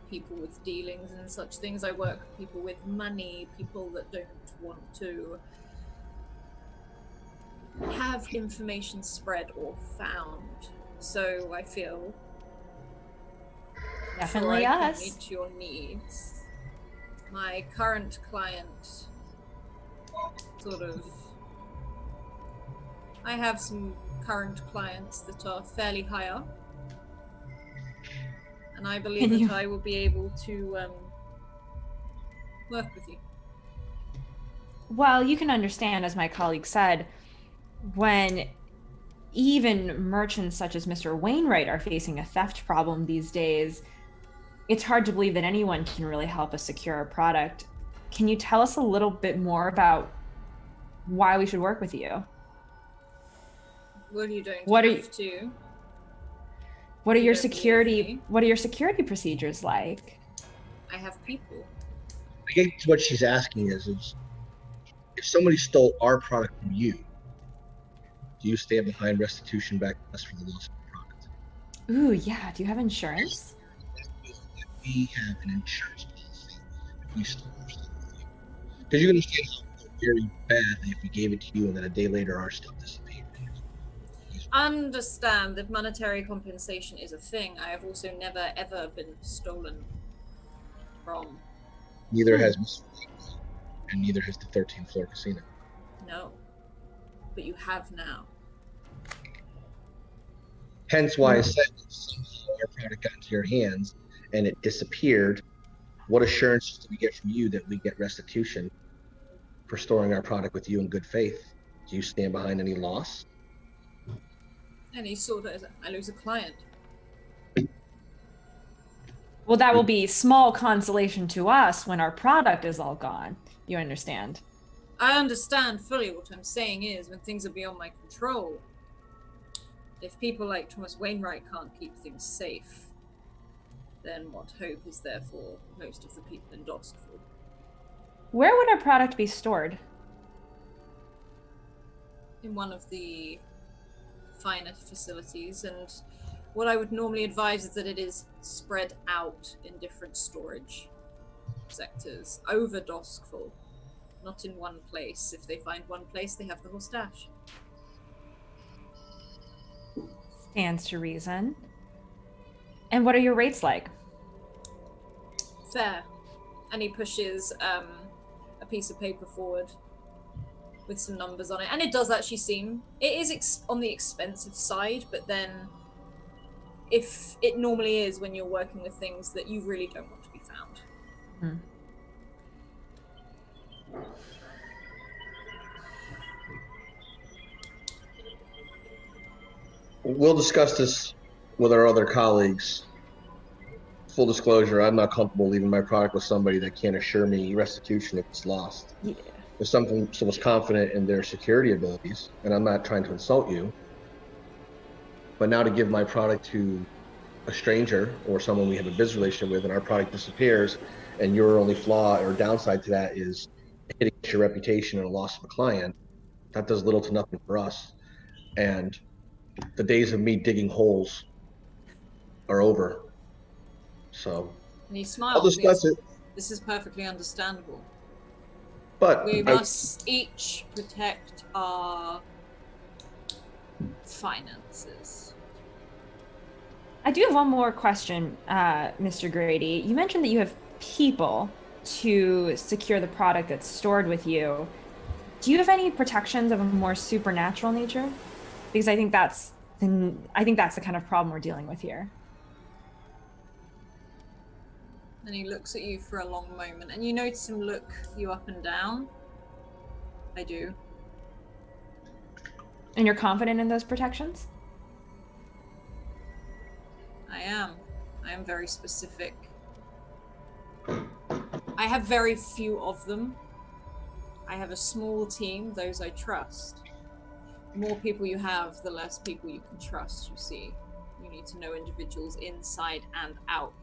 people with dealings and such things. I work with people with money, people that don't want to have information spread or found. So I feel Definitely sure I can us. meet your needs. My current client I have some current clients that are fairly high up, and I believe that I will be able to work with you. Well, you can understand, as my colleague said, when even merchants such as Mr. Wainwright are facing a theft problem these days, it's hard to believe that anyone can really help us secure our product. Can you tell us a little bit more about why we should work with you? Well, you don't What are have to. What are You your don't believe security me. What are your security procedures like? I have people. I guess what she's asking is if somebody stole our product from you, do you stand behind restitution back to us for the loss of the product? Ooh, yeah. Do you have insurance? We have an insurance policy if we stole our stuff from you. Because you understand how very bad if we gave it to you and then a day later our stuff disappeared. Understand that monetary compensation is a thing. I have also never ever been stolen from. Neither has Miss Flakes, and neither has the 13th floor casino. No. But you have now. Hence why I said if somehow our product got into your hands and it disappeared, what assurances do we get from you that we get restitution for storing our product with you in good faith? Do you stand behind any loss? Any sort of, I lose a client. Well, that will be small consolation to us when our product is all gone. You understand? I understand fully. What I'm saying is, when things are beyond my control, if people like Thomas Wainwright can't keep things safe, then what hope is there for most of the people in Doskvol? Where would our product be stored? In one of the finer facilities, and what I would normally advise is that it is spread out in different storage sectors over Doskvol, not in one place. If they find one place, they have the whole stash. Stands to reason. And what are your rates like? Fair. And he pushes a piece of paper forward with some numbers on it, and it does actually seem it is on the expensive side, but then if it normally is when you're working with things that you really don't want to be found. We'll discuss this with our other colleagues. Full disclosure, I'm not comfortable leaving my product with somebody that can't assure me restitution if it's lost. Yeah. If someone's confident in their security abilities, and I'm not trying to insult you, but now to give my product to a stranger or someone we have a business relationship with and our product disappears and your only flaw or downside to that is hitting your reputation and a loss of a client, that does little to nothing for us. And the days of me digging holes are over. So And he I'll smiles. discuss it. This is perfectly understandable. But We must each protect our finances. I do have one more question, Mr. Grady. You mentioned that you have people to secure the product that's stored with you. do you have any protections of a more supernatural nature? Because I think that's the kind of problem we're dealing with here. And he looks at you for a long moment, and you notice him look you up and down. I do. And you're confident in those protections? I am. I am very specific. I have very few of them. I have a small team, those I trust. The more people you have, the less people you can trust, you see. You need to know individuals inside and out.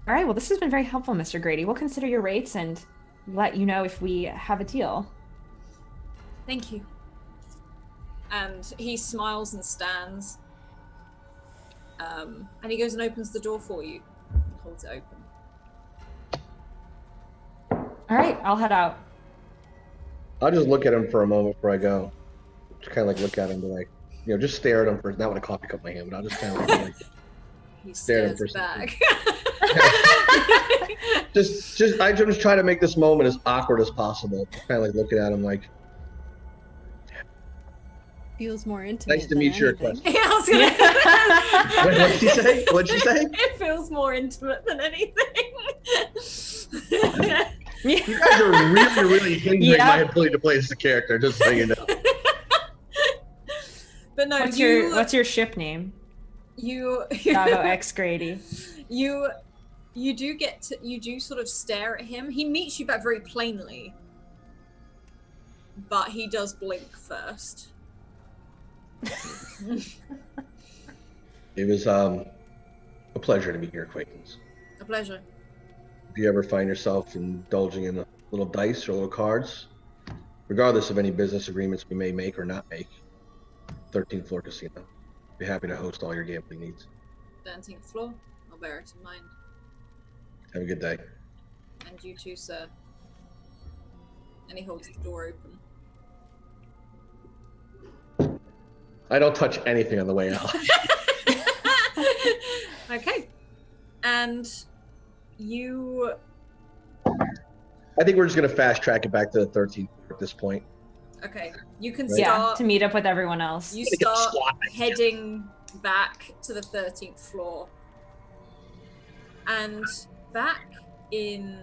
All right, well, this has been very helpful, Mr. Grady. We'll consider your rates and let you know if we have a deal. Thank you. And he smiles and stands. And he goes and opens the door for you. Holds it open. All right, I'll head out. I'll just look at him for a moment before I go. Just kind of like look at him, like, just stare at him for, not with a coffee cup in my hand, but I'll just kind of like He stare at him for stares back. I'm just trying to make this moment as awkward as possible. Kind of like looking at him like, Feels more intimate. nice to meet your anything. question. Yeah, I was gonna... What'd she say? What'd she say? It feels more intimate than anything. You guys are really, really hindering Yeah. my ability to play as a character, just so you know. But no, What's your ship name? Bravo X Grady. You do sort of stare at him. He meets you back very plainly, but he does blink first. It was a pleasure to meet your acquaintance. A pleasure. If you ever find yourself indulging in a little dice or little cards, regardless of any business agreements we may make or not make, 13th floor casino. Be happy to host all your gambling needs. 13th floor. I'll bear it in mind. Have a good day. And you too, sir. And he holds the door open. I don't touch anything on the way out. Okay. And you... I think we're just going to fast track it back to the 13th floor at this point. Okay. You can Right. Yeah, start... to meet up with everyone else. You start heading back to the 13th floor. And back in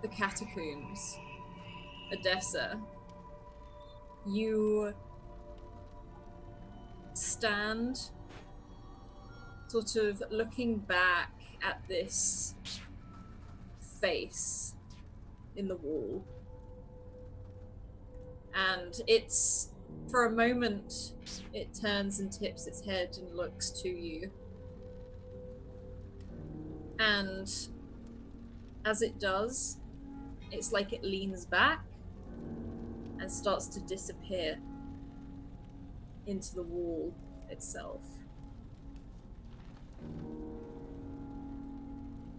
the catacombs, Odessa, you stand sort of looking back at this face in the wall. And it's, for a moment, it turns and tips its head and looks to you. And as it does, it's like it leans back and starts to disappear into the wall itself.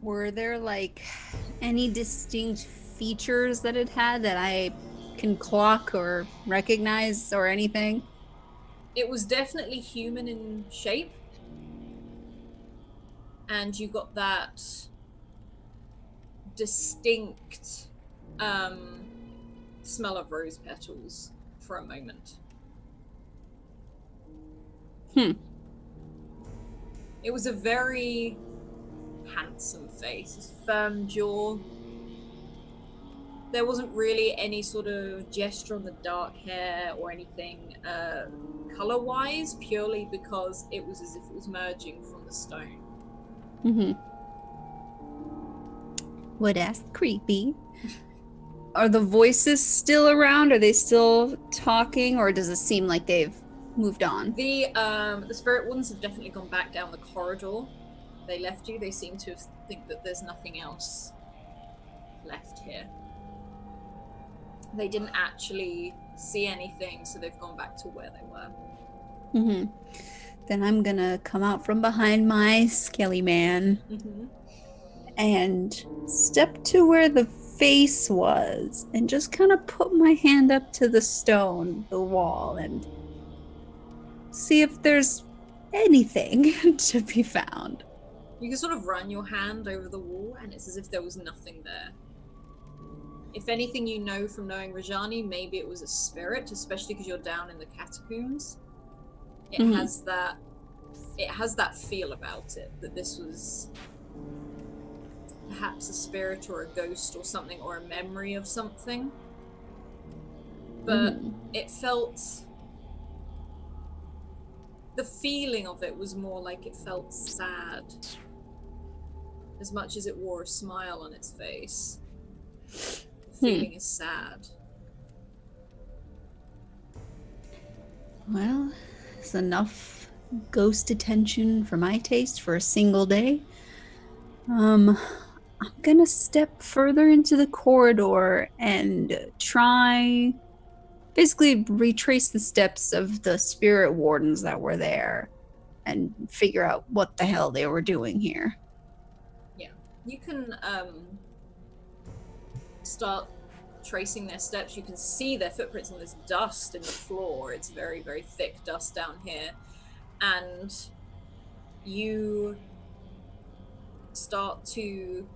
Were there like any distinct features that it had that I can clock or recognize or anything? It was definitely human in shape. And you got that distinct smell of rose petals for a moment. It was a very handsome face, firm jaw. There wasn't really any sort of gesture on the dark hair or anything color-wise, purely because it was as if it was merging from the stone. Well, that's creepy. Are the voices still around? Are they still talking, or does it seem like they've moved on? The spirit ones have definitely gone back down the corridor. They left you. They seem to think that there's nothing else left here. They didn't actually see anything, so they've gone back to where they were. Then I'm gonna come out from behind my skelly man and step to where the face was and just kind of put my hand up to the stone, the wall, and see if there's anything to be found. You can sort of run your hand over the wall, and it's as if there was nothing there. If anything, you know from knowing Rajani, maybe it was a spirit, especially because you're down in the catacombs. It has that feel about it, that this was perhaps a spirit or a ghost or something, or a memory of something. But it felt... the feeling of it was more like it felt sad, as much as it wore a smile on its face. The feeling is sad. Well, it's enough ghost attention for my taste for a single day. I'm gonna step further into the corridor and try, basically retrace the steps of the spirit wardens that were there and figure out what the hell they were doing here. Yeah, you can start tracing their steps. You can see their footprints on this dust in the floor. It's very, very thick dust down here. And you start to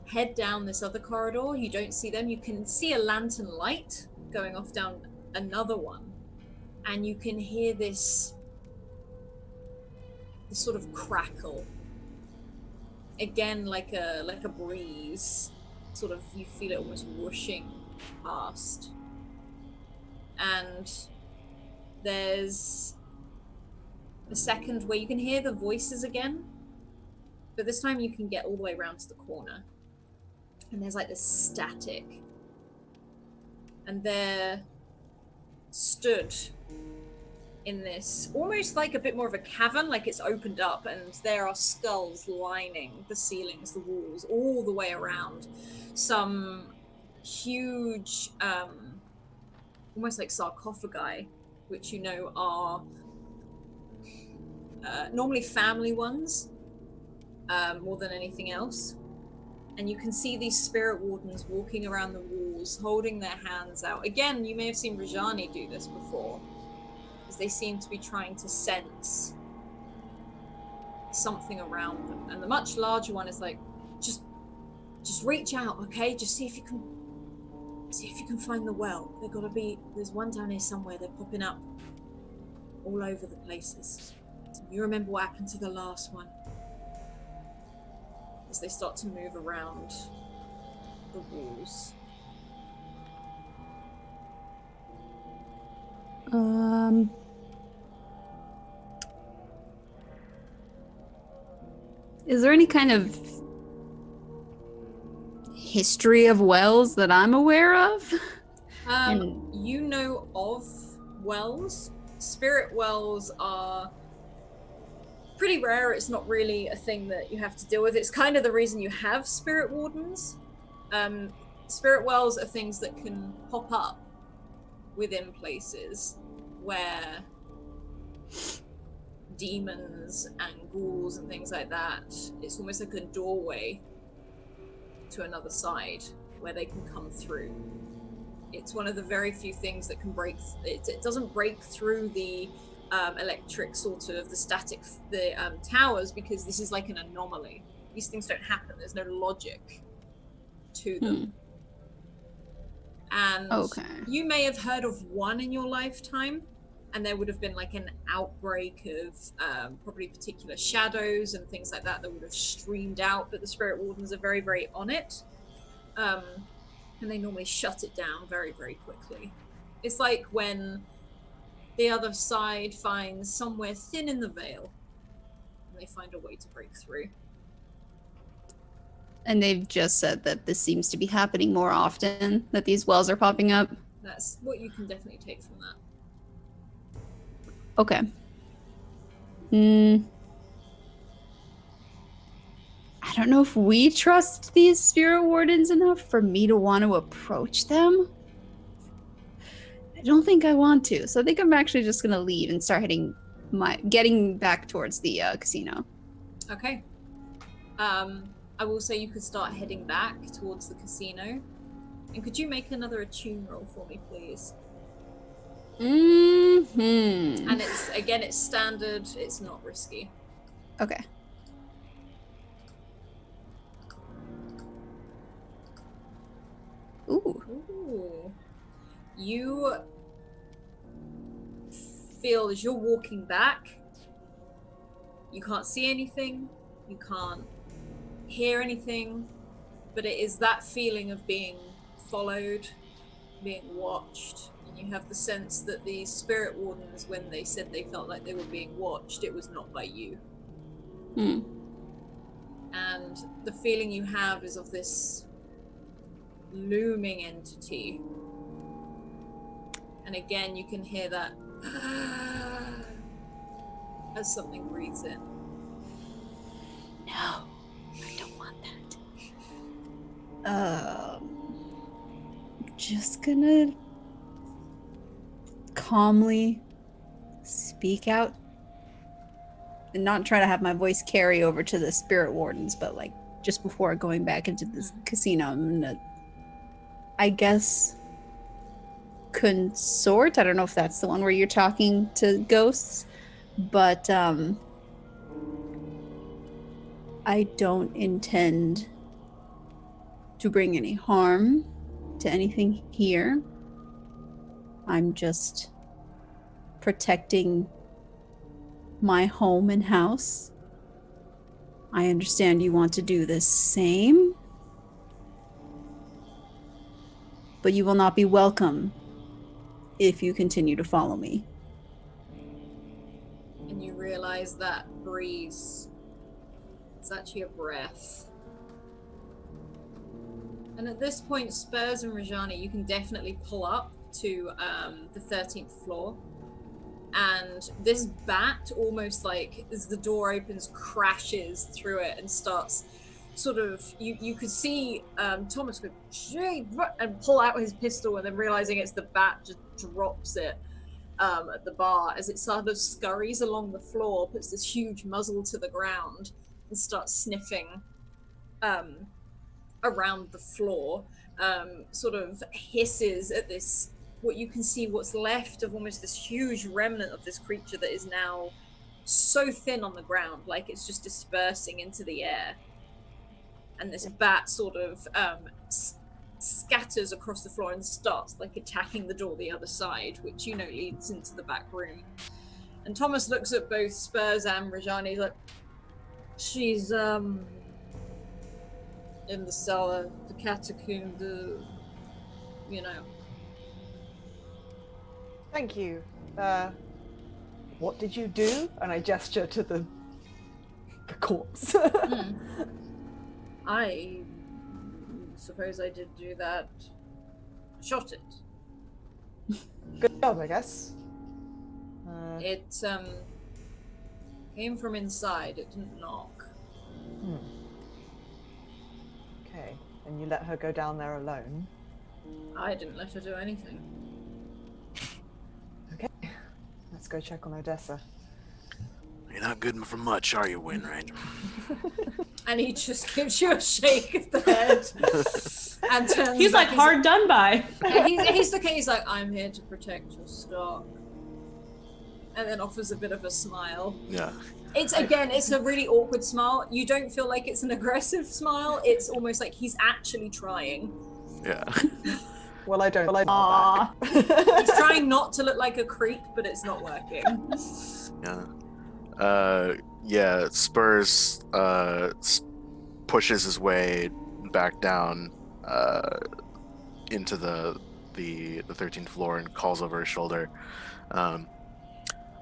head down this other corridor. You don't see them. You can see a lantern light going off down another one. And you can hear this sort of crackle. Again, like a breeze. Sort of, you feel it almost whooshing past. And there's a second where you can hear the voices again, but this time you can get all the way around to the corner. And there's like this static. And there stood in this, almost like a bit more of a cavern, like it's opened up, and there are skulls lining the ceilings, the walls, all the way around. Some huge, almost like sarcophagi, which you know are normally family ones, more than anything else. And you can see these spirit wardens walking around the walls, holding their hands out. Again, you may have seen Rajani do this before, because they seem to be trying to sense something around them. And the much larger one is like, just reach out, okay? Just see if you can find the well. There's one down here somewhere. They're popping up all over the places. So you remember what happened to the last one? As they start to move around the walls. Is there any kind of history of wells that I'm aware of? You know of wells. Spirit wells are pretty rare. It's not really a thing that you have to deal with. It's kind of the reason you have spirit wardens. Spirit wells are things that can pop up within places where demons and ghouls and things like that, it's almost like a doorway to another side where they can come through. It's one of the very few things that can break, it doesn't break through the electric sort of, the static, the towers, because this is like an anomaly. These things don't happen. There's no logic to them. And you may have heard of one in your lifetime, and there would have been like an outbreak of probably particular shadows and things like that would have streamed out, but the spirit wardens are very, very on it. And they normally shut it down very, very quickly. It's like when the other side finds somewhere thin in the veil, and they find a way to break through. And they've just said that this seems to be happening more often, that these wells are popping up. That's what you can definitely take from that. Okay. I don't know if we trust these spirit wardens enough for me to want to approach them. I don't think I want to, so I think I'm actually just gonna leave and start getting back towards the casino. Okay. I will say you could start heading back towards the casino. And could you make another attune roll for me, please? And it's standard. It's not risky. Okay. Ooh. You feel as you're walking back, you can't see anything, you can't hear anything, but it is that feeling of being followed, being watched. And you have the sense that the spirit wardens, when they said they felt like they were being watched, it was not by you. And the feeling you have is of this looming entity. And again, you can hear that as something breathes in. No, I don't want that. Just gonna calmly speak out and not try to have my voice carry over to the spirit wardens, but like just before going back into this casino, I'm gonna, I guess, consort. I don't know if that's the one where you're talking to ghosts, but I don't intend to bring any harm to anything here. I'm just protecting my home and house. I understand you want to do the same, but you will not be welcome if you continue to follow me. And you realize that breeze is actually a breath. And at this point, Spurs and Rajani, you can definitely pull up to the 13th floor. And this bat, almost like as the door opens, crashes through it and starts sort of, you could see Thomas go, "Gee," and pull out his pistol, and then realizing it's the bat, just drops it at the bar as it sort of scurries along the floor, puts this huge muzzle to the ground, and starts sniffing around the floor, sort of hisses at this, what you can see what's left of almost this huge remnant of this creature that is now so thin on the ground, like it's just dispersing into the air. And this bat sort of scatters across the floor and starts like attacking the door the other side, which leads into the back room. And Thomas looks at both Spurs and Rajani like, she's in the cellar, the catacomb, Thank you. What did you do? And I gesture to the corpse. I suppose I did do that. Shot it. Good job, I guess. It came from inside. It didn't knock. Okay, and you let her go down there alone? I didn't let her do anything. Okay, let's go check on Odessa. You're not good for much, are you, Wainwright? And he just gives you a shake of the head and turns. He's like hard done by. He's like, I'm here to protect your stock, and then offers a bit of a smile. Yeah. It's a really awkward smile. You don't feel like it's an aggressive smile. It's almost like he's actually trying. Yeah. Well, I don't. He's trying not to look like a creep, but it's not working. Yeah. Spurs pushes his way back down into the 13th floor and calls over his shoulder.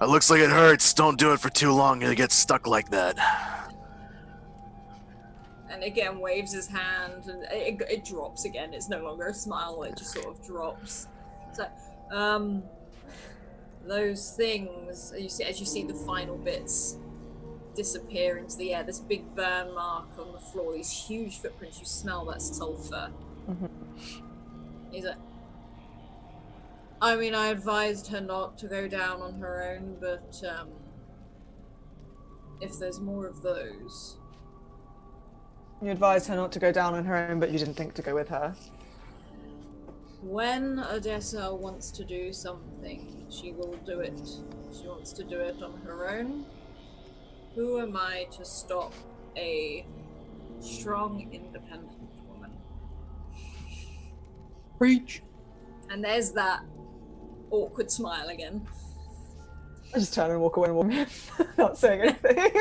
It looks like it hurts. Don't do it for too long. You'll get stuck like that. And again waves his hand, and it drops again. It's no longer a smile. It just sort of drops. It's like, those things, as you see the final bits disappear into the air, this big burn mark on the floor, these huge footprints, you smell that sulfur. He's like, I mean, I advised her not to go down on her own, but if there's more of those. You advised her not to go down on her own, but you didn't think to go with her. When Odessa wants to do something, she will do it. She wants to do it on her own. Who am I to stop a strong, independent woman? Preach. And there's that awkward smile again. I just turn and walk away and walk in, not saying anything.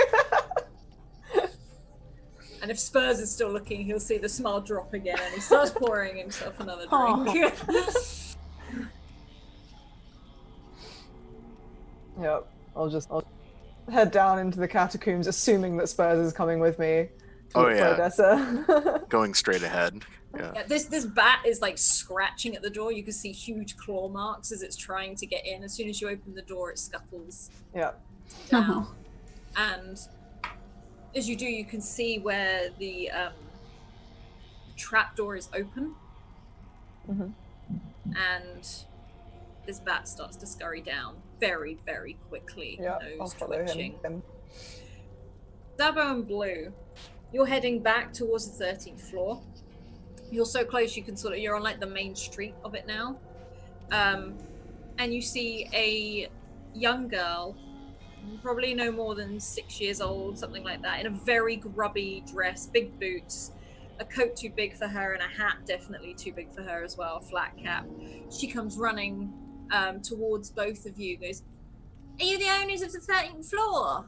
And if Spurs is still looking, he'll see the smile drop again and he starts pouring himself another drink. Yep, I'll head down into the catacombs, assuming that Spurs is coming with me to look for Odessa. Going straight ahead. Yeah. Yeah, this bat is like scratching at the door. You can see huge claw marks as it's trying to get in. As soon as you open the door, it scuttles down. And as you do, you can see where the trapdoor is open. And this bat starts to scurry down very, very quickly. Yeah, I'll Nose follow twitching. him. Dabo and Blue, you're heading back towards the 13th floor. You're so close you can you're on like the main street of it now. And you see a young girl, probably no more than 6 years old, something like that, in a very grubby dress, big boots, a coat too big for her, and a hat definitely too big for her as well, flat cap. She comes running towards both of you, goes, "Are you the owners of the 13th floor?"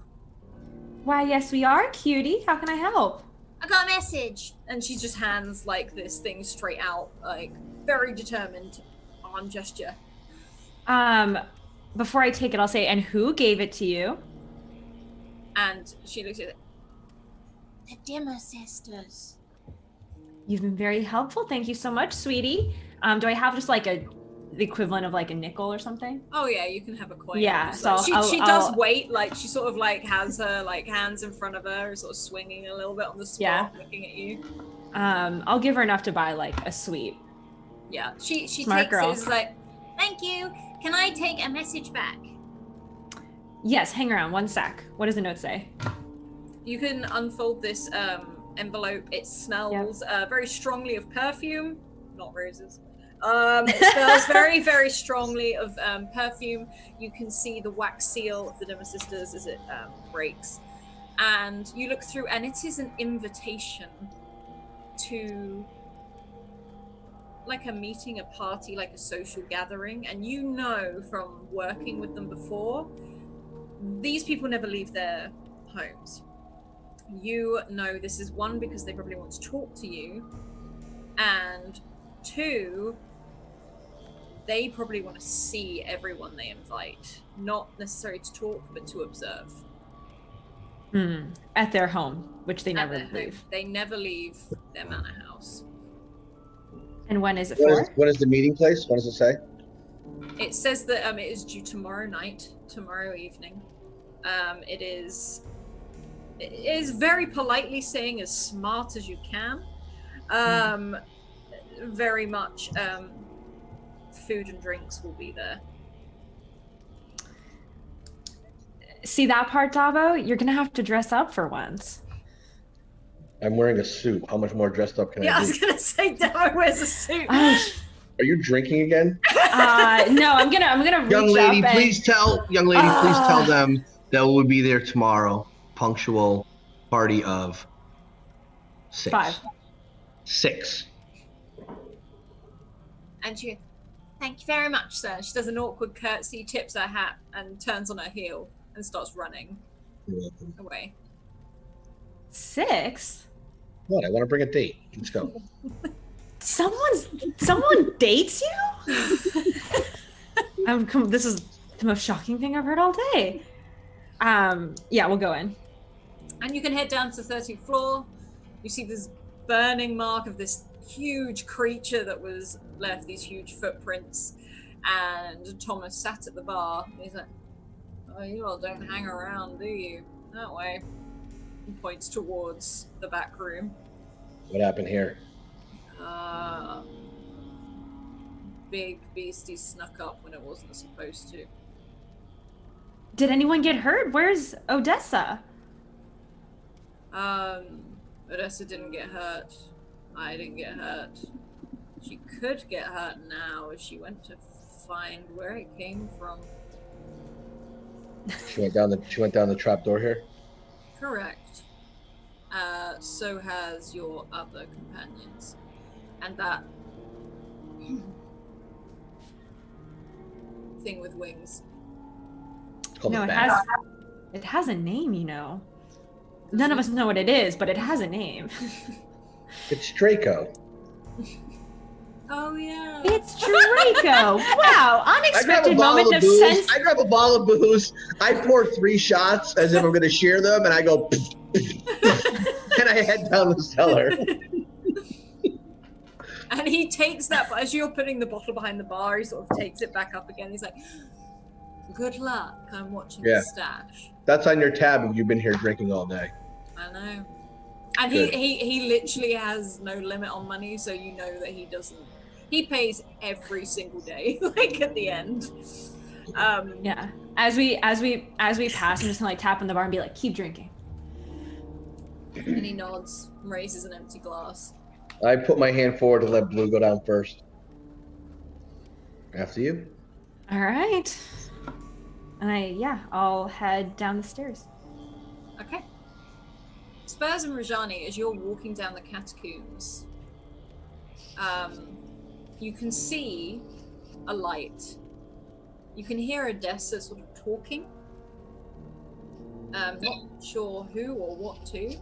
Why, yes, we are, cutie. How can I help? "I got a message." And she just hands like this thing straight out, like very determined arm gesture. Before I take it, I'll say, "And who gave it to you?" And she looks at it. "The Dimmer sisters." You've been very helpful. Thank you so much, sweetie. Do I have just like the equivalent of like a nickel or something? Oh yeah, you can have a coin. Yeah, so she does wait, like she sort of like has her like hands in front of her, sort of swinging a little bit on the spot, looking at you. I'll give her enough to buy like a sweet. Yeah, she Smart takes girl. it as like, "Thank you. Can I take a message back?" Yes, hang around 1 sec. What does the note say? You can unfold this envelope. It smells very strongly of perfume, not roses. It smells very, very strongly of perfume. You can see the wax seal of the Dimmer Sisters as it breaks. And you look through, and it is an invitation to like a meeting, a party, like a social gathering. And you know from working with them before, these people never leave their homes. You know this is one, because they probably want to talk to you, and two, they probably want to see everyone they invite, not necessarily to talk, but to observe. At their home, which they never Home. leave. They never leave their manor house. And when is it for? What is the meeting place? What does it say? It says that it is due tomorrow night, tomorrow evening. It is very politely saying as smart as you can. Very much food and drinks will be there. See that part, Davo? You're gonna have to dress up for once. I'm wearing a suit. How much more dressed up can Yeah, I I be? was gonna say Davo wears a suit. Are you drinking again? No, I'm gonna reach Young lady, up and... please tell them that we'll be there tomorrow. Punctual party of 6. 5. 6. And she, "Thank you very much, sir." She does an awkward curtsy, tips her hat, and turns on her heel and starts running away. 6? What? I want to bring a date. Let's go. Someone dates you? This is the most shocking thing I've heard all day. Yeah, we'll go in. And you can head down to the 13th floor. You see this burning mark of this huge creature that was left, these huge footprints. And Thomas sat at the bar. He's like, "Oh, you all don't hang around, do you? That way." He points towards the back room. What happened here? Big beastie snuck up when it wasn't supposed to. Did anyone get hurt? Where's Odessa? Odessa didn't get hurt. I didn't get hurt. She could get hurt now if she went to find where it came from. She went down the trap door here. Correct. So has your other companions. And that thing with wings. It's called No, a it bat. has a name, you know. None of us know what it is, but it has a name. It's Draco. Oh yeah. It's Draco. Wow, I grab a unexpected bottle moment of of booze. sense. I grab a bottle of booze. I pour 3 shots as if I'm going to share them, and I go, and I head down the cellar. And he takes that, as you're putting the bottle behind the bar, he sort of takes it back up again. He's like, good luck, I'm watching the stash. That's on your tab if you've been here drinking all day. I know. And Good. he literally has no limit on money, so you know that he doesn't. He pays every single day, like at the end. Yeah. As we pass, I'm just gonna like tap on the bar and be like, keep drinking. And he nods, raises an empty glass. I put my hand forward to let Blue go down first. After you. All right. And I'll head down the stairs. Okay. Spurs and Rajani, as you're walking down the catacombs, you can see a light. You can hear Odessa sort of talking. Not sure who or what to,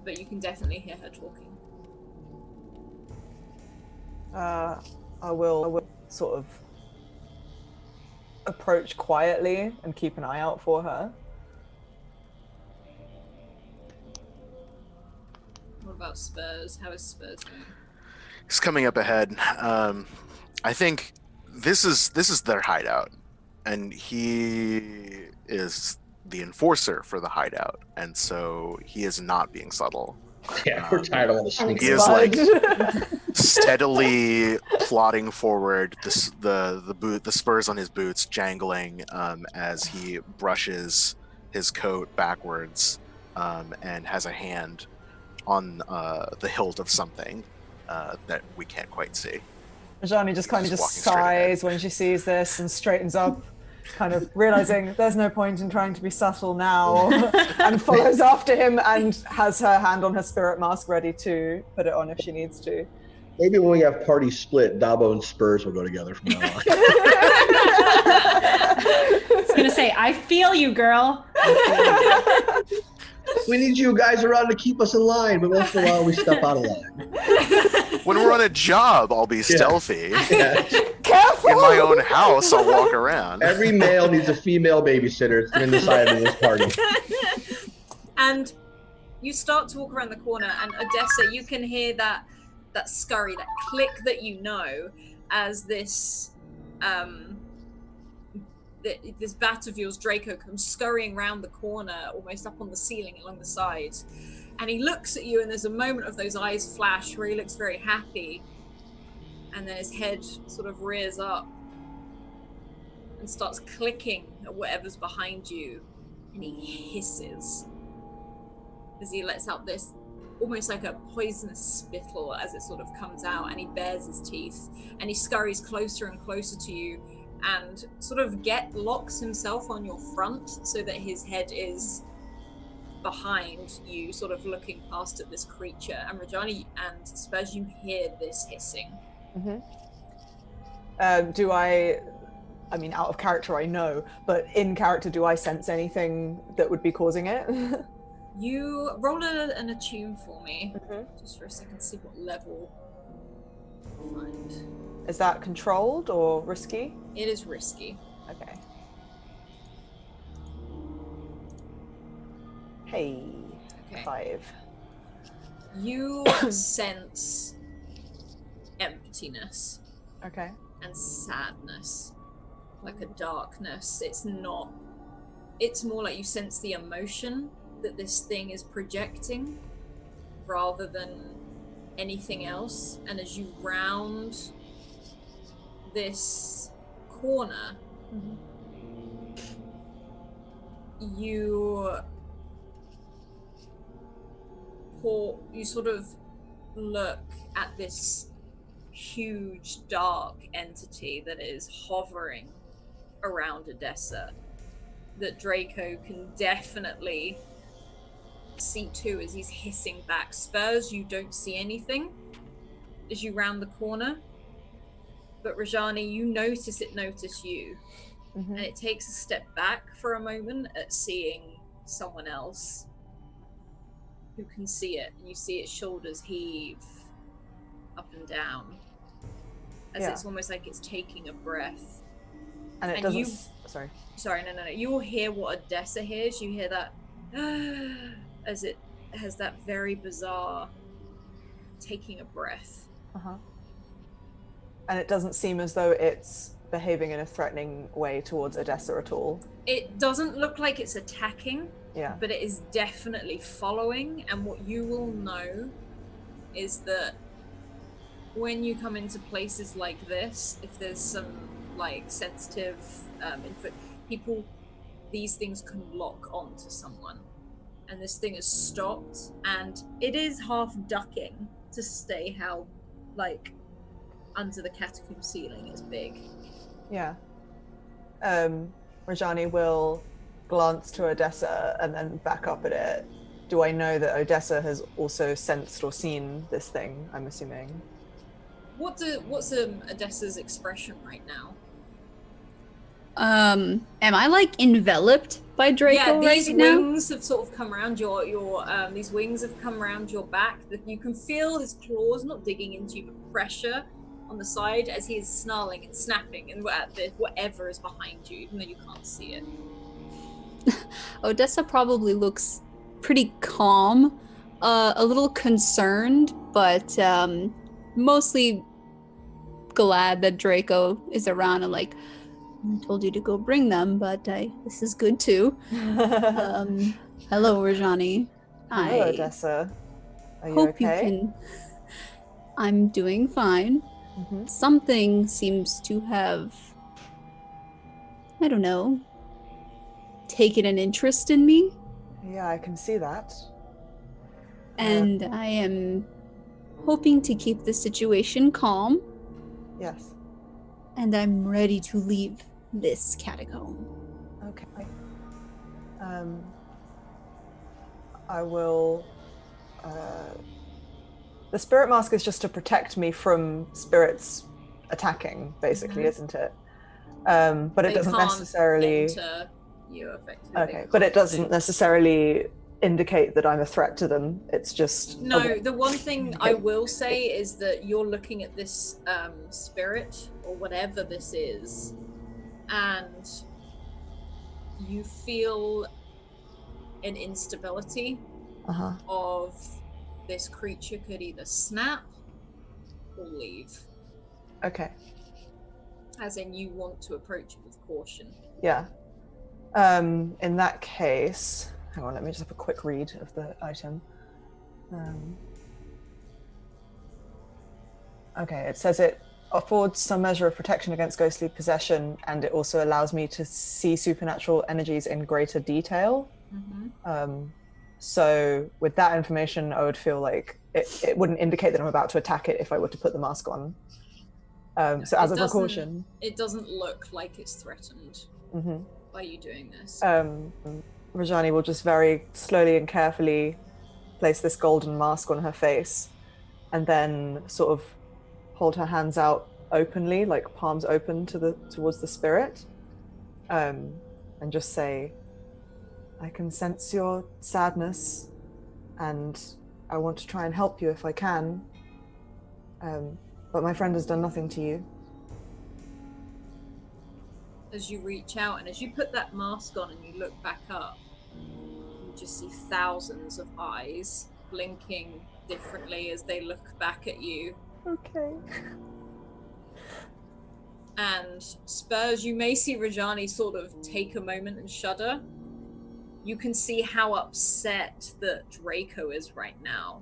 but you can definitely hear her talking. I will sort of approach quietly and keep an eye out for her. What about Spurs? How is Spurs doing? He's coming up ahead. I think this is their hideout, and he is the enforcer for the hideout, and so he is not being subtle. Yeah, we're tired of all the sneaking. He is like steadily plodding forward, the spurs on his boots jangling as he brushes his coat backwards, and has a hand on the hilt of something that we can't quite see. Rajani just kind of walking straight ahead. sighs when she sees this and straightens up, kind of realizing there's no point in trying to be subtle now, and follows after him and has her hand on her spirit mask ready to put it on if she needs to. Maybe when we have party split, Dabo and Spurs will go together from now on. I was gonna say, I feel you, girl. We need you guys around to keep us in line, but once in a while we step out of line. When we're on a job, I'll be stealthy. Yeah. Careful! In my own house, I'll walk around. Every male needs a female babysitter in the side of this party. And you start to walk around the corner, and Odessa, you can hear that scurry, that click that you know, as this this bat of yours, Draco, comes scurrying around the corner, almost up on the ceiling along the side. And he looks at you, and there's a moment of those eyes flash where he looks very happy. And then his head sort of rears up and starts clicking at whatever's behind you. And he hisses as he lets out this almost like a poisonous spittle as it sort of comes out, and he bares his teeth and he scurries closer and closer to you and sort of locks himself on your front so that his head is behind you, sort of looking past at this creature. And Rajani and Spurs, you hear this hissing. Mm-hmm. I mean, out of character I know, but in character, do I sense anything that would be causing it? You roll an attune for me, just for a second, see what level you'll find. Is that controlled or risky? It is risky. Okay. Hey, Okay. 5. You sense emptiness Okay. and sadness, like a darkness. It's more like you sense the emotion that this thing is projecting rather than anything else. And as you round this corner, you sort of look at this huge dark entity that is hovering around Odessa that Draco can definitely see too as he's hissing back. Spurs, you don't see anything as you round the corner, but Rajani, you notice it notice you. And it takes a step back for a moment at seeing someone else who can see it, and you see its shoulders heave up and down as it's almost like it's taking a breath. And it doesn't. Sorry, no. You will hear what Odessa hears. You hear that as it has that very bizarre taking a breath. And it doesn't seem as though it's behaving in a threatening way towards Odessa at all. It doesn't look like it's attacking, but it is definitely following. And what you will know is that when you come into places like this, if there's some like sensitive people, these things can lock onto someone. And this thing has stopped, and it is half ducking to stay how like under the catacomb ceiling is big. Rajani will glance to Odessa and then back up at it. Do I know that Odessa has also sensed or seen this thing, I'm assuming? What's Odessa's expression right now? Am I like enveloped by Draco these right now? wings have sort of come around your these wings have come around your back. That you can feel his claws not digging into you, but pressure on the side as he is snarling and snapping and whatever is behind you, even though you can't see it. Odessa probably looks pretty calm, a little concerned, but mostly glad that Draco is around and like, I told you to go bring them, but this is good too. Hello, Rajani. Hello, Odessa. Are you hope okay? You can. I'm doing fine. Something seems to have, I don't know, taken an interest in me. Yeah, I can see that. And I am hoping to keep the situation calm. Yes. And I'm ready to leave this catacomb. Okay. I will... The spirit mask is just to protect me from spirits attacking, basically, isn't it? But it doesn't necessarily... enter you effectively. Okay, but it doesn't necessarily indicate that I'm a threat to them. It's just... No, the one thing I will say is that you're looking at this spirit, or whatever this is, and you feel an instability of this creature could either snap or leave. Okay. As in, you want to approach it with caution. Yeah. In that case, hang on, let me just have a quick read of the item. Okay, it says it affords some measure of protection against ghostly possession, and it also allows me to see supernatural energies in greater detail. So with that information, I would feel like it wouldn't indicate that I'm about to attack it if I were to put the mask on. So as a precaution. It doesn't look like it's threatened by you doing this. Rajani will just very slowly and carefully place this golden mask on her face, and then sort of hold her hands out openly, like palms open towards the spirit, and just say, I can sense your sadness, and I want to try and help you if I can, but my friend has done nothing to you. As you reach out and as you put that mask on and you look back up, you just see thousands of eyes blinking differently as they look back at you. Okay. And Spurs, you may see Rajani sort of take a moment and shudder. You can see how upset that Draco is right now.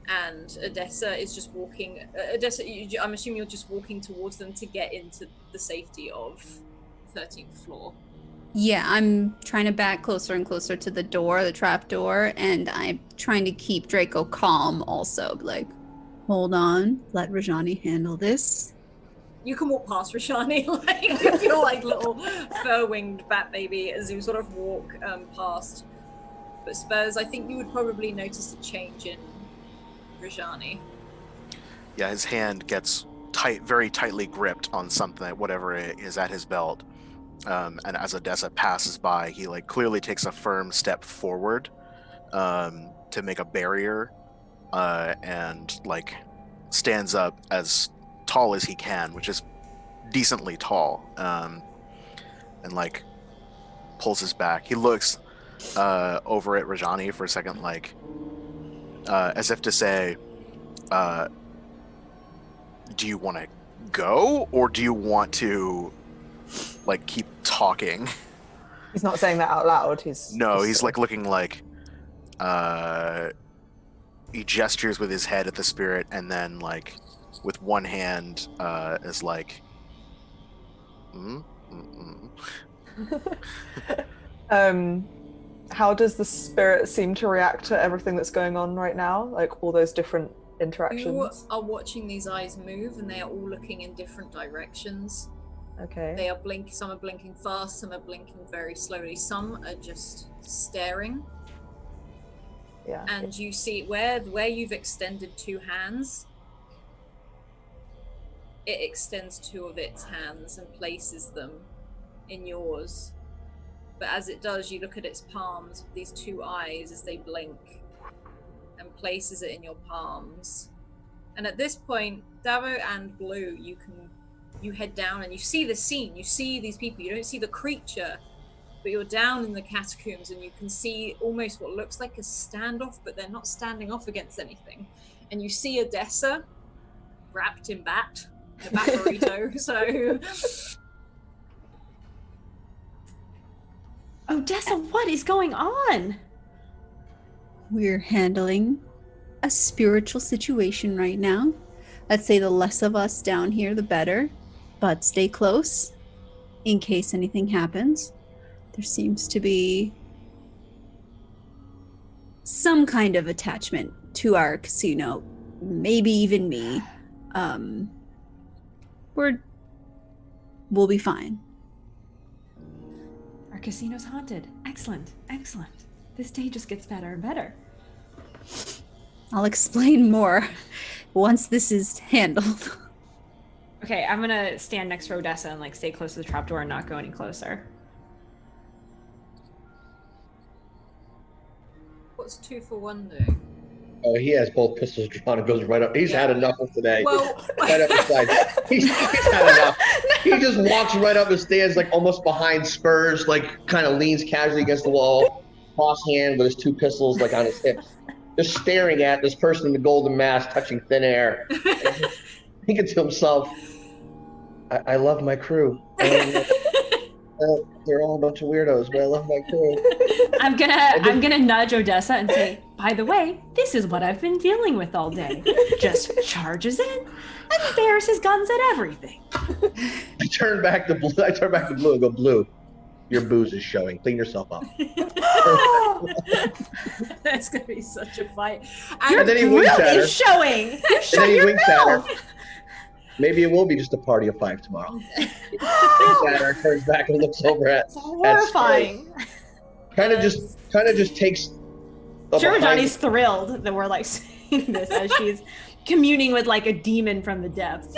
And Odessa is just walking... Odessa, I'm assuming you're just walking towards them to get into the safety of 13th floor. Yeah, I'm trying to back closer and closer to the trap door, and I'm trying to keep Draco calm also. Like, hold on. Let Rajani handle this. You can walk past Rashani, like with your like little fur-winged bat baby as you sort of walk past. But Spurs, I think you would probably notice a change in Rajani. Yeah, his hand gets very tightly gripped on something, whatever it is at his belt. And as Odessa passes by, he like clearly takes a firm step forward to make a barrier, and like stands up as tall as he can, which is decently tall, and like pulls his back. He looks over at Rajani for a second, like as if to say, do you want to go, or do you want to like keep talking? He's not saying that out loud. He's like looking like he gestures with his head at the spirit, and then like with one hand is like How does the spirit seem to react to everything that's going on right now? Like all those different interactions? You are watching these eyes move, and they are all looking in different directions. Okay. They are blinking. Some are blinking fast, some are blinking very slowly. Some are just staring. Yeah. And you see where you've extended two hands, it extends two of its hands and places them in yours. But as it does, you look at its palms with these two eyes as they blink, and places it in your palms. And at this point, Davo and Blue, you head down and you see the scene. You see these people. You don't see the creature, but you're down in the catacombs, and you can see almost what looks like a standoff, but they're not standing off against anything. And you see Odessa wrapped in a bat burrito. So Odessa, what is going on? We're handling a spiritual situation right now. I'd say the less of us down here, the better. But stay close in case anything happens. There seems to be some kind of attachment to our casino. Maybe even me. We'll be fine. Our casino's haunted. Excellent, excellent. This day just gets better and better. I'll explain more once this is handled. Okay, I'm gonna stand next to Odessa and like stay close to the trapdoor and not go any closer. what's 2 for 1 doing? Oh, he has both pistols drawn and goes right up. He's had enough of today. Well, Right up the side. He's had enough. He just walks right up and stands like almost behind Spurs, like kind of leans casually against the wall, cross hand with his two pistols like on his hips, just staring at this person in the golden mask touching thin air, thinking to himself, I love my crew. They're all a bunch of weirdos, but I love my crew. I'm gonna nudge Odessa and say, by the way, this is what I've been dealing with all day. Just charges in and bears his guns at everything. I turn back to Blue and go, Blue, your booze is showing. Clean yourself up. That's gonna be such a fight. And then he winks at her. Is showing. You shut And then he your winks at her. mouth. Maybe it will be just a party of 5 tomorrow. Winks at her, turns back and looks over at Horrifying. Kind of just takes. Sure, Johnny's thrilled that we're like saying this as she's communing with like a demon from the depths.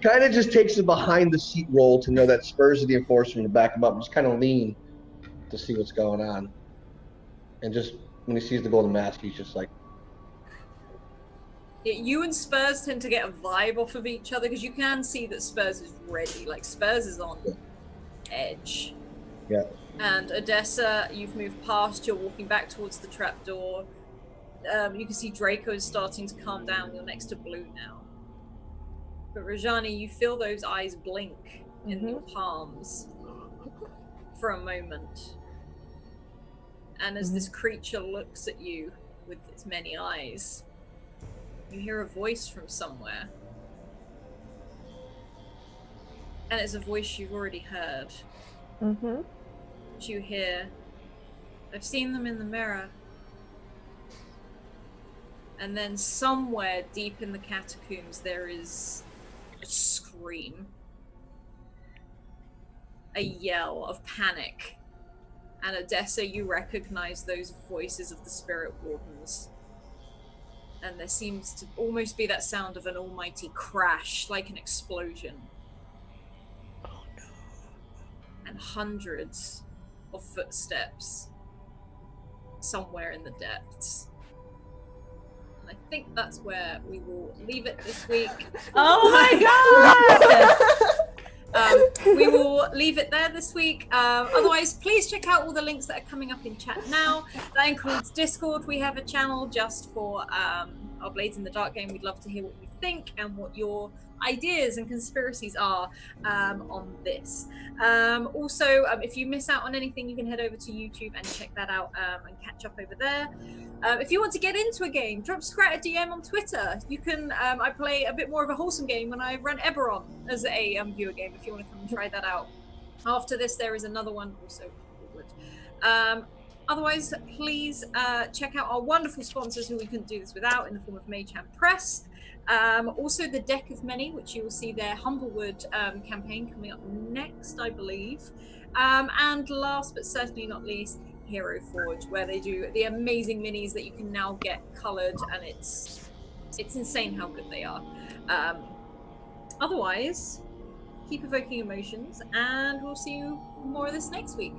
Kind of just takes a behind the seat role to know that Spurs is the enforcer and to back him up. Just kind of lean to see what's going on. And just when he sees the golden mask, he's just like. You and Spurs tend to get a vibe off of each other because you can see that Spurs is ready. Like Spurs is on edge. Yeah. And Odessa, you've moved past. You're walking back towards the trapdoor. You can see Draco is starting to calm down. You're next to Blue now. But Rajani, you feel those eyes blink in your palms for a moment. And as this creature looks at you with its many eyes, you hear a voice from somewhere. And it's a voice you've already heard. Mm-hmm. You hear, I've seen them in the mirror. And then somewhere deep in the catacombs, there is a scream. A yell of panic. And Odessa, you recognize those voices of the spirit wardens. And there seems to almost be that sound of an almighty crash, like an explosion. Oh no. And hundreds of footsteps somewhere in the depths. And I think that's where we will leave it this week. Oh my god! We will leave it there this week. Otherwise, please check out all the links that are coming up in chat now. That includes Discord. We have a channel just for our Blades in the Dark game. We'd love to hear what you think and what your ideas and conspiracies are on this. Also, if you miss out on anything, you can head over to YouTube and check that out and catch up over there. If you want to get into a game, drop Scrat a DM on Twitter. You can, I play a bit more of a wholesome game when I run Eberron as a viewer game, if you want to come and try that out. After this, there is another one also forward. Otherwise, please check out our wonderful sponsors who we couldn't do this without in the form of Maychan Press. Also the Deck of Many, which you will see their Humblewood campaign coming up next, I believe. And last but certainly not least, Hero Forge, where they do the amazing minis that you can now get colored, and it's insane how good they are. Otherwise, keep evoking emotions, and we'll see you more of this next week.